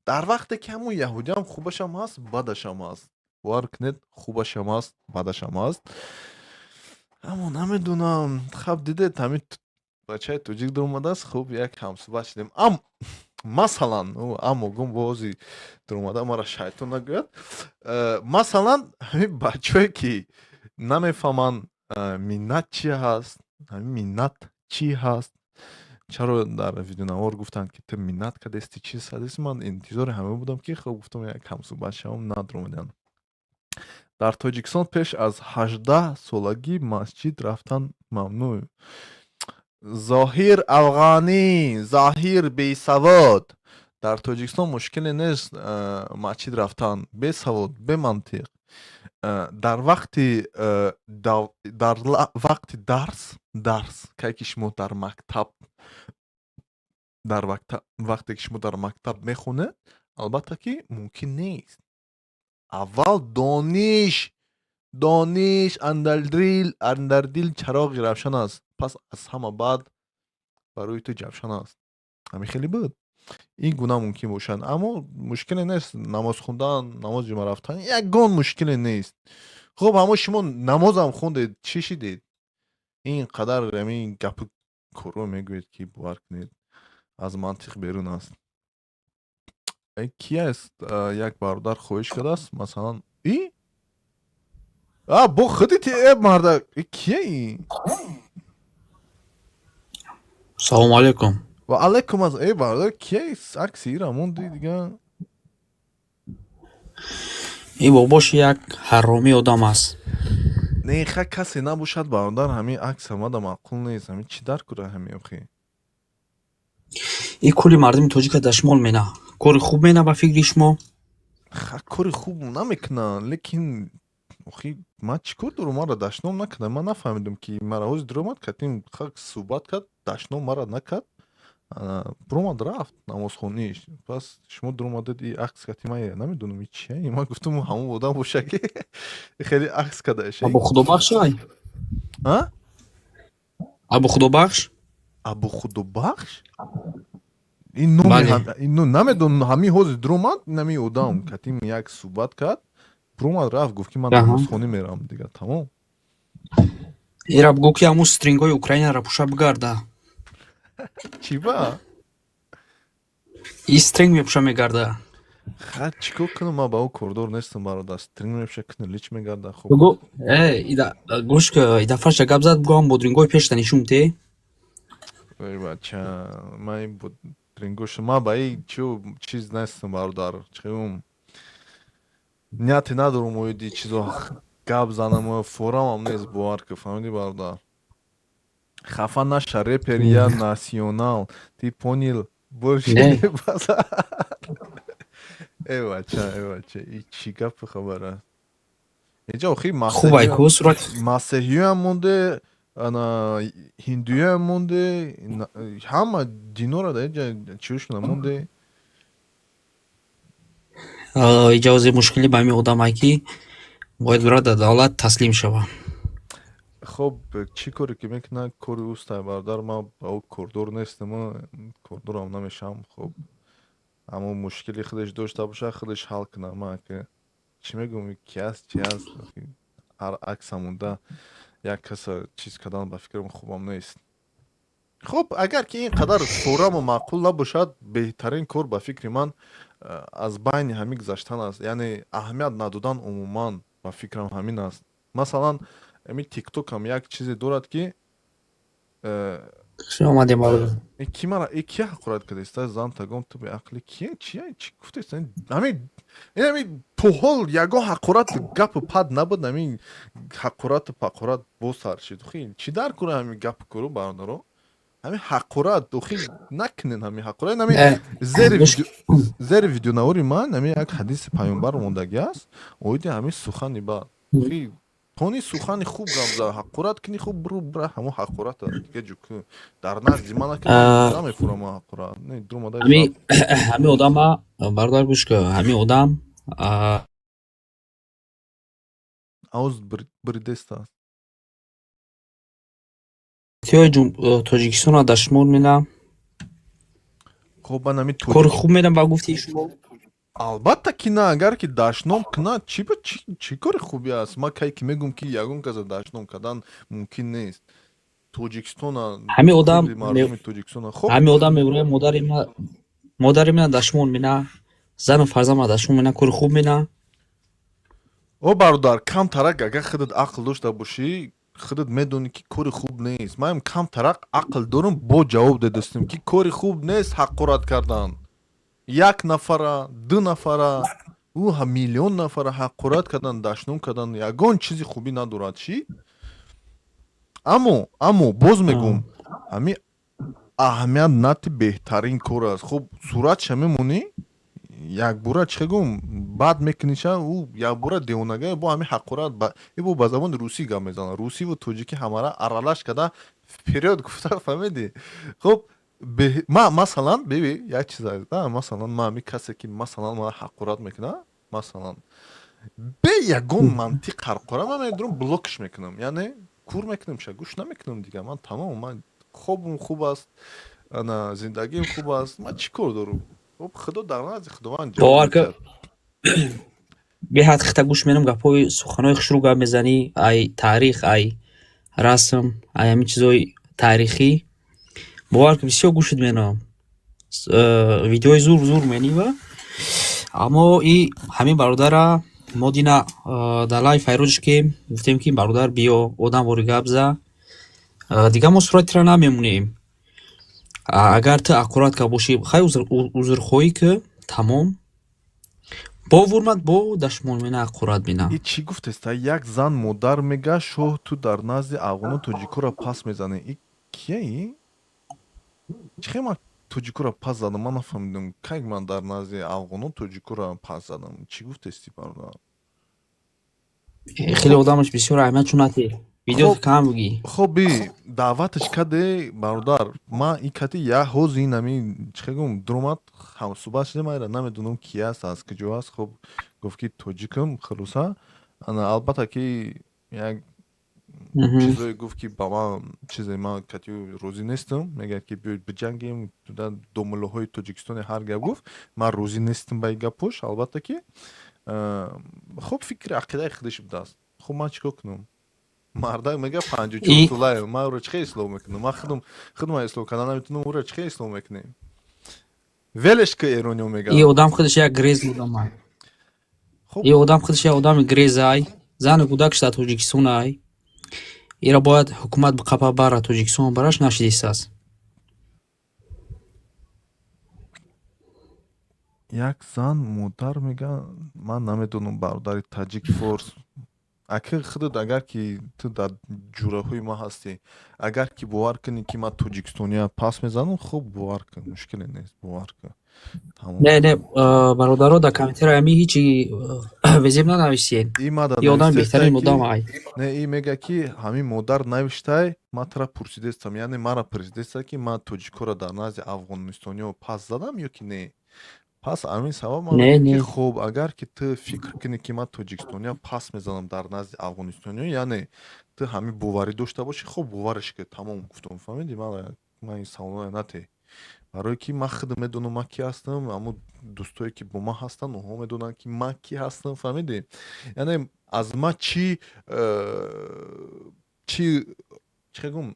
Speaker 2: дар вақте ки ҳамон яҳудиям хубашам ҳаст, бадашам ҳаст. бовар кунед, хубашам ҳаст, бадашам ҳаст. аммо намедонам, хаб дидед ҳамин бачаи тоҷик дар омадааст, хуб як ҳамсуҳбат шудем. Масалан, аммо гум бози дар омада мара шайтон нагӯяд. Масалан, ҳамин бачае ки намефаҳманд миннат чӣ ҳаст, ҳамин миннат чӣ ҳаст, чаро дар видеонавор гуфтанд ки ту миннат кардести чӣ садест, ман интизори ҳама будам ки хуб гуфтам як ҳамсуҳбат шавам, на дар омадаам. дар Тоҷикистон пеш аз 18 солагӣ масҷид рафтан мамнӯъ. Зоҳир афғонӣ, Зоҳир бесавод. Дар Тоҷикистон мушкиле нест масҷид рафтан, бесавод, бемантиқ. дар вақти дарс кай ки шумо дар мактаб вақте ки шумо дар мактаб мехонед, албатта ки мумкин нест. аввал дониш андар дил чароғи равшан аст, пас аз ҳама баъд барои ту ҷавшан аст. ҳамин хеле буд. ин гуна мумкин бошад, аммо мушкиле нест намоз хондан, намози ҷума рафтан ягон мушкиле нест. хуб ҳамо шумо намозам хондед, чӣ шидед? ин қадар ҳамин гапи кӯро мегӯед ки бовар кунед аз мантиқ берун аст. ки аст як бародар хоҳиш кардааст, масалан бо худите марда кие ин?
Speaker 1: салому алайкум.
Speaker 2: ва алайкум аз бародар кие акси ира монди дига?
Speaker 1: ин бобош як ҳаромӣ одам аст.
Speaker 2: Не ха касе набошад бародар, ҳамин акс омада маъқул нест. ҳамин чӣ дар кура ҳамин охи?
Speaker 1: ин кули мардими тоҷика дашмол мена. кори хуб мена ба фикри шумо?
Speaker 2: ха кори хуб намекунанд, лекин охи ман чӣ кор дорум, мара дашном накардам. Ман нафаҳмидам ки мара ҳозир дуромад кардим, хак суҳбат кард, дашном мара накард, буромад рафт намозхониш. пас шумо дуромадед и акс кардӣ, ман намедонам ин чия. Ман гуфтам ҳамон одам боша ки хеле акс кардааш.
Speaker 1: абу худобахш ай? абу худобахш? абу худобахш?
Speaker 2: ин ном намедонам, ҳамин ҳозир дуромад, ҳамин одам кардим як суҳбат кард, буромад рафт, гуфт ки ман намозхонӣ меравам дига, тамом.
Speaker 1: ира бигӯ ки ҳамун стрингҳои украинаро пӯша бигарда.
Speaker 2: чӣ ба?
Speaker 1: ин стринг мепӯша мегарда.
Speaker 2: ха чӣ кор кунам, ман ба ӯ кордор нестам бародар. стринг мепӯша кунам, лич мегарда. хуб
Speaker 1: бигӯ гӯш ки идафаша гап зад, бигӯ ҳам бодрингҳои пешта нишум те?
Speaker 2: ой бача, ман ин бодрингош ман ба ин чиз нестам бародар. чиум нияте надорум оиди чизо гап занам, форамам нест, бовар ки фаҳмидӣ бародар. хафа наша реперия национал, ты понял? больше не базар. бача, ин чӣ гапи хабар аст? инҷа охи масеҳиёам монде, ҳиндуям монде, ҳама динора дар инҷа чиёш кунам монде.
Speaker 1: иҷози мушкилӣ ба ҳамин одамае ки бояд бирад давлат таслим шава.
Speaker 2: хуб чӣ коре ки мекунад, кори ӯстай бародар. ман ба ӯ кордор нестам, кордорам намешавам. хуб аммо мушкили худаш дошта боша, худаш ҳал кунад. ман ки чӣ мегӯм, ки аст чӣ аст, ҳар акса монда як каса чиз кардан ба фикрам хубам нест. хуб агар ки ин қадар фораму маъқул набошад, беҳтарин кор ба фикри ман аз байни ҳамин гузаштан аст. яъне аҳамият надодан умуман ба фикрам ҳамин аст. масалан ами тиктокам як чизе дорад ки ки мара кия ҳақорат кардеста, зан тагон ту беақли кия чия чӣ гуфтест? ами поҳол ягон ҳақорат гапу пад набуд, ами ҳақорату пақорат бо сар шид. охи чӣ дар кура ҳами гапу кӯро бародаро? ҳами ҳақорат охи накунен, ҳами ҳақорат. ами зери видеонавори ман ами як ҳадиси паёнбар мондагӣ аст, оиди ҳами сухани бад. охи тони сухани хуб гапза ҳақурат кини хуб бра ҳамо ҳақурат дига ҷук дар назди мана ки намефурама ҳақурат не думада
Speaker 13: ҳами одама бародар гӯш кӯ ҳами одам
Speaker 2: ауз бридест аст
Speaker 13: тиёи тоҷикистонро дар шумор менам
Speaker 2: хоб ба нами
Speaker 13: кори хуб менам ба гуфти шумо
Speaker 2: албатта ки на агар ки дашном кна чӣ кори хубе аст ма кай ки мегум ки ягон каза дашном кардан мумкин нест тоҷикистона
Speaker 13: ҳами одам
Speaker 2: мардуми тоҷикистона хоб
Speaker 13: ҳами одам мегӯяд модари мена дар шумор мена зану фарзандам дар шумор мена кори хуб мена
Speaker 2: о бародар камтарак агар худат ақл дошта бошӣ худат медонӣ ки кори хуб нест маем камтарак ақл дорам бо ҷавоб дадастем ки кори хуб нест ҳақурат кардан як нафара ду нафара миллион нафара ҳақурат кардан дашном кардан ягон чизи хубӣ надорад чӣ аммо боз мегӯм ҳами аҳамият нати беҳтарин кор аст хуб суратша мемонӣ якбора чӣ гум бад мекуниша ӯ якбора девонага бо ҳами ҳақурат бо ба забони русӣ гап мезанад русиву тоҷикӣ ҳамара аралаш карда вперёд гуфта фаҳмидӣ хуб масалан биби як чиз аст масалан ма ҳами касе ки масалан мана ҳақурат мекунад масалан бе ягон мантиқ ҳақурат ман медурам блокш мекунам яъне кур мекунам ша гӯш намекунам дига ман тамом ман хобам хуб аст ана зиндагиам хуб аст ман чӣ кор дорам хуб худо дар назди худованд
Speaker 13: бовар кӯ беҳад хита гӯш менам гапҳои суханои хушрӯ гап мезанӣ ай таърих ай расм ай ҳамин чизҳои таърихӣ бовар кӯ бисёр гӯшид менам видеои зур менива аммо и ҳамин бародара мо дина дар лайв файрӯзш ки гуфтем ки бародар биё одам вори гап за дига мо суратира намемонем агар ту аккурат ка бошӣ хай узрхоҳӣ кӯ тамом бо вурмат бо дашмон мена аккурат бина
Speaker 2: и чӣ гуфтеста як зан модар мега шоҳ ту дар назди афғону тоҷикоро пас мезанӣ и кияи чихе ман тоҷикоро пас задам ман нафаҳмидам кай ман дар назди афғону тоҷикоро пас задам чӣ гуфтести бародар
Speaker 13: хеле одамаш бисёр аҳамият чунати видео кам буги
Speaker 2: хоби даъваташ каде бародар ма и кати я ҳози нами чихегум дуромад ҳамсӯҳбат шудем айра намедонам ки аст аз куҷо аст хуб гуфт ки тоҷикам хулоса ана албатта ки як чизое гуфт ки ба ман чизе ман кати розӣ нестам мегӯяд ки биёед биҷангем домулаҳои тоҷикистони ҳар гап гуфт ман розӣ нестам ба ин гапош албатта ки хуб фикри ақидаи худаш будааст хуб ман чӣ кор кунам мардак мега 54 солаем ман ӯро чихе ислоҳ мекунам ман худам ислоҳ кардан наметунам ӯро чихе ислоҳ мекунем велеш ки эрониё мегӯяд
Speaker 13: и одам худаш як грез будамай и одам худаш як одами грезай зани кӯдакаш дар тоҷикистон ай ира бояд ҳукумат қапа бара тоҷикистон бараш нашидистааст
Speaker 2: як зан модар мега ман намедонам бародари таҷик форс аки худат агар ки ту дар ҷураҳои ма ҳастӣ агар ки бовар кунӣ ки ман тоҷикистония пас мезанам хуб бовар кун мушкиле нест бовар кун
Speaker 13: не бародаро дар комментари ҳами ҳичи везеб нанависен и одами беҳтарин одам ай
Speaker 2: не и мега ки ҳамин модар навиштай ман тара пурсидестам яъне мара пурсидеста ки ман тоҷикоро дар назди афғонистониё пас задам ё ки не пас ҳамин сабаб ман ки хуб агар ки ту фикр кунӣ ки ман тоҷикистония пас мезанам дар назди афғонистониё яъне ту ҳамин боварӣ дошта бошӣ хуб бовариш кӣ тамом гуфтам фаҳмидӣ ман ин саволо нате барое ки ман худам медонам ман ки ҳастам аммо дӯстое ки бо ман ҳастанд онҳо медонанд ки ман ки ҳастам фаҳмидӣ яъне аз ман чӣ гум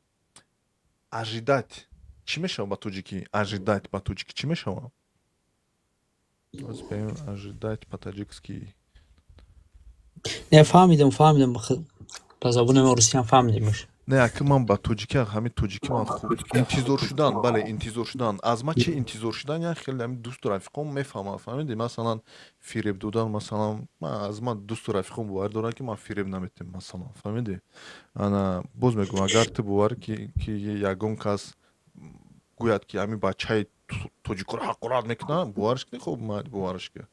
Speaker 2: ажидат чӣ мешава ба тоҷикӣ ажидат ба тоҷикӣ чӣ мешава ожидать по-таджикски
Speaker 13: не фаҳмидам ба забони мо русиям фаҳмидимаш
Speaker 2: не аки ман ба тоҷики ҳамин тоҷикӣ ман хуб интизор шудан бале интизор шудан аз ман чӣ интизор шудан як хеле ҳамин дӯсту рафиқом мефаҳмад фаҳмидӣ масалан фиреб додан масалан аз ман дӯсту рафиқом боварӣ дорад ки ман фиреб наметем масалан фаҳмидӣ ана боз мегӯям агар ту боварӣ ки ягон кас гӯяд ки ҳамин бачаи тоҷикоро ҳақурат мекунад бовариш кунӣ хуб майли бовариш кунӣ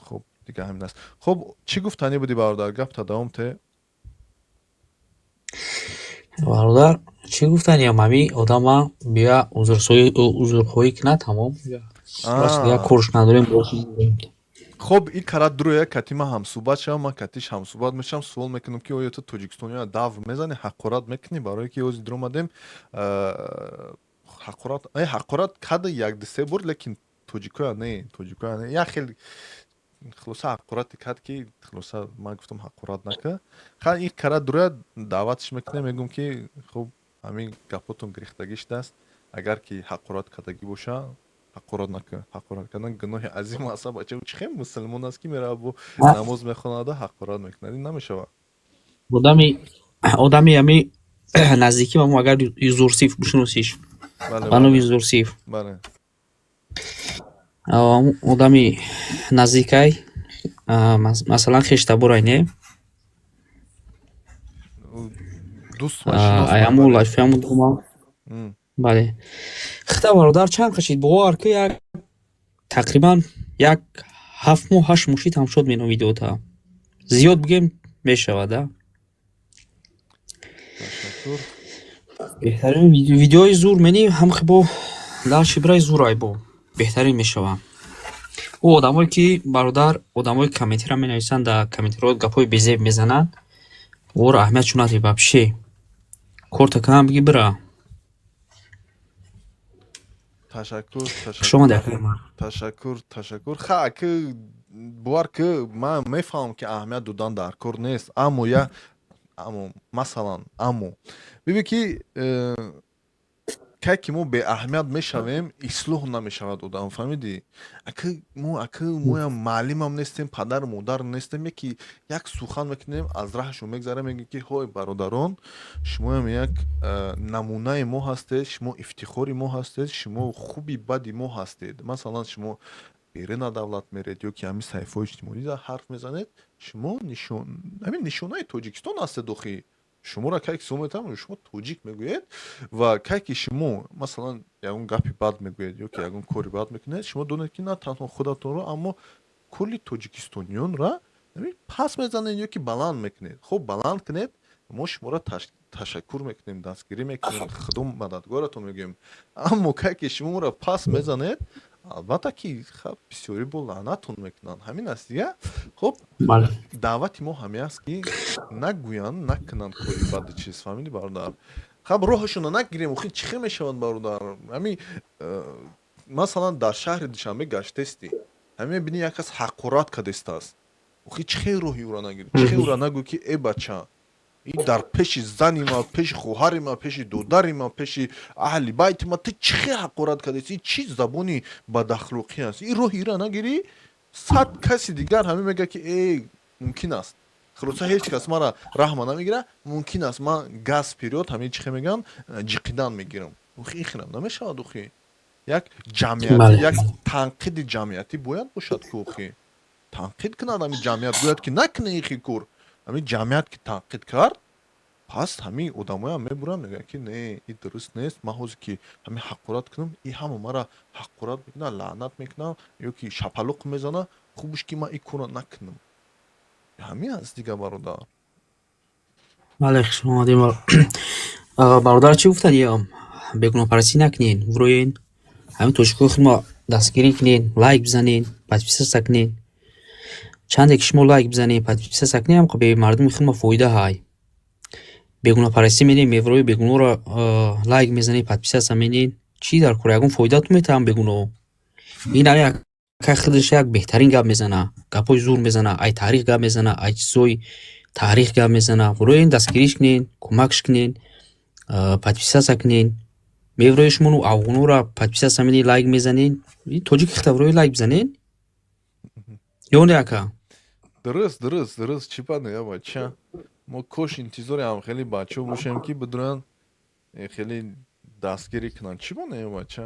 Speaker 2: хуб дига ҳамин аст хуб чӣ гуфтанӣ будӣ бародар гапта давом те
Speaker 13: бародар чӣ гуфтан ям ҳамин одама бия узрхоҳӣ кина тамом раст як корш надорем
Speaker 2: хоб ин кара дуроя катима ҳамсӯҳбат шавам ман катиш ҳамсӯҳбат мешавам суол мекунам ки оё ту тоҷикистониё давр мезани ҳақорат мекунӣ барое ки ҳозир омадем ҳақорат када як дусе бур лекин тоҷикоя не тоҷикоя не як хел хулоса ҳақорати кад ки хулоса ман гуфтам ҳақорат нака ха ин кара дуроя даъватш мекунем мегӯм ки хуб ҳамин гапотон гирифтагӣ шудааст агар ки ҳақорат кардагӣ боша ҳақорат нака ҳақорат кардан гуноҳи азим аст бача чӣ хел мусулмон аст ки мерава бо намоз мехонада ҳақорат мекунад ин намешавад
Speaker 13: одами ҳами наздикӣ мамо агар юзурсиф бишиносиш банови юзурсиф одами наздикай масалан хештабурай не аяму лайфиаму дума бале хита бародар чанд кашид бовар ки як тақрибан як 7 моҳ 8 моҳ шид ҳам шуд мено видеота зиёд бигем мешавад беҳтарин видеои зур мени ҳам хибо лаши бирай зурай бо беҳтарин мешавад ӯ одамое ки бародар одамои комментира менависанд дар комментирои гапҳои безеб мезананд ор аҳамиятшо надиҳӣ вообще корта кам биги бира
Speaker 2: ташаккур ха ки бовар ки ман мефаҳмам ки аҳамият додан дар кор нест аммо масалан бибин ки кай ки мо беаҳамият мешавем ислоҳ намешавад одам фаҳмидӣ моям маълимам нестем падару модар нестем яки як сухан мекунем аз раҳшо мегзарем мегӯем ки ҳой бародарон шумоям як намунаи мо ҳастед шумо ифтихори мо ҳастед шумо хуби бади мо ҳастед масалан шумо берина давлат меред ё ки ҳамин саҳифаҳои иҷтимоӣ ҳарф мезанед шумо ҳамин нишонаи тоҷикистон ҳастед охи шуморо кай ки суол метавонам шумо тоҷик мегӯед ва кай ки шумо масалан ягон гапи бад мегӯед ё ки ягон кори бад мекунед шумо донед ки на танҳо худатонро аммо кулли тоҷикистонiyonро пас мезанед ё ки баланд мекунед хуб баланд кунед мо шуморо ташаккур мекунем дастгирӣ мекунем худо мададгоратон мегӯем аммо кай ки шумо моро пас мезанед албатта ки бисёрӣ бо лаънатон мекунанд ҳамин аст дигар хуб даъвати мо ҳамин аст ки нагӯянд накунанд кори бади чиз фаҳмидӣ бародар хаб роҳашонро нагирем охи чӣ хел мешавад бародар ҳамин масалан дар шаҳри душанбе гаштестӣ ҳамин мебинӣ як кас ҳақорат кардестааст охи чӣ хел роҳи ӯро нагирӣ чӣ хел ӯро нагӯ ки э бача ин дар пеши зани ма пеши хоҳари ма пеши додари ма пеши аҳли байти ма ту чӣ хел ҳақорат кардест ин чӣ забони бадахлоқӣ аст ин роҳи ира нагирӣ 100 каси дигар ҳамин мегӯяд ки мумкин аст хулоса ҳеҷ кас мара раҳма намегирад мумкин аст ман газ вперёд ҳамин чӣ хел мегӯям ҷиқидан мегирам охи ин хелам намешавад охи як ҷамъияти як танқиди ҷамъиятӣ бояд бошад ки охи танқид кунад ҳамин ҷамъият гӯяд ки накуна ин хел кор ҳамин ҷамъият ки танқид кард пас ҳамин одамоям мебуранд мегӯяд ки не ин дуруст нест ман ҳозир ки ҳамин ҳақорат кунам ин ҳама мара ҳақорат мекунад лаънат мекунад ё ки шапалуқ мезанад хубш ки ман ин корро накунам ҳамин аст дигар бародар
Speaker 13: бале хуш омадем бародар чӣ гуфтан бегуноҳпарастӣ накунен вуроен ҳамин тоҷикои худмо дастгирӣ кунен лайк бизанен подписаться кунен чанде ки шумо лайк бизанен подписаться кунен ҳам бе мардуми худмо фоида ҳай бегуноҳпарастӣ менен меврои бегуноҳро лайк мезанен подписаться менен чӣ дар кор ягон фоидатон метавам бегуноҳ ин кай худаш як беҳтарин гап мезана гапҳои зур мезана ай таърих гап мезана ай чизҳои таърих гап мезана вуроен дастгириш кунен кӯмакш кунен подписаться кунен меврои шумо афғоноро подписаться менен лайк мезанен тоҷик ихтаврои лайк бизанен ё не ака
Speaker 2: дуруст чӣ паде я бача мо кош интизори ҳам хеле бачаҳо бошем ки бидуранд хеле дастгирӣ кунанд чӣ бона я бача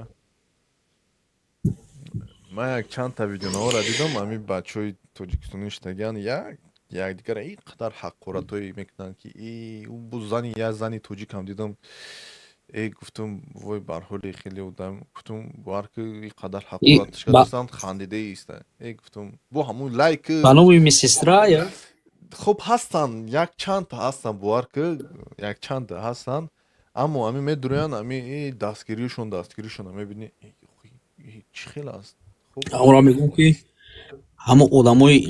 Speaker 2: ман як чандта видеонаҳоро дидам ҳамин бачаҳои тоҷикистони иштагиан якдигара ин қадар ҳақоратҳое мекунанд ки бу зани як зани тоҷик ҳам дидам гуфтум вой барҳоли хеле одам гуфтум бар ки ин қадар ҳақоратш кардастанд хандида иста гуфтум бо ҳамун лайк
Speaker 13: ба номи медсестра
Speaker 2: خب هستن یک چند تا هستن بوار که یک چند تا هستن اما امی میدونن امی دستگیریشون میبینی چی خیلی است خب
Speaker 13: اون میگم که همه آدمای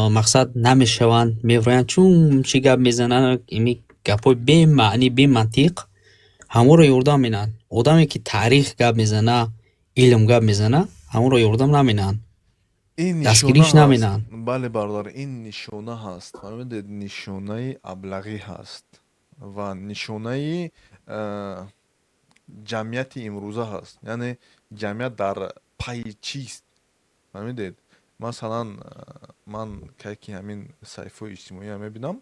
Speaker 13: مقصد نمیشوند میفرن چون چی گپ میزنن این گپای بی معنی بی منطق همه رو یوردم مینن آدمی که تاریخ گپ میزنه علم گپ میزنه همه رو یوردم نمینن
Speaker 2: این
Speaker 13: دستگیریش
Speaker 2: نشونه
Speaker 13: نمینن
Speaker 2: هست بله برادر این نشونه هست فهمیدید نشونه ابلغی هست و نشونه جمعیت امروزه هست یعنی جمعیت در پای چیست فهمیدید مثلا من که همین صفحه اجتماعی هم میبینم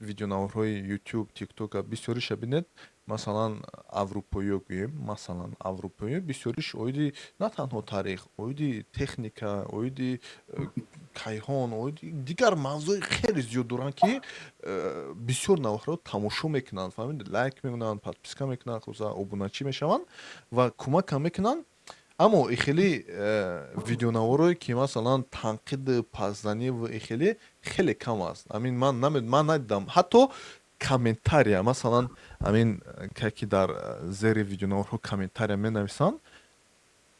Speaker 2: ویدیوناورهای یوتیوب تیک توک بسیاریش ببینید مثلا اروپایی گوییم مثلا اروپایی بسیاریش اویدی نه تنها تاریخ اویدی تکنیکا اویدی کیهان اویدی دیگر موضوع خیلی زیاد دارن که بسیار نوخرا تماشا میکنن فهمیدید لایک میکنن подписка میکنن خصوصا ابوناچی میشون و کمک هم میکنن اما خیلی ویدیوناورایی که مثلا تنقید پسزنی و خیلی کم است امین من ندیدم حتی کامنتاریا مثلا امین که در زیر ویدیوناورها کامنتاریا مینویسن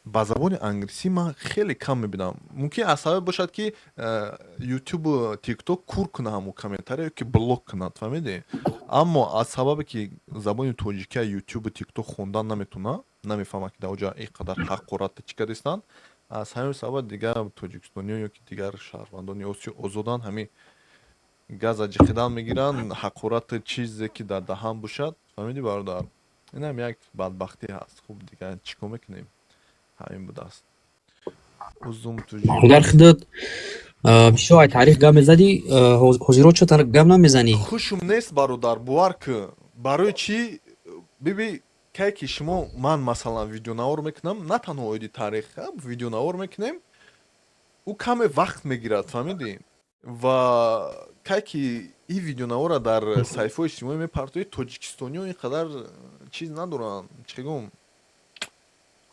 Speaker 2: با زبان انگلیسی من خیلی کم میبینم ممکن از سبب باشد که یوتیوب و تیک توک کور کنه همون کامنتاریا که بلوک کنند فهمیدی اما از سبب که زبان توجیکی یوتیوب و تیک توک خوندن نمیتونه نمیفهمه که در اونجا اینقدر حقارت چیکار هستند از همین سبب دیگر توجیکستانی یا که دیگر شهروندان یا آزادان همین گاز جخیدن میگیرن حقارت چیزی که در دهان باشد فهمیدی برادر این هم یک بدبختی هست خوب دیگه چیکار میکنیم همین بود است اوزوم
Speaker 13: در خدمت بیشتر تاریخ گام میزدی حضورات چطور گام نمیزنی
Speaker 2: خوشم نیست برادر باور که برای چی ببین که شما من مثلا ویدیوناور میکنم نه تنها اویدی تاریخ ویدیوناور میکنیم او کم وقت میگیرد فهمیدین و که این ویدیوناور در صفحه اجتماعی میپرتوی توجیکستانی و اینقدر چیز ندارن چگم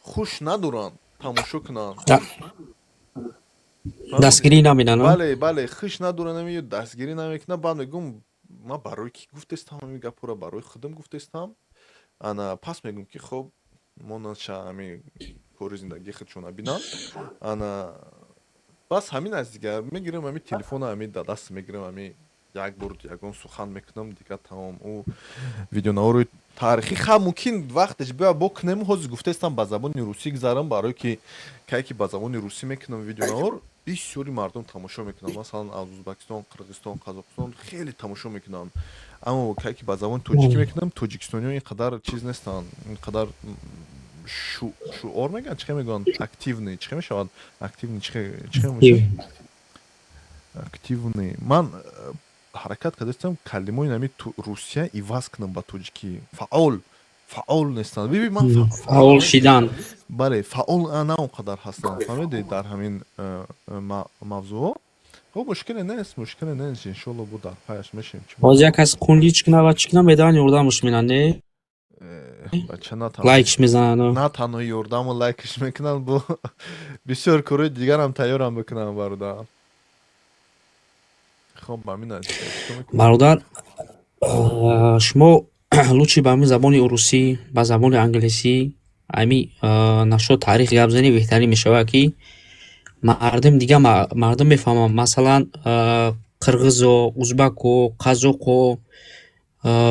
Speaker 2: خوش ندارن تماشا کنن
Speaker 13: دستگیری نمینن
Speaker 2: بله خوش ندارن نمی دستگیری نمیکنن بعد میگم ما برای کی گفتستم میگه پورا برای خودم گفتستم انا پس میگم که خب من شامی کور زندگی خودشون ببینن انا بس همین از دیگه میگیرم همین تلفن همین دست میگیرم همین یک بار یگان سخن میکنم دیگه تمام او ویدیوناور تاریخی خب ممکن وقتش بیا بکنم حاضر گفتستم با زبان روسی گذارم برای که با زبان روسی میکنم ویدیوناور بسیاری مردم تماشا میکنن مثلا از ازبکستان قرقیزستان قزاقستان خیلی تماشا میکنن اما که با زبان توجیکی میکنم توجیکستانی اینقدر چیز نیستن اینقدر شعور میگن چه میگن اکتیو نی چه میشود اکتیو نی چه میشه اکتیو نی من حرکت کردم کلمه نمی روسیه ایواز کنم با توجیکی فعال نیستن ببین من
Speaker 13: فعال شدن
Speaker 2: بله فعال نه اونقدر هستن فهمیدی در همین موضوع خب مشکل نیست ان شاء الله بود در پایش میشیم
Speaker 13: باز یک از کنلیچ کنه چیکنا میدان یوردامش مینن نه
Speaker 2: بچه نه تنها
Speaker 13: لایکش میزنن
Speaker 2: نه تنها یوردام و لایکش میکنن با بسیار کارهای دیگر هم تیارم بکنن برادر خب همین است
Speaker 13: برادر شما لوچی با همین زبان روسی با زبان انگلیسی همین نشو تاریخ گپ زنی بهتری میشه که مردم دیگه مردم میفهمن مثلا قرغیز و ازبک و قازق و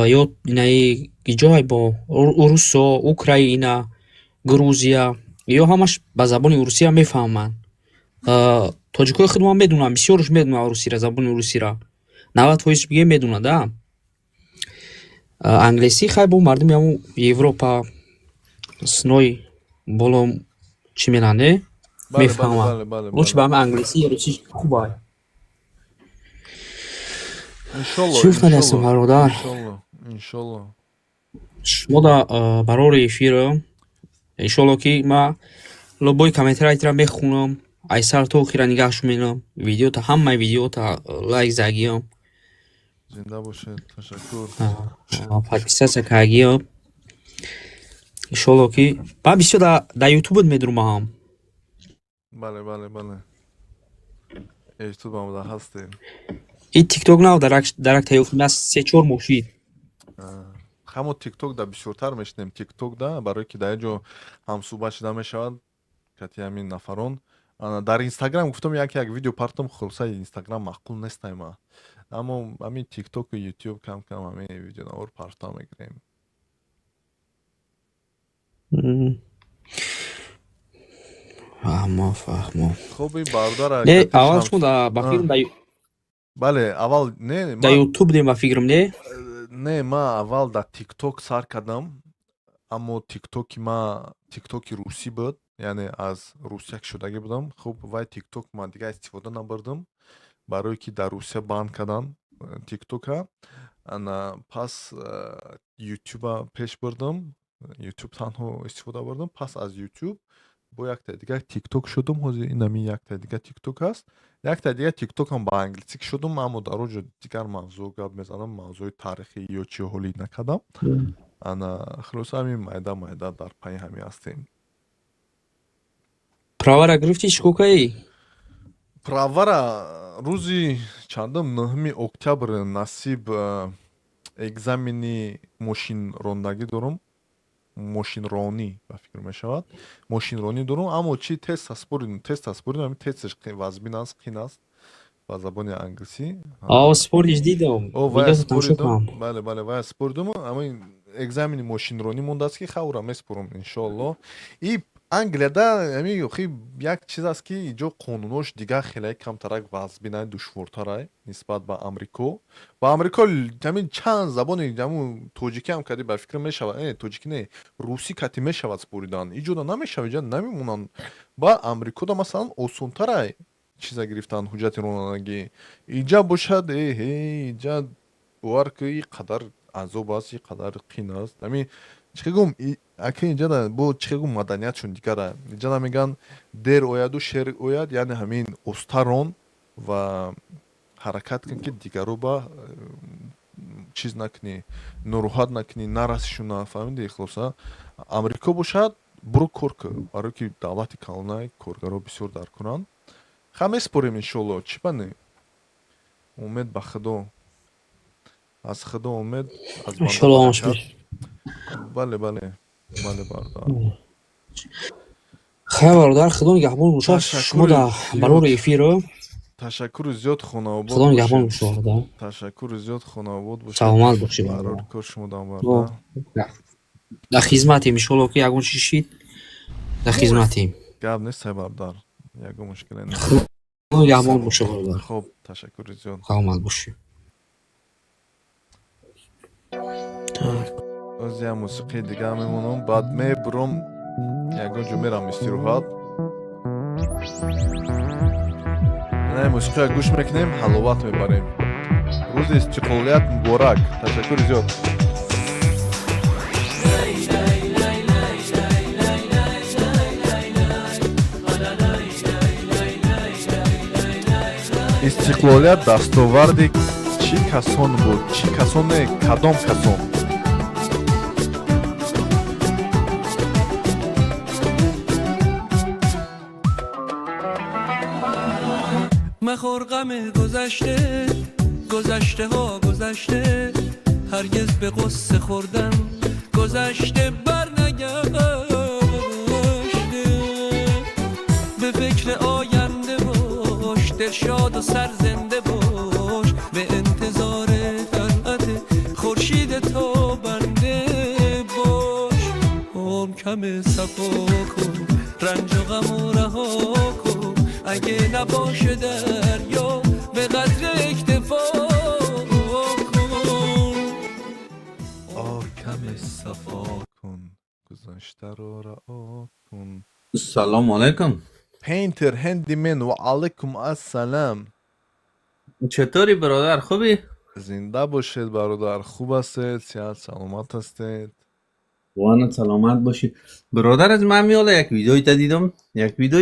Speaker 13: یا اینای جای با روس و اوکراین گروزیا یا همش با زبان روسی هم میفهمن تاجیکای خودم میدونم بسیارش میدونم روسی را زبان روسی را 90% دیگه میدونن ده انگلیسی خیلی با مردم همون اروپا سنوی بالا چی میرنه میفهمن روش با همه انگلیسی روسی خوبه شوف ندستم برادر
Speaker 2: انشالله
Speaker 13: شما دا برای افیر انشالله که ما لبای کامنترهای را میخونم ایسر تو خیره نگاهش میکنم ویدیو تا همه ویدیو تا لایک زگیم
Speaker 2: زنده باشه تشکر
Speaker 13: подписаться کردیم انشالله که من بسیار در یوتیوب میدونم هم
Speaker 2: بله یوتیوب هم در هستیم
Speaker 13: این تیک توک نه درک تایفت از 3-4 مشید
Speaker 2: همون تیک توک دا بسیارتر میشنیم تیک توک دا برای که در جو هم صحبت شده میشود کتی همین نفرون در اینستاگرام گفتم یک ویدیو پارتم خلاصه اینستاگرام معقول نیست ما اما همین تیک توک و یوتیوب کم کم همین ویدیو نور پارتا میگیریم
Speaker 13: فهمو
Speaker 2: خوبی باردار
Speaker 13: نه اول شما با فیلم
Speaker 2: بله اول نه
Speaker 13: در یوتیوب دیم با فکرم
Speaker 2: نه ما اول در تیک توک سر کردم اما تیک توک ما تیک توک روسی بود یعنی از روسیه شدگی بودم خب وای تیک توک ما دیگه استفاده نبردم برای که در روسیه بان کردن تیک توک ها انا پس یوتیوب پیش بردم یوتیوب تنها استفاده بردم پس از یوتیوب با یک تا دیگه تیک توک شدم حاضر اینمی یک تا دیگه تیک توک هست یک تا دیگه تیک توک هم با انگلیسی شدم اما در اونجا دیگر موضوع گپ میزنم موضوع تاریخی یا چی حالی نکردم انا خلاص همین مایده در پای همی هستیم
Speaker 13: پراورا گرفتی چکوکایی؟
Speaker 2: پراورا روزی چندم 9 اکتبر نصیب اگزامینی ماشین راندگی دارم ماشین رانی با فکر میشود ماشین رانی دارم اما چی تست اسپورین همین تستش وزبین است خین است با زبان انگلیسی
Speaker 13: سپورتش دیدم
Speaker 2: وای اسپوردم بله وای اسپوردم اما این اگزامینی ماشین رانی مونده است که خورم اسپورم انشالله این انگلیادا همین خیلی یک چیز است که اینجا قانونش دیگه خیلی کمتر وزبین دشوارتره نسبت به آمریکا با آمریکا همین چند زبان همون توجیکی هم کردی به فکر میشود توجیکی نه روسی کتی میشود سپوریدن اینجا نمیشود اینجا نمیمونن با آمریکا دا مثلا آسان‌تره چیزا گرفتن حجت رانندگی اینجا باشد اینجا باور که قدر عذاب است قدر قین است همین چیگم اگه اینجا با چیگم مدنیتشون دیگره اینجا میگن در اوید و شر اوید یعنی همین استران و حرکت کن که دیگرو با چیز نکنی نروحات نکنی نرسشون فهمیدی خلاصا امریکا باشد برو کار کن برای که دولت کلونای کارگرها بسیار در کنن همه سپوریم انشالله چی بنه امید به خدا از خدا امید از
Speaker 13: انشالله
Speaker 2: بله باردار
Speaker 13: خیلی باردار خدا نگهبان باشه شما در برای افیرو
Speaker 2: تشکر زیاد خانواده
Speaker 13: خدا نگهبان باشه
Speaker 2: تشکر زیاد خانواده باشه
Speaker 13: سلامت باشی
Speaker 2: برای کار شما دام
Speaker 13: در خدمتیم انشالله که یگون شیشید در خدمتیم
Speaker 2: گپ نیست باردار یگون مشکل نیست
Speaker 13: خدا نگهبان باشه باردار
Speaker 2: خب تشکر زیاد
Speaker 13: سلامت باشی
Speaker 2: از یه موسیقی دیگه میمونم بعد میبرم یکون جو میرم استراحت نه موسیقی گوش میکنیم حلاوت میبریم روز استقلالیت مبارک تشکر زیاد استقلالیت دستاوردی چی کسان بود چی کسان نه کدام کسان
Speaker 4: مخور غم گذشته گذشته ها گذشته هرگز به قصه خوردن گذشته بر نگشته به فکر آینده باش دل شاد و سرزنده باش به انتظار طلعت خورشید تو بنده باش عمر کم صفا کن رنج و غم و رها کن اگه نباشه دریا به قدر اکتفا کن
Speaker 2: کم صفا کن گذشته رو رها کن
Speaker 14: سلام علیکم
Speaker 2: پینتر هندیمن و علیکم السلام
Speaker 14: چطوری برادر خوبی؟
Speaker 2: زنده باشید برادر خوب هستید صحت سلامت هستید
Speaker 14: وانا سلامت باشی برادر از من میاله یک ویدیوی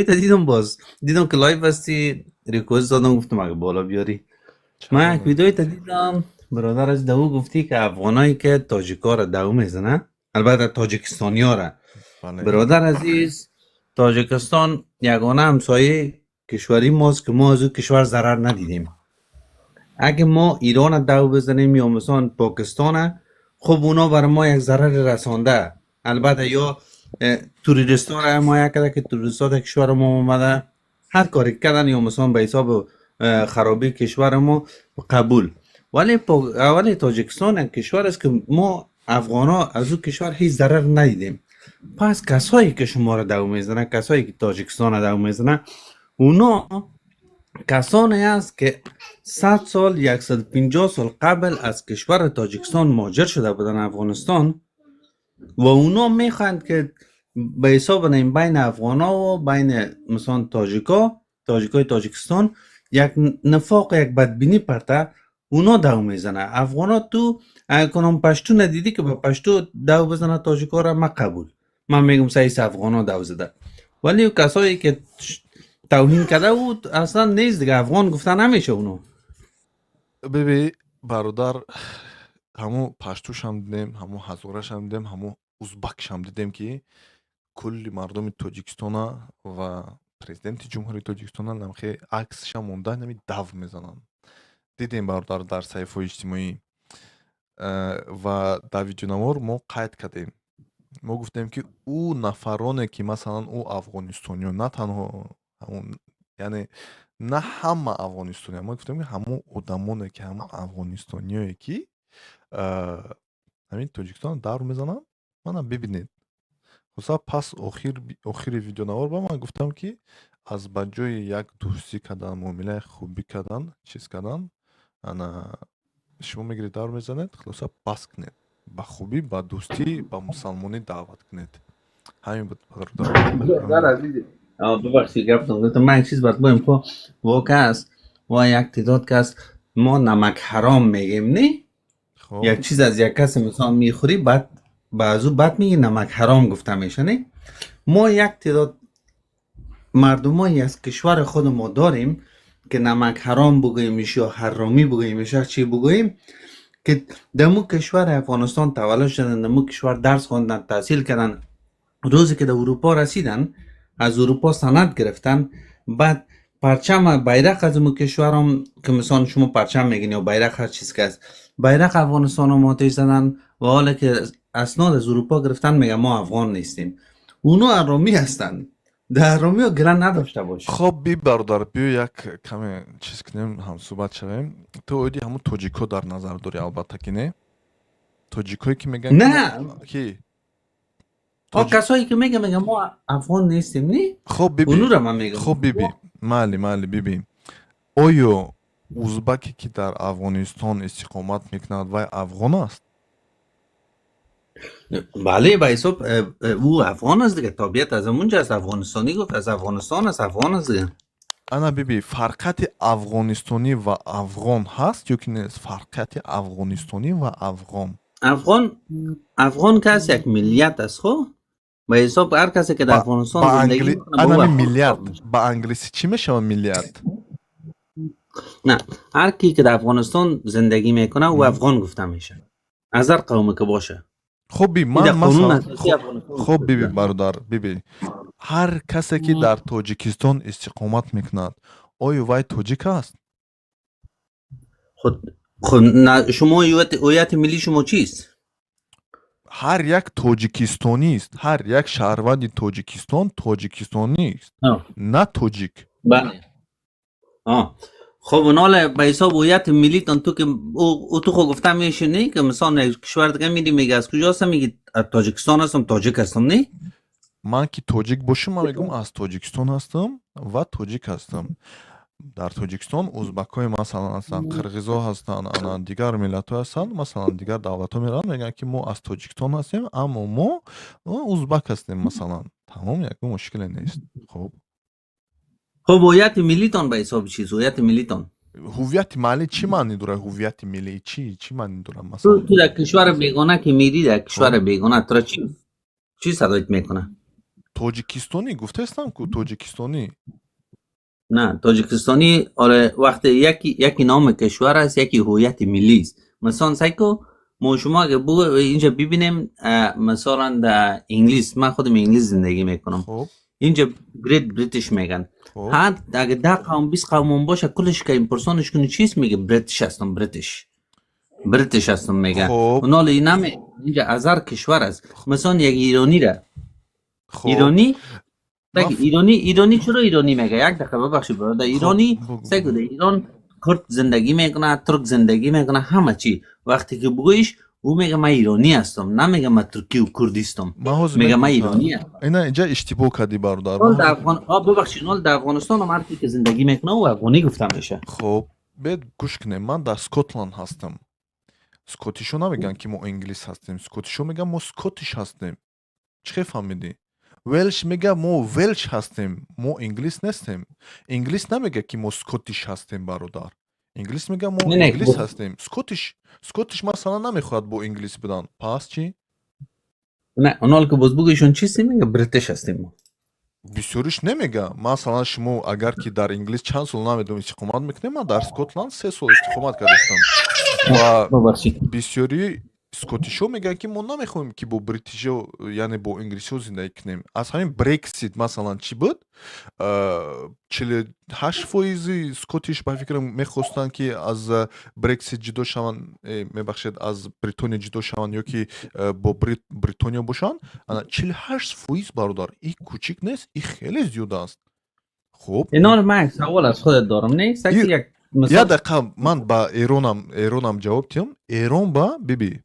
Speaker 14: تا دیدم باز دیدم که لایو هستی ریکوست دادم گفتم اگه بالا بیاری من یک ویدیوی تا دیدم برادر از دو گفتی که افغانایی که تاجیکا را دو میزنه البته تاجیکستانی ها را برادر عزیز تاجیکستان یگانه همسایه کشوری ماست که ما از او کشور ضرر ندیدیم اگه ما ایران دو بزنیم یا مثلا پاکستان، خب اونا برای ما یک ضرر رسانده. البته یا توریستان را حمایت کرده که توریستان کشور ما اومده هر کاری کردن یا مثلا به حساب خرابی کشور ما قبول. ولی تاجیکستان یک کشور است که ما افغان ها از او کشور هیچ ضرر ندیدیم. پس کسایی که شما را دو میزنه، کسایی که تاجیکستان را دو میزنه، اونا کسانی است که 100 سال 150 سال قبل از کشور تاجیکستان مهاجر شده بودن افغانستان و اونا میخواند که به حساب بین افغان ها و بین مثلا تاجیکای تاجیکستان یک نفاق، یک بدبینی پرته اونا دو میزنه. افغان ها تو اگه کنم پشتو ندیدی که با پشتو دو بزنه تاجیکا را ما قبول. من میگم سعیس افغان ها دو زده، ولی کسایی که توهین کرده بود اصلا نیست دیگه. افغان گفتن نمیشه اونو.
Speaker 2: ببین برادر، همو پشتوش هم دیدیم، همو هزارش هم دیدیم، همو ازبکش هم دیدیم که کلی مردم تاجیکستان و پرزیدنت جمهوری تاجیکستان نمخی عکسش هم مونده نمی دو میزنن. دیدیم برادر در صحیفه اجتماعی و در ویدیونوار ما قید کردیم. ما گفتیم که او نفرانه که مثلا او افغانستانی ها نه تنها همون، یعنی نه همه افغانستانی، ما گفتیم که همون آدمانه که همون افغانستانی هایی که همین تاجیکستان دور میزنن منم ببینید. خصوصا پس آخر ویدیو نوار با من گفتم که از بجای یک دوستی کردن، معامله خوبی کردن، چیز کردن، انا شما میگیرید دور میزنید، خلاصا پس کنید با خوبی، با دوستی، با مسلمانی دعوت کنید. همین بود برادر.
Speaker 14: ببخشید گفتم من یک چیز باید بگم که واقع است و یک تعداد کس ما نمک حرام میگیم نه؟ یک چیز از یک کس مثلا میخوری بعد بعضو بعد میگی نمک حرام گفته میشه نه؟ ما یک تعداد مردمایی از کشور خود ما داریم که نمک حرام بگوییمش یا حرامی بگوییمش، چی بگوییم، که دمو کشور افغانستان تولد شدن، دمو کشور درس خوندن، تحصیل کردن، روزی که در اروپا رسیدن از اروپا سند گرفتن، بعد پرچم بیرق از اون کشور هم که مثلا شما پرچم میگین یا بیرق هر چیز که است، بیرق افغانستان هم آتش زدن و حالا که اسناد از اروپا گرفتن میگن ما افغان نیستیم. اونا حرامی هستن، در حرامی ها گرن نداشته باشه.
Speaker 2: خب بی برادر بیا یک کمی چیز کنیم، هم صحبت شویم. تو اویدی همون توجیکو در نظر داری البته که نه؟ توجیکوی که میگن
Speaker 14: نه
Speaker 2: کی؟
Speaker 14: کسایی که میگن ما افغان نیستیم نه؟
Speaker 2: خب بیبی
Speaker 14: اونو رو من میگم.
Speaker 2: خب بیبی مالی بیبی، آیا ازبکی که در افغانستان استقامت میکند و افغان است؟
Speaker 14: بله به حساب او افغان است دیگه، طبیعت از اونجا است. افغانستانی گفت از افغانستان است، افغان است دیگه.
Speaker 2: انا بیبی فرقت افغانستانی و افغان هست یا که نیست؟ فرقت افغانستانی و
Speaker 14: افغان کس یک ملیت است. خب به حساب هر کسی که در افغانستان زندگی میکنه
Speaker 2: انا ملیت با انگلیسی چی میشه ملیت؟
Speaker 14: نه هر کی که در افغانستان زندگی میکنه او افغان گفته میشه، از هر قومی که باشه.
Speaker 2: خب بی من مثلا خب بیبی برادر بیبی، هر کسی که در تاجیکستان استقامت میکند آیا وای تاجیک است؟
Speaker 14: خود شما هویت ملی شما چیست؟
Speaker 2: هر یک تاجیکستانی است، هر یک شهروند تاجیکستان تاجیکستانی است، نه تاجیک.
Speaker 14: بله. خب اونال به حساب هویت ملی تو که او تو خود گفته میشه نه که مثلا کشور دیگه میری میگه از کجا هستم، میگی تاجیکستان هستم، تاجیک هستم نه؟
Speaker 2: من که تاجیک باشم من میگم از تاجیکستان هستم و تاجیک هستم. در تاجیکستان ازبکای مثلا هستن، قرغیزا هستن، انا دیگر ملت ها هستن، مثلا دیگر دولت ها میرن میگن که ما از تاجیکستان هستیم اما ما ازبک هستیم مثلا. تمام یک مشکل نیست.
Speaker 14: خب هویت ملیتون به حساب چیز؟ هویت ملیتون
Speaker 2: هویت ملی چی معنی داره؟ هویت ملی چی معنی داره؟ مثلا
Speaker 14: تو در کشور بیگانه که میری، در کشور بیگانه تو چی صدایت میکنه؟
Speaker 2: تاجیکستانی گفته هستم که تاجیکستانی
Speaker 14: نه تاجیکستانی آره وقتی یکی نام کشور است، یکی هویت ملی است. مثلا سایکو ما شما اگه اینجا ببینیم مثلا در انگلیس، من خودم انگلیس زندگی میکنم، اینجا بریتیش میگن،
Speaker 2: خب
Speaker 14: هر اگه 10 قوم 20 قوم باشه کلش که این پرسانش کنی چیست میگه بریتیش هستم بریتیش هستم میگه.
Speaker 2: خب
Speaker 14: اون حالا اینجا از هر کشور است. مثلا یک ایرانی را
Speaker 2: خب
Speaker 14: ایرانی
Speaker 2: ما
Speaker 14: بگی ایرانی چرا ایرانی میگه؟ یک دقیقه ببخشید برادر، ایرانی
Speaker 2: بگو
Speaker 14: سگو ده ایران کرد زندگی میکنه، ترک زندگی میکنه، همه چی. وقتی که بگویش او میگه من ایرانی هستم، نمیگه من ترکی و کردی هستم،
Speaker 2: محوز
Speaker 14: میگه من
Speaker 2: میگفتم
Speaker 14: ایرانی هستم.
Speaker 2: اینا اینجا اشتباه کردی برادر.
Speaker 14: اول در ببخشید اول در افغانستان هم هر کی که زندگی میکنه او افغانی گفته میشه.
Speaker 2: خب بید گوش کنه، من در اسکاتلند هستم. اسکاتیشو نمیگن که ما انگلیس هستیم، اسکاتیشو میگن ما اسکاتیش هستیم. چه فهمیدی؟ ولش میگه ما ولش هستیم، ما انگلیس نیستیم. انگلیس نمیگه که ما اسکاتیش هستیم برادر. انگلیس میگه ما
Speaker 14: نه
Speaker 2: انگلیس هستیم. اسکاتیش مثلا نمیخواد با انگلیس بدن. پس چی؟
Speaker 14: نه اونال که باز بگویشون چیستی میگه بریتیش هستیم ما.
Speaker 2: بسیاریش نمیگه. مثلا شما اگر که در انگلیس چند سال نمیدونم استقامت میکنیم، من در اسکاتلند 3 سال استقامت کردم و
Speaker 14: ببخشید
Speaker 2: بسیاری اسکاتیشو میگن که ما نمیخوایم که با بریتیشو یعنی با انگلیسیو زندگی کنیم. از همین بریکسیت مثلا چی بود؟ 48% اسکاتیش به فکرم میخواستن که از بریکسیت جدا شون، میبخشید از بریتانیا جدا شون یا که با بریتانیا باشن. 48% برادر، این کوچیک نیست، این خیلی زیاد است. خب
Speaker 14: اینا رو من سوال از خودت دارم. نه یک
Speaker 2: یه
Speaker 14: مثال
Speaker 2: دقیقه من با ایرانم جواب تیم. ایران با بیبی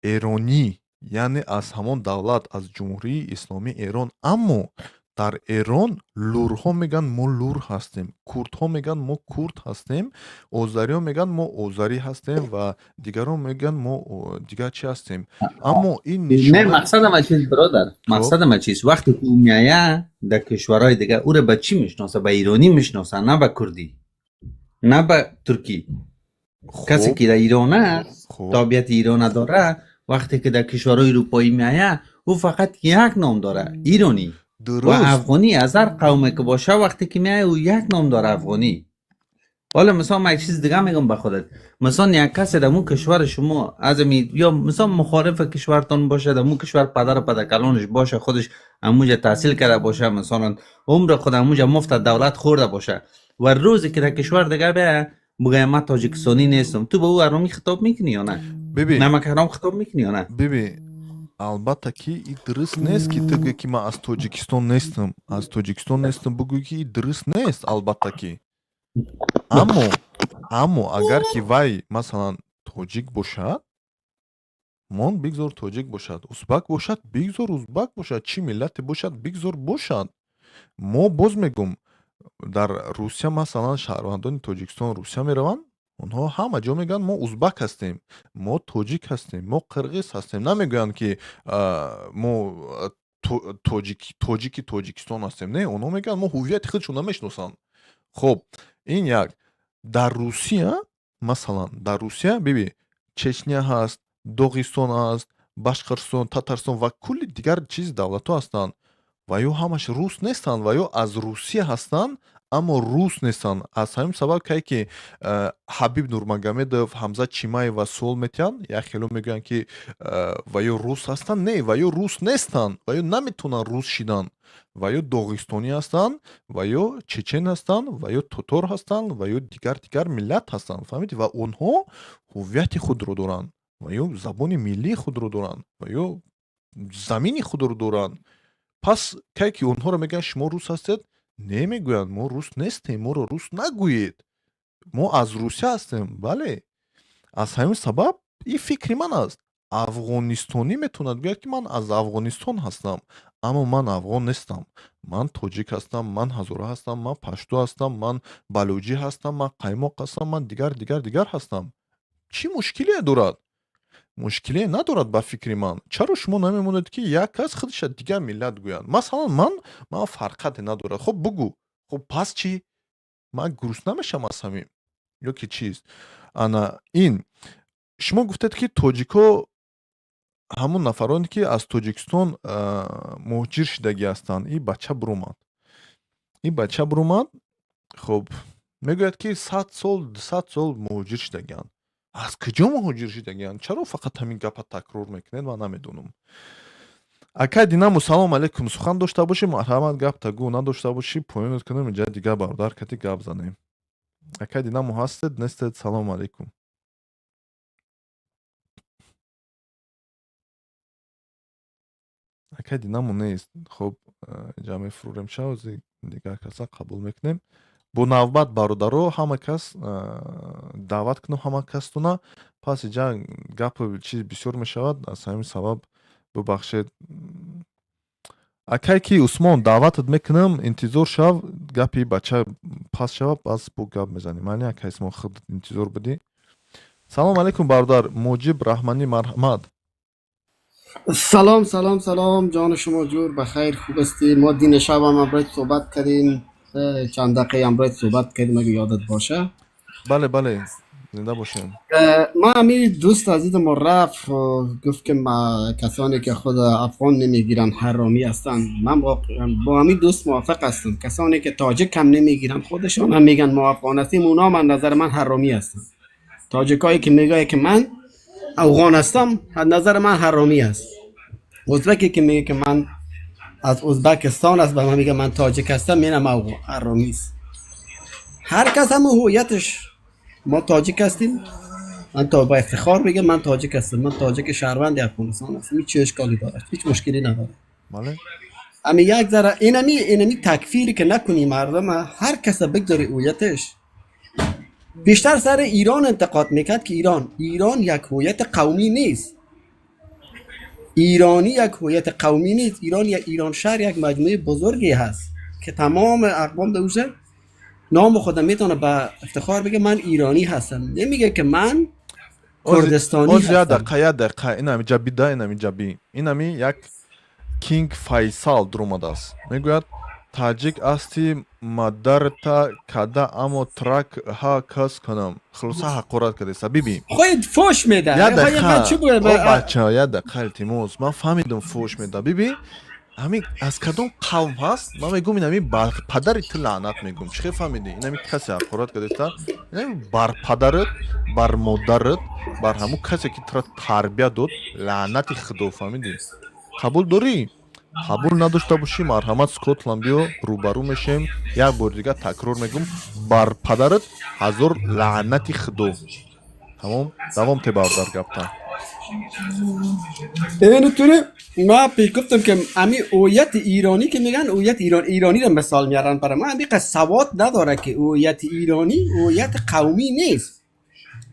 Speaker 2: ایرانی یعنی از همون دولت از جمهوری اسلامی ایران، اما در ایران لورها میگن ما لور هستیم، کردها میگن ما کرد هستیم، اوزاری میگن ما اوزاری هستیم و دیگران میگن ما دیگر چی هستیم. اما این
Speaker 14: نه
Speaker 2: نشانه
Speaker 14: مقصد ما چیز برادر، مقصد ما چیز وقتی که او میایه در کشورهای دیگه او رو به چی میشناسه؟ به ایرانی میشناسه، نه به کردی، نه به ترکی. کسی
Speaker 2: خب
Speaker 14: که در ایران است
Speaker 2: خب
Speaker 14: تابعیت ایران داره، وقتی که در کشورهای اروپایی میایه او فقط یک نام داره ایرانی و
Speaker 2: درست
Speaker 14: افغانی. از هر قومی که باشه وقتی که میایه او یک نام داره افغانی. حالا مثلا من یک چیز دیگه میگم به خودت، مثلا یک کسی در مون کشور شما از یا مثلا مخالف کشورتان باشه، در مون کشور پدر و پدرکلانش باشه، خودش اموجه تحصیل کرده باشه، مثلا عمر خود اموجه مفت دولت خورده باشه و روزی که در کشور دیگه به بگه من تاجیکستانی نیستم، تو به او ارامی خطاب میکنی یا نه؟
Speaker 2: ببین
Speaker 14: نمک حرام خطاب میکنی یا نه؟
Speaker 2: ببین البته که این درست نیست که تو که من از تاجیکستان نیستم بگوی که این درست نیست. البته که اما اگر که وای مثلا تاجیک باشد، من بگذار تاجیک باشد، ازبک باشد بگذار ازبک باشد، چی ملت باشد بگذار باشد. ما باز میگم در روسیه مثلا شهروندان تاجیکستان روسیه میروند، اونها همه جا میگن ما ازبک هستیم، ما تاجیک هستیم، ما قرغیز هستیم. نمیگن که ما تاجیکستان هستیم. نه، اونها میگن ما هویت خودشون نمیشناسن. خب این یک. در روسیه مثلا در روسیه ببین چچنیا هست، داغستان هست، башқирстон، татарстон ва кулли дигар чизи давлатҳо ҳастанд ва ё ҳамаш рус нестанд ва ё аз Русия ҳастанд, аммо рус нестанд. аз ҳамин сабаб кае ки Ҳабиб Нурмагомедов, Ҳамза Чимаев ва суол метиҳанд, як хело мегӯянд ки ва ё рус ҳастанд. Не, ва ё рус нестанд, ва ё наметавонанд рус шидан, ва ё доғистонӣ ҳастанд, ва ё чечен ҳастанд, ва ё татор ҳастанд, ва ё дигар миллат ҳастанд. фаҳмидӣ? ва онҳо ҳуввияти худро доранд, ва ё забони миллии худро доранд, ва ё замини худро доранд. пас кае ки онҳоро мегӯянд шумо рус ҳастед, немегӯянд мо рус нестем, моро рус нагӯед, мо аз Русия ҳастем. бале, аз ҳамин сабаб ин фикри ман аст. афғонистонӣ метавонад гӯяд ки ман аз Афғонистон ҳастам, аммо ман афғон нестам. ман тоҷик ҳастам, ман ҳазора ҳастам, ман пашту ҳастам, ман балуҷӣ ҳастам, ман қаймоқ ҳастам, ман дигар ҳастам. чӣ мушкилие дорад? мушкилие надорад ба фикри ман. чаро шумо намемонед ки як кас худаш дигар миллат гӯяд? масалан ман фарқате надорад. хоб бугӯ, хоб пас чӣ? ман гурусна мешам аз ҳамин ё ки чиз? ана ин шумо гуфтед ки тоҷикҳо ҳамон нафароне ки аз Тоҷикистон муҳоҷир шудагӣ ҳастанд. ин бача буромад, хоб мегӯяд ки 100 сол 200 сол муҳоҷир шудагианд. аз куҷо муҳоҷир шудагианд? чаро фақат ҳамин гапа такрор мекунед? ман намедонам. акай динаму салом алейкум, сухан дошта бошӣ, марҳамат, гап тагӯ надошта бошӣ, поёнот кунем, инҷа дигар бародар кати гап занем. Акай динаму ҳастед, нестед? Салом алейкум. Акай динаму нест. Хуб, инҷа мефурӯрем шавзи, дигар каса қабул мекунем. Бо навбат бародаро, ҳама кас даъват кунем, ҳама кастуна. Пас инҷа гапи чиз бисёр мешавад, аз ҳамин сабаб бубахшед. Акай ки Усмон даъватат мекунам, интизор шав, гапи бача пас шавад, баъз бо гап мезанем. Маъни акай Усмон худ интизор будӣ. Салом алейкум бародар, Муҷиб Раҳманӣ, марҳамат.
Speaker 15: سلام جان شما جور بخیر خوب هستی. ما دین شب هم امروز صحبت کردیم، چند دقیقه امروز صحبت کردیم اگه یادت باشه.
Speaker 2: بله زنده باشین.
Speaker 15: ما همین دوست عزیز ما رفت گفت که ما کسانی که خود افغان نمیگیرن حرامی هستن. من با همین دوست موافق هستم. کسانی که تاجک هم نمیگیرن خودشون هم میگن ما افغان هستیم، اونا من نظر من حرامی هستن. تاجکایی که میگه که من افغان هستم از نظر من حرامی است. ازبکی که میگه که من از ازبکستان است و من میگه من تاجک هستم، میگم حرامی است. هر کس هم هویتش، ما تاجک هستیم، من تا با افتخار میگم من تاجک هستم، من تاجک شهروند افغانستان هستم. هیچ اشکالی داره، هیچ مشکلی نداره.
Speaker 2: بله.
Speaker 15: اما یک ذره اینمی تکفیری که نکنی مردم، هر کس بگذاره هویتش. بیشتر سر ایران انتقاد میکرد که ایران یک هویت قومی نیست. ایرانی یک هویت قومی نیست. ایران شهر یک مجموعه بزرگی هست که تمام اقوام دوشه نام خودم میتونه با افتخار بگه من ایرانی هستم، نمیگه که من کردستانی هستم.
Speaker 2: یا دقیقه اینمی جبی دا، اینمی جبی، اینمی یک کینگ فیصل درآمده است. میگوید تاجیک استی مادرتا کدا امو ترک ها کس کنم خلاصه حقارت کرده سبیبی
Speaker 15: خود فوش میده.
Speaker 2: یا دقیقه بچه یا دقیقه تیموز من فهمیدم فوش میده. بیبی همین از کدوم قوم هست؟ من میگم اینمی بر پدرت لعنت میگم. چه فهمیدی؟ اینمی کسی حقارت کرده تا اینمی بر پدرت، بر مادرت، بر همون کسی که ترا تربیت داد لعنتی خدا. فهمیدی؟ قبول داری؟ قبول نداشته باشی مرحمت سکوتلند بیو روبرو میشیم. یک بار دیگه تکرار میگم بر پدرت هزار لعنتی خدا. تمام دوام تی باردار گفتا.
Speaker 15: اینطوری ما پیش گفتم که امی هویت ایرانی که میگن هویت ایرانی رو مثال میارن برای ما. امی که سواد نداره که هویت ایرانی هویت قومی نیست.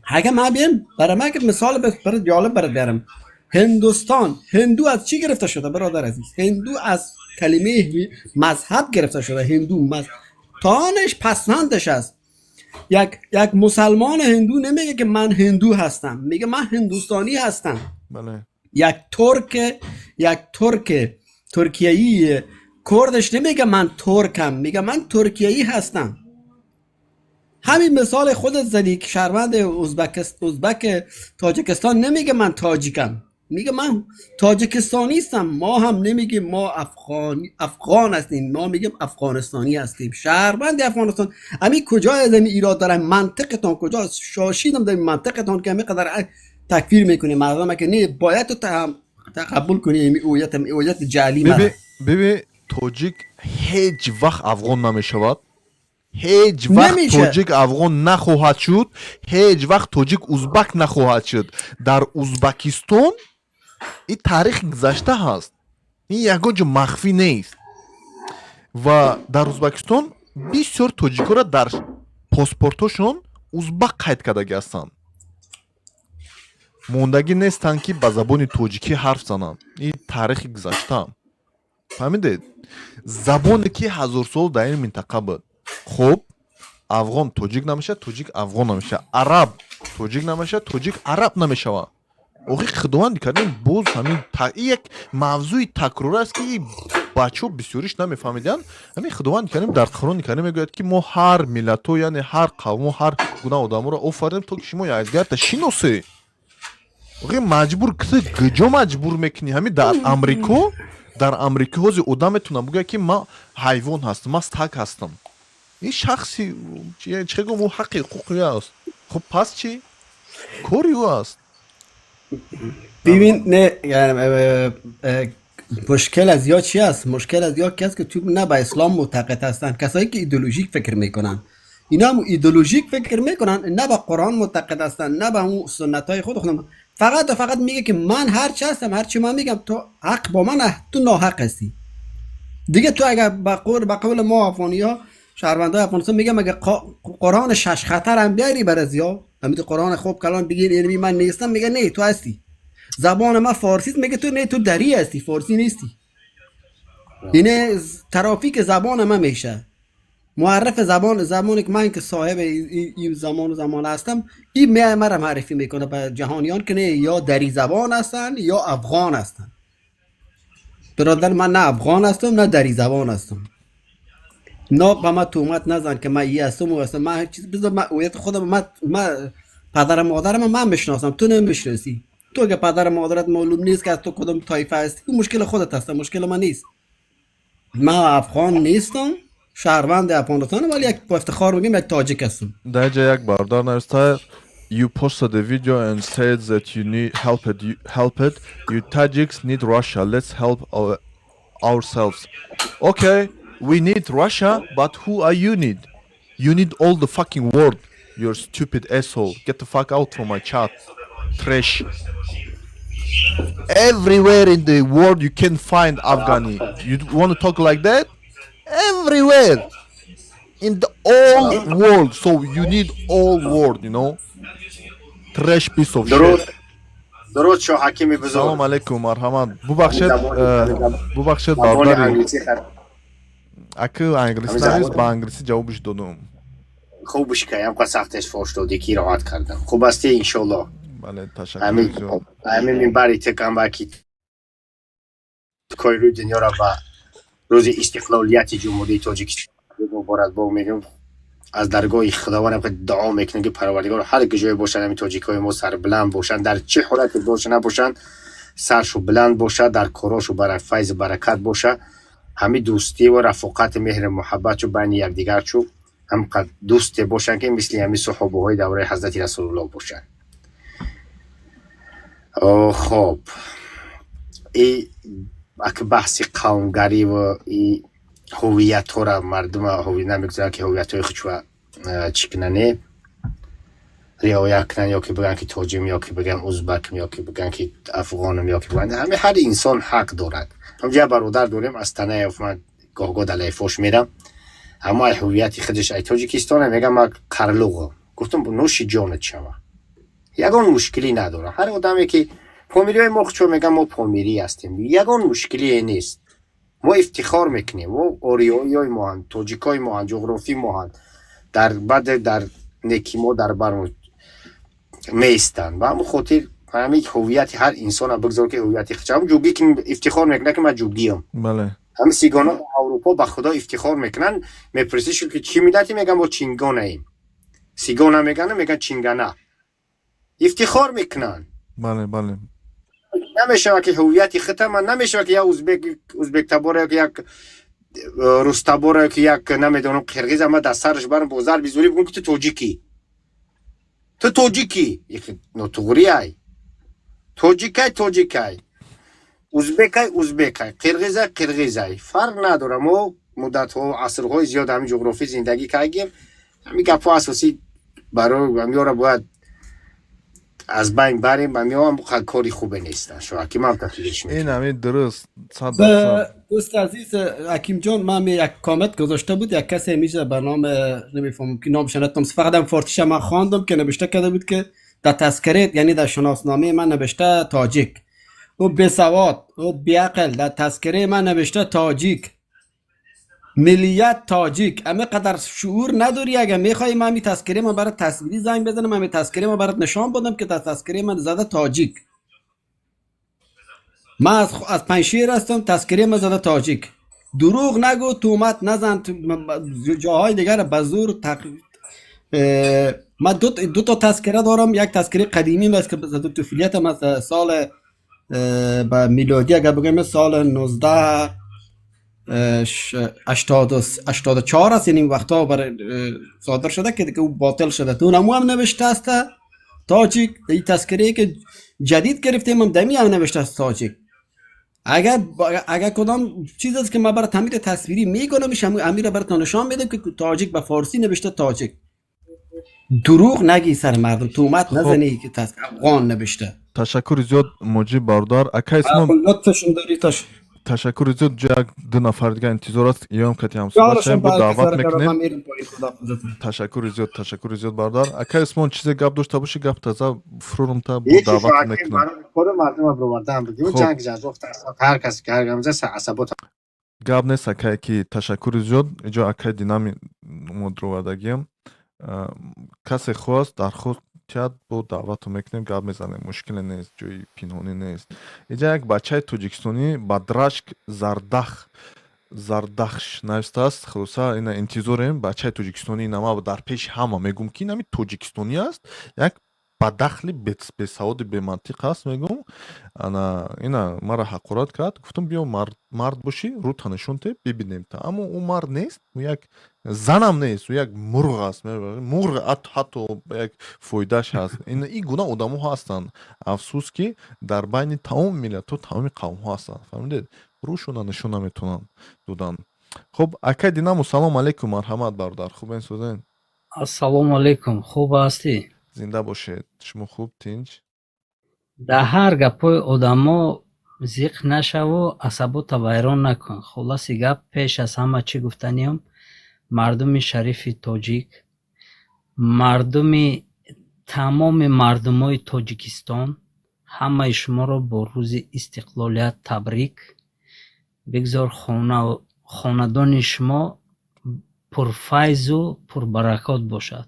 Speaker 15: اگه ما بیم برای ما که مثال برای جالب برات بیارم. هندوستان، هندو از چی گرفته شده برادر عزیز؟ هندو از کلمه مذهب گرفته شده. هندو مذهب تانش پسندش است. یک مسلمان هندو نمیگه که من هندو هستم، میگه من هندوستانی هستم.
Speaker 2: بله.
Speaker 15: یک ترک ترکیه‌ای کردش نمیگه من ترکم، میگه من ترکیه‌ای هستم. همین مثال خودت زدی که شهروند ازبک تاجیکستان نمیگه من تاجیکم، میگه من تاجیکستانی هستم. ما هم نمیگیم ما افغان هستیم، ما میگیم افغانستانی هستیم، شهروند افغانستان. همین کجا از این ایراد داره؟ منطقتون کجا؟ شاشیدم در منطقتون که همینقدر تکفیر میکنی مردم که نه باید تو تقبل کنی این هویت جعلی.
Speaker 2: ببین تاجیک هیچ وقت افغان نمیشود. هیچ وقت تاجیک افغان نخواهد شد. هیچ وقت تاجیک ازبک نخواهد شد. در ازبکستان این تاریخ گذشته هست. این یگانجا مخفی نیست. و در ازبکستان بسیار تاجیک‌ها را در پاسپورتشون ازبک قید کرده هستند. موندگی نیستند که به زبان تاجیکی حرف زنند. این تاریخ گذشته. فهمیدید؟ زبانی که هزار سال در این منطقه بود. خب افغان تاجیک نمیشه، تاجیک افغان نمیشه، عرب تاجیک نمیشه، تاجیک عرب نمیشه. اوقی خداوند کردیم باز همین یک موضوع تکرار است که بچه ها بسیاریش نمیفهمیدن. همین خداوند کردیم در قرآن کریم میگوید که ما هر ملت ها یعنی هر قوم و هر گونه آدم ها را آفریدیم تا که شما یکدیگر را شناسید. اوقی مجبور کسی گجا مجبور میکنی. همین در امریکا هازی آدم میتونه بگه که ما حیوان هستم، ما سگ هستم. این شخصی چه گم او حقی حقوقی است. خب پس چی؟ کاری او است.
Speaker 15: ببین نه مشکل از یا چی است؟ مشکل از یا کسی که تو نه به اسلام معتقد هستن، کسایی که ایدئولوژیک فکر میکنن، اینا هم ایدئولوژیک فکر میکنن، نه به قرآن معتقد هستن نه به اون سنت های خودشون. فقط و فقط میگه که من هر چی هستم، هر چی من میگم تو حق با من، تو ناحق هستی. دیگه تو اگر به قول ما افغانی ها شهروندای افغانستان میگم اگه قرآن 6 خطر هم بیاری بر زیا، همین قرآن خوب کلان بگیر یعنی من نیستم، میگه نه تو هستی. زبان ما فارسی است، میگه تو نه تو دری هستی، فارسی نیستی. اینه ترافیک زبان ما میشه. معرف زبانی که من که صاحب این زمان هستم، این مرا معرفی میکنه به جهانیان که نه یا دری زبان هستن یا افغان هستن. برادر من نه افغان هستم نه دری زبان هستم. نه به من تهمت نزن که من یه هستم و هستم. من چیز بذار من هویت خودم، من پدر مادرم من میشناسم، تو نمیشناسی. تو اگه پدر مادرت معلوم نیست که از تو کدوم طایفه هستی، اون مشکل خودت هست، مشکل من نیست. من افغان نیستم، شهروند افغانستان، ولی یک با افتخار میگم یک تاجیک هستم.
Speaker 2: در جای یک باردار نوشته You posted a video and said that you need help it. You Tajiks need Russia. Let's help ourselves. Okay, we need Russia, but who are you need? You need all the fucking world. You stupid asshole. Get the fuck out from my chat. Trash. Everywhere in the world you can find Afghani. You want to talk like that? Everywhere. In the all world. So you need all world, you know? Trash piece of shit.
Speaker 16: درود شو حکیم بزرگ.
Speaker 2: سلام علیکم مرحمت. ببخشید بارداری. اکو انگلیسی با انگلیسی جوابش دادم.
Speaker 16: خوبش که هم که سختش فوش دادی کی راحت کردم. خوب هستی انشالله.
Speaker 2: بله تشکر.
Speaker 16: همین منبری تکم وکی کوی روی دنیا را و روز استقلالیت جمهوری تاجیکستان مبارک با میگم. از درگاه خداوندم که دعا میکنم که پروردگار هر جای باشن همین تاجیکای ما سر بلند باشن، در چه حالتی باشن نباشن سرشو بلند باشه، در کاراشو برای فیض برکت باشه، همین دوستی و رفاقت مهر محبت و بین یکدیگر چو هم دوست باشن که مثل همین صحابه های دوره حضرت رسول الله باشن. خب این بحث قومگری و این هویت ها را مردم هویت نمیگذارن که هویت های خودشو چکننه رعایت کنن، یا که بگن که تاجیم، یا که بگن ازبکم، یا که بگن که افغانم، یا که بگن همه هر انسان حق دارد. همجا برادر داریم از تنه من گاه دلای فوش میرم، اما هویت خودش ای تاجیکستان میگم ما قرلوغم. گفتم نوش جانت شما، یگان مشکلی نداره. هر آدمی که پامیری های ما خودشو میگم ما پامیری هستیم، یگان مشکلی نیست. ما افتخار میکنیم و آریایی های ما هن، تاجیک های ما هن، جغرافی ما هن، در بعد در نکی ما در برمون میستن و همون خاطر همین هویت هر انسان هم بگذار که هویت خودش هم جوگی که افتخار میکنه که من جوگیم.
Speaker 2: بله.
Speaker 16: همه سیگانا در اروپا به خدا افتخار میکنن، میپرسیشون که چی میدتی، میگن ما چینگانه ایم. سیگانا میگن چینگانه. افتخار میکنن.
Speaker 2: بله بله.
Speaker 16: نمیشه که هویت خطا من نمیشه که یا ازبک تباره که یک روس تباره که یک نمیدونم قرقیز اما در سرش برم بازار بیزوری بگم که تو تاجیکی، تو تاجیکی نوتوری ای تاجیکی ازبکای قرقیزای فرق نداره. ما مدت ها عصرهای زیاد همین جغرافی زندگی کردیم، همین گپ ها اساسی برای همیارا باید از بین بریم و میام کاری خوبه نیستن. شو حکیم هم تکلیفش میکنه.
Speaker 2: این همین درست.
Speaker 15: دوست عزیز حکیم جان، من یک کامنت گذاشته بود یک کسی میشه به نام نمیفهمم که نام شنیدم، فقط هم فارسیش من خواندم که نوشته کرده بود که در تذکره یعنی در شناسنامه من نوشته تاجیک. او بی سواد او بی عقل در تذکره من نوشته تاجیک، ملیت تاجیک. اما قدر شعور نداری. اگه میخوای من می تذکره من برات تصویری زنگ بزنم، من می تذکره من برات نشان بدم که در تذکره من زده تاجیک. من از پنشیر هستم، تذکره من زده تاجیک. دروغ نگو، تهمت نزن جاهای دیگر به زور من دو تا تذکره دارم. یک تذکره قدیمی است که زده طفولیتم از سال به میلادی اگر بگم سال 1984 است، یعنی وقتا برای صادر شده که دیگه باطل شده. تو هم نوشته است تاجیک. این تذکره که جدید گرفتیم هم دمی هم نوشته است تاجیک. اگر کدام چیز است که من برای تعمیر تصویری میکنم میشم امیر براتون نشان میدم که تاجیک به فارسی نوشته تاجیک. دروغ نگی سر مردم، تومت نزنی که افغان نوشته.
Speaker 2: تشکر زیاد موجی باردار. اکا اسمم
Speaker 15: لطفشون داری
Speaker 2: تشکر زیاد. یک دو نفر دیگه انتظار است ایام کتی هم صحبت شدیم بود دعوت میکنیم. تشکر زیاد باردار. اکا اسمم چیز گپ داشته باشی گپ تازه فرورم تا بود دعوت میکنیم.
Speaker 16: خود مردم بروردن بگیم جنگ جذاب هر کسی که هر گمزه عصبات
Speaker 2: گپ نیست اکا که تشکر زیاد اینجا اکا دینامی مدروردگیم کسی خواست درخواست کرد بود دعوت میکنیم گپ میزنیم مشکل نیست جوی پنهانی نیست. اینجا یک بچه توجیکستانی بدرشک زردخش نوشته است. خلاصا اینا انتظاریم بچه توجیکستانی نما در پیش همه میگم که نمی توجیکستانی است یک بدخلی به سعود به منطق است میگم انا اینا مرا حقارت کرد گفتم بیا مرد باشی رو تنشون ته ببینیم تا اما اون مرد نیست و یک زنم نیست و یک مرغ است مرغ حتی یک فایدهش هست این گونه آدم ها هستن افسوس که در بین تمام ملت و تمام قوم ها هستن فهمیدید روشون نشون نمیتونن دادن. خب اکا دینامو سلام علیکم مرحمت برادر خوب این سوزین.
Speaker 17: السلام علیکم خوب هستی؟
Speaker 2: زنده باشید شما خوب تینج؟
Speaker 17: در هر گپای آدما زیق نشو و عصبات ویران نکن. خلاصی گپ پیش از همه چی گفتنیم مردم شریف تاجیک تمام مردمای تاجیکستان همه شما رو با روز استقلالیت تبریک بگذار. خاندان شما پرفیض و پربرکات باشد.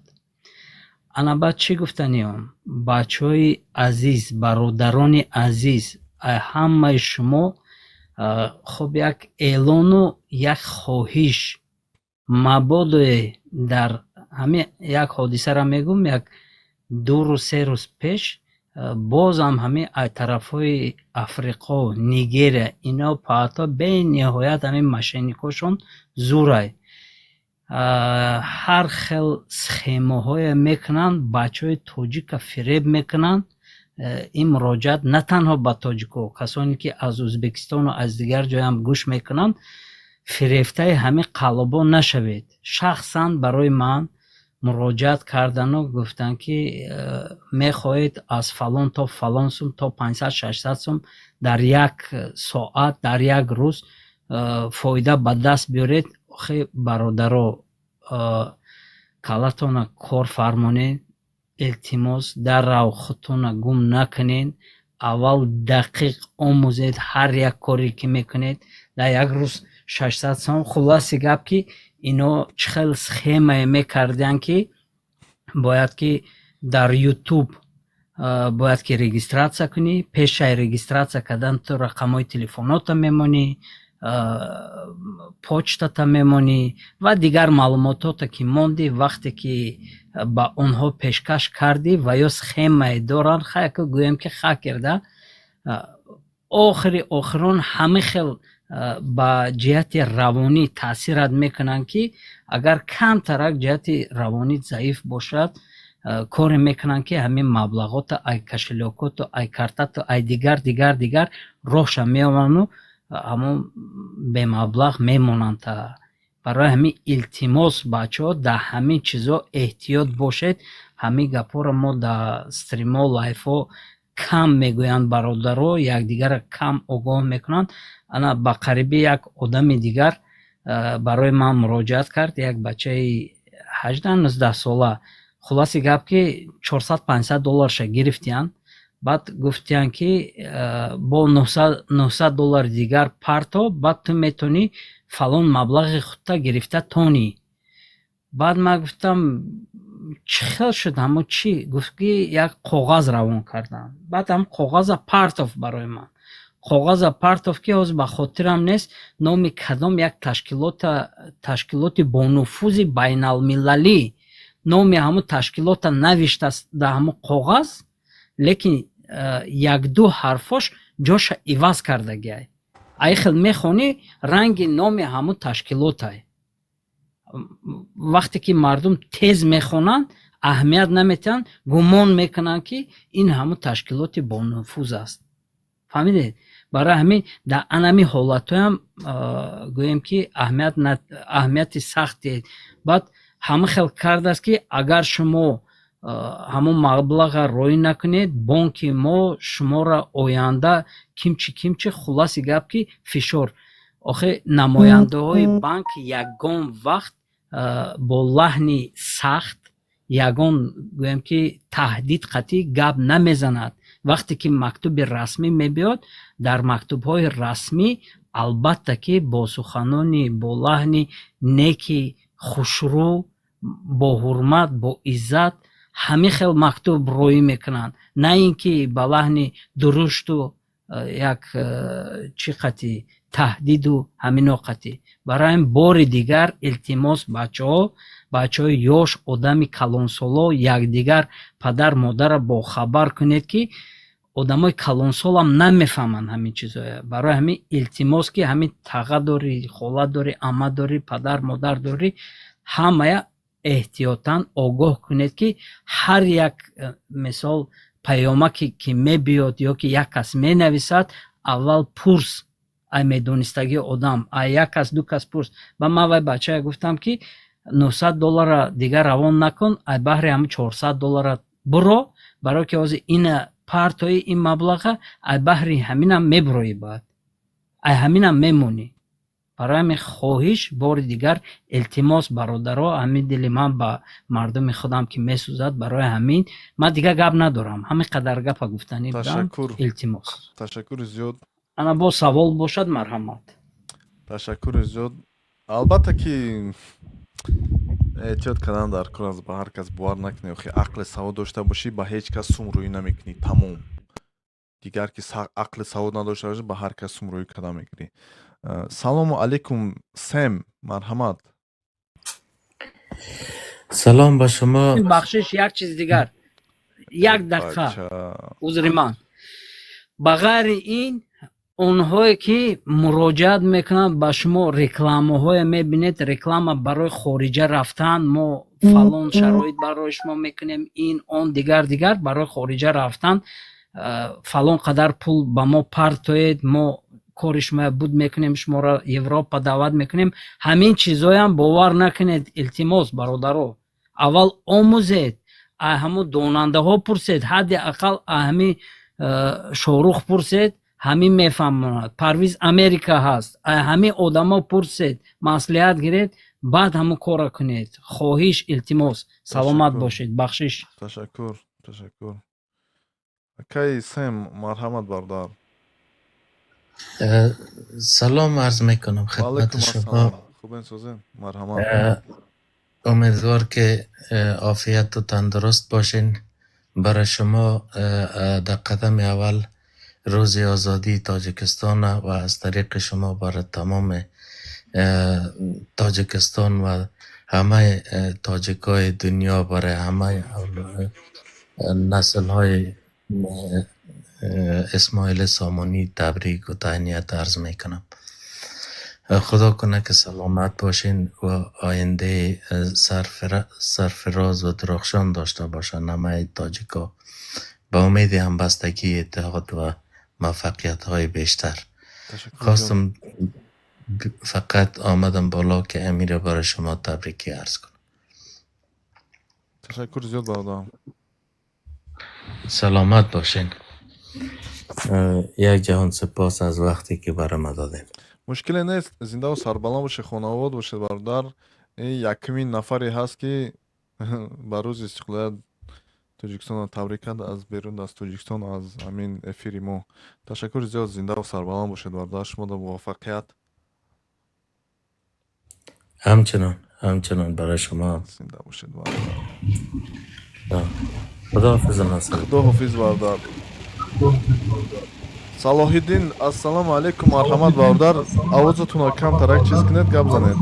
Speaker 17: انا بعد چی گفتنیم بچه های عزیز برادران عزیز همه شما خب یک اعلان و یک خواهش مبادا در همه یک حادثه را میگم یک 2 روز 3 روز پیش باز هم همه طرف های افریقا نیگریه اینا پاتا به نهایت همه مشینیکاشون زوره هر خیل سخیمه های میکنن بچه های تاجیک فریب میکنن. این مراجعت نه تنها با تاجیکو کسانی که از ازبکستان و از دیگر جای هم گوش میکنن فریفته همه قلبا نشوید. شخصا برای من مراجعت کردن و گفتن که میخواهید از فلان تا فلان سوم تا 500-600 سوم در یک ساعت در یک روز فایده به دست بیارید. خیلی برادرها کلاتون کار فرمانید التماس در راه خودتون گم نکنین. اول دقیق آموزید هر یک کاری که میکنید در یک روز 600 سوم. خلاصی گپ که اینا چخیل سخیمه میکردن که باید که در یوتیوب باید که رجیستراسیا کنی. پیش رجیستراسیا کردن تو رقم های تلفنات میمونی پوچتا میمونی و دیگر معلوماتات که موندی وقتی که با اونها پیشکش کردی و یا سخیمه دارن خیلی که گویم که خیلی کرده آخرون همه خیل با جهت روانی تاثیرات میکنن که اگر کم ترک جهت روانی ضعیف باشد کار میکنن که همین مبلغات ای کشلیوکات و ای کارتات و ای دیگر روش میامونن و همون به مبلغ میمونن. تا برای همین التماس بچه ها در همین چیزا احتیاط باشید. همین گپا را ما در استریم ها لایف ها کم میگویند برادرها یک دیگر کم آگاه میکنن. انا با قریبی یک آدم دیگر برای من مراجعت کرد یک بچه 18-19 ساله. خلاصی گپ که 400-500 دلار شه گرفتین. بعد گفتن که با 900 دلار دیگر پارتو بعد تو میتونی فلان مبلغ خودتا گرفته تونی. بعد من گفتم چی خیل شد همون چی؟ گفت که یک کاغذ روان کردن. بعد هم کاغذ پارتوف برای من کاغذ پارتوف که از بخاطرم نیست نام کدام یک تشکیلات با نفوذ بین المللی نام همون تشکیلات نوشته است در همون کاغذ لیکن 1-2 حرفاش جاش عوض کرده گیه. ای خیل میخونی رنگ نام همون تشکیلات های. وقتی که مردم تیز میخونن اهمیت نمیتن گمان میکنن که این همون تشکیلات با نفوذ است. فهمیدید؟ برای همین در انمی حالت هم گویم که اهمیت سختی بعد همه خیلی کرد است که اگر شما همون مبلغ روی نکنید بانک ما شما را آینده کمچی خلاصی گپ که فشار آخه نماینده های بانک یگان وقت با لحنی سخت یگان گویم که تهدید قطعی گپ نمیزند وقتی که مکتوب رسمی میبیاد در مکتوب های رسمی البته که با سخنانی با لحنی نیکی خوشرو با حرمت با عزت همه خیل مکتوب روی میکنن نه اینکه با لحنی درشت و یک چی قطعی تهدید و همین قطعی برای این بار دیگر التماس بچه های یاش آدم کلانسالا یکدیگر پدر مادر با خبر کنید که آدم های کلانسال هم نمیفهمن همین چیزایی برای همین التماس که همین تقه داری خاله داری عمه داری پدر مادر داری همه احتیاطاً آگاه کنید که هر یک مثال پیامه که میبیاد یا که یک کس مینویسد اول پرس ای میدونستگی آدم ای یک کس دو کس پرس و من وای بچه گفتم که $900 دیگر روان نکن ای بحر همه $400 برو برای که از این پارتای این مبلغه ای بحر همین هم میبروی باید ای همین هم میمونی برای همین خواهش بار دیگر التماس برادرها همین دل من با مردم خودم که میسوزد برای همین من دیگه گپ ندارم همین قدر گپ گفتنی بودم التماس
Speaker 2: تشکر زیاد
Speaker 17: انا با سوال باشد مرحمت
Speaker 2: تشکر زیاد البته که احتیاط کردن در کار از به هر کس باور نکنی خیلی عقل سوا داشته باشی به هیچ کس سوم روی نمیکنی تمام دیگر که عقل سوا نداشته باشی به هر کس سوم روی کردن میکنی سلام علیکم سم مرحمت
Speaker 18: سلام با شما
Speaker 17: بخشش یک چیز دیگر یک دقیقه عذر من بغیر این اونهایی که مراجعت میکنند به شما رکلامه های میبینید رکلام برای خارجه رفتن ما فلان شرایط برای شما میکنیم این اون دیگر برای خارجه رفتن فلان قدر پول به ما پرتوید ما کارش ما بود میکنیم شما را اروپا دعوت میکنیم همین چیزایی هم باور نکنید التماس برادرو اول آموزید همون دوننده ها پرسید حد اقل همین شاروخ پرسید همین میفهمند پرویز امریکا هست همین آدم ها پرسید مصلحت گیرید بعد همون کار کنید خواهش التماس سلامت باشید بخشش
Speaker 2: تشکر کی سم مرحمت بردار
Speaker 18: سلام عرض میکنم خدمت شما
Speaker 2: خوبین سوزین مرحمت
Speaker 18: امیدوار که عافیت و تندرست باشین برای شما در قدم اول روز آزادی تاجیکستان و از طریق شما برای تمام تاجیکستان و همه تاجیکای دنیا برای همه نسل های اسماعیل سامانی تبریک و تهنیت عرض میکنم خدا کنه که سلامت باشین و آینده سرفراز و درخشان داشته باشن همه تاجیکا با امید همبستگی اتحاد و موفقیت های بیشتر خواستم فقط آمدم بالا که امیر برای شما تبریکی عرض کنم
Speaker 2: تشکر زیاد برادرم
Speaker 18: سلامت باشین یک جهان سپاس از وقتی که برای ما دادین
Speaker 2: مشکلی نیست زنده و سربلند باشه خانواده باشه برادر یکمین نفری هست که بر روز استقلال تاجیکستان تبریک کرد از بیرون از تاجیکستان از همین افیری ما تشکر زیاد زنده و سربلند باشید برادر شما در موفقیت
Speaker 18: همچنان برای شما
Speaker 2: زنده باشید برادر
Speaker 18: خدا حافظ ناصر
Speaker 2: خدا حافظ برادر صلاح‌الدین السلام علیکم مرحمت برادر آوازتون رو کم ترک چیز کنید گپ زنید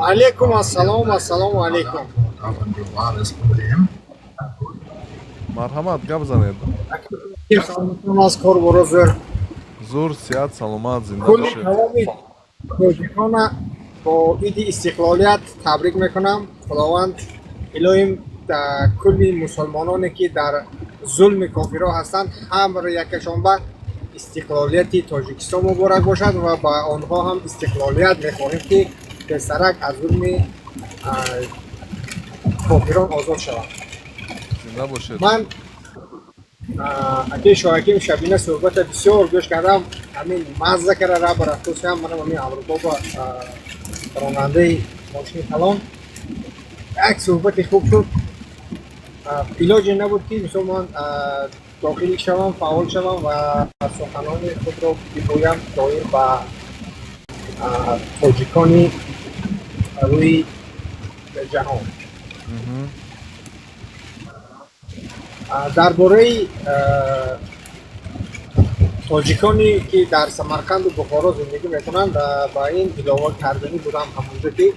Speaker 5: علیکم السلام علیکم
Speaker 2: مرحمت گپ زنید
Speaker 5: از کار برو
Speaker 2: زور صحت سلامت زنده
Speaker 5: کل
Speaker 2: باشید
Speaker 5: تمامی تاجیکان با عید استقلالیت تبریک میکنم خداوند الهیم کلی مسلمانانی که در ظلم کافرها هستند هم یکشان به استقلالیت تاجیکستان مبارک باشد و با آنها هم استقلالیت میخواهیم که پسرک از ظلم کافران آزاد شود.
Speaker 2: زنده باشید.
Speaker 5: من اگه شاهکیم شبینه صحبت بسیار گوش کردم، همین مزه کرده را برفتوسی هم منم همین امروبا با راننده ماشین کلان یک صحبت خوب شد. علاجی نبود که مثل من داخلی شوم، فعال شوم و سخنان خود را بگویم دایر به تاجیکانی روی جهان. درباره تاجیکانی که در سمرقند و بخارا زندگی میکنند با این علاوه کردنی بودم همونجا که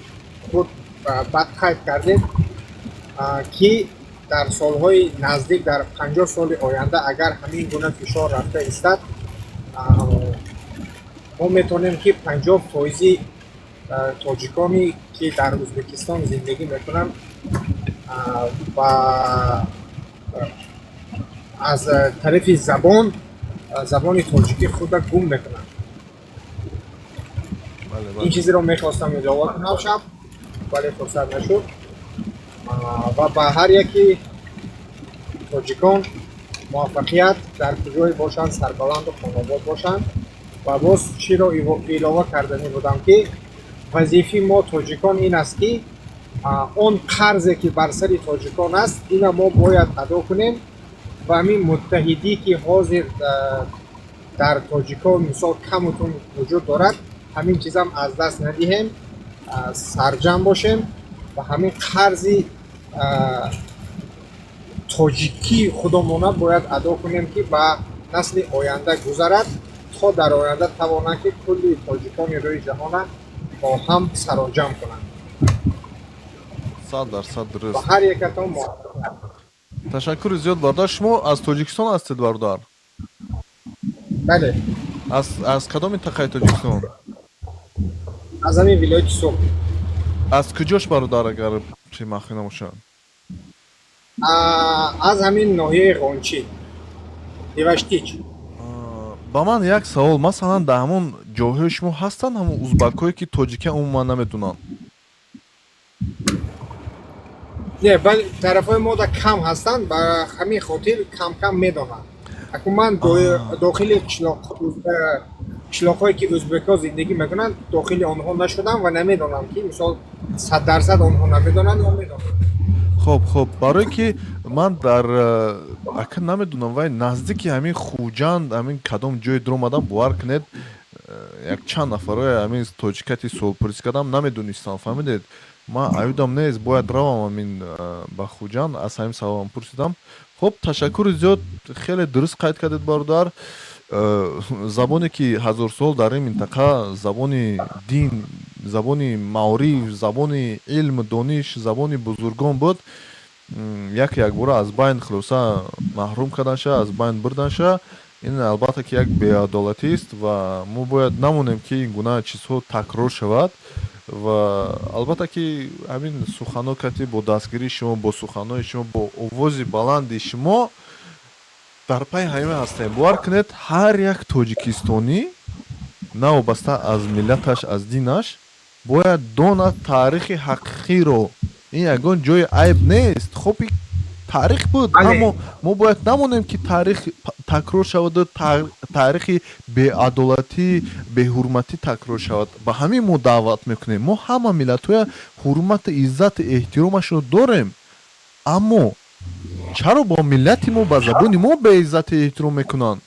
Speaker 5: خود بد قید کردیم که در سالهای نزدیک در 50 سال آینده اگر همین گونه فشار رفته استد ما میتونیم که 50% تاجیکانی که در ازبکستان زندگی میکنن و از طرف زبان تاجیکی خود گم میکنن. این چیزی رو میخواستم اضافه کنم شب ولی فرصت نشد و به هر یکی تاجیکان موفقیت در کجای باشند، سربلند و خانواد باشند. و باز چی رو اضافه کردنی بودم که وظیفه ما تاجیکان این است که اون قرضی که بر سر تاجیکان است این ما باید ادا کنیم و همین متحدی که حاضر در تاجیکان مثال کمتون وجود دارد همین چیز هم از دست ندهیم، سرجم باشیم و همین قرضی تاجیکی خودمونه باید ادا کنیم که به نسل آینده گذرد تا در آینده توانند که کلی تاجیکان روی جهان با هم سرانجام کنند.
Speaker 2: 100% درست.
Speaker 5: و هر یکتون موفق.
Speaker 2: تشکر زیاد بردار. شما از تاجیکستان هستید بردار؟
Speaker 5: بله.
Speaker 2: از کدام منطقه تاجیکستان؟
Speaker 5: از همین ولایت سوق.
Speaker 2: از کجاش برادر اگر چی مخفی نموشن؟
Speaker 5: از همین ناحیه قونچی دیوشتیچ.
Speaker 2: با من یک سوال، مثلا در همون جاهای شما هستن همون ازبکایی که تاجیکی عموما نمیدونن؟
Speaker 5: نه بله طرفای ما در کم هستن و همین خاطر کم میدونن. اکنون من داخل قشلاق‌هایی که ازبک‌ها زندگی میکنن داخل آنها نشدم و نمیدونم که مثال 100% آنها نمیدونن یا میدونن.
Speaker 2: خب برای که من در اکن نمیدونم وای نزدیکی همین خوجند همین کدام جای در اومدم باور کنید یک چند نفرای همین تاجیکتی سولپرس کردم نمیدونستم. فهمیدید من ایودم نیست باید روم همین با خوجند از همین سوالم پرسیدم. خب تشکر زیاد، خیلی درست قید کردید برادر. زبانی که 1000 سال در این منطقه زبان دین، زبان معارف، زبان علم دانش، زبان بزرگان بود، یک بار از بین خلاصه محروم کردن شد، از بین بردن شد. این البته که یک بی‌عدالتی است و ما باید نمونیم که این گونه چیزها تکرار شود و البته که همین سخنان کردی با دستگیری شما، با سخنان شما، با آواز بلند شما در پای همه هستیم. باور کنید هر یک تاجیکستانی نوابسته از ملتش از دینش باید داند تاریخ حقیقی رو. این یگان جای عیب نیست. خب تاریخ بود اما ما باید نمونیم که تاریخ تکرار شود و تاریخ بی‌عدالتی بی‌حرمتی تکرار شود. با همین ما دعوت میکنیم. ما همه ملت‌های حرمت، عزت، احترامش رو داریم اما چرا با ملت ما با زبان ما به عزت احترام میکنن؟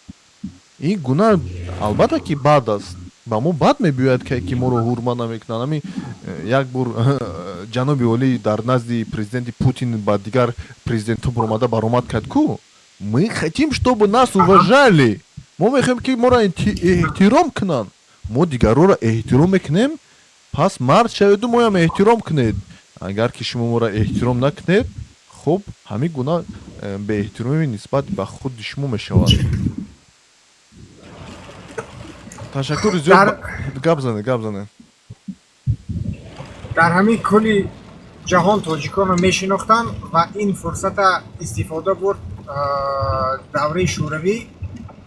Speaker 2: این گناه البته که بد است، با ما بد میباید که ما رو حرمت نمیکنن. همین یک بار جناب عالی در نزد پرزیدنت پوتین با دیگر پرزیدنت برآمده برآمد کرد کو мы хотим чтобы нас уважали. ما میخوایم که ما را احترام کنن. ما دیگران را احترام میکنیم پس مرد شوید و ما هم احترام کنید. اگر که شما ما را احترام نکنید خب همین گناه به احترامی نسبت به خود شما میشود. تشکر زیاد. گپ زنه
Speaker 5: در همین کلی جهان تاجیکان رو میشناختن و این فرصت استفاده برد دوره شوروی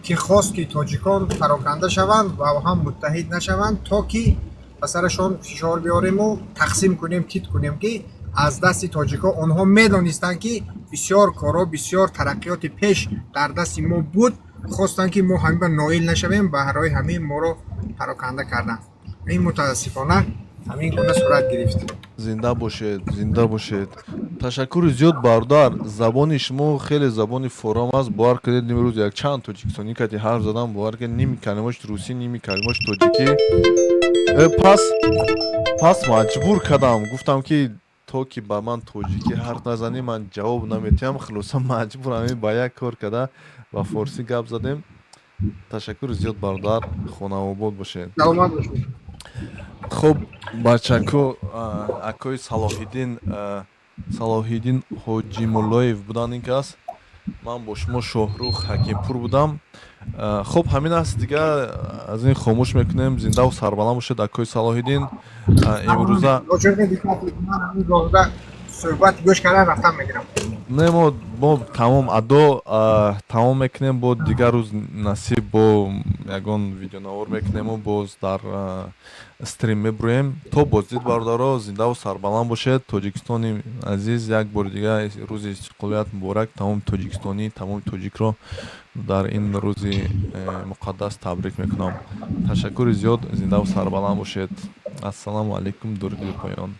Speaker 5: که خواست که تاجیکان پراکنده شوند و هم متحد نشوند تا که به سرشان فشار بیاریم و تقسیم کنیم کیت کنیم که از دست تاجیکا آنها میدانستند که بسیار کارا بسیار ترقیات پیش در دست ما بود، خواستن که ما همه نایل نشویم، به هرای همه ما رو پراکنده کردن. این متاسفانه همین گونه صورت گرفت.
Speaker 2: زنده باشید. تشکر زیاد برادر. زبان شما خیلی زبان فورام است. باور کنید امروز یک چند تاجیکستانی که حرف زدم، باور کنید نیم کلمش روسی، نیم کلمش تاجیکی. پس مجبور کردم، گفتم که تو که با من تاجیکی حرف نزنی من جواب نمیتیم، خلاصا مجبورم با یک کار کرده و فارسی گپ زدیم. تشکر زیاد برادر. خانه آباد باشید.
Speaker 5: سلامت باشید.
Speaker 2: خب бачако акои салоҳиддин ҳоҷимуллоев буданд ин кас. ман бо шумо шоҳрух ҳакимпур будам. хоб ҳамин аст дига, аз ин хомӯш мекунем. зиндаву сарбаланд бошед акои салоҳиддин. имрӯза
Speaker 5: صحبت گوش کردن رفتم میگیرم.
Speaker 2: نه ما تمام ادا تمام میکنیم. با دیگر روز نصیب با یگان ویدیو نوار میکنیم و باز در استریم میبرویم. تا بازدید بردارا زنده و سربلند باشد. تاجیکستانی عزیز یک بار دیگه روز استقلالیت مبارک. تمام تاجیکستانی تمام تاجیک را در این روز مقدس تبریک میکنم. تشکر زیاد. زنده و سربلند باشد. السلام علیکم. درود پایان.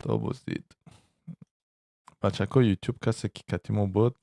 Speaker 2: تا بازدید. بچه ها یوتیوب کسی که کتیمو بود.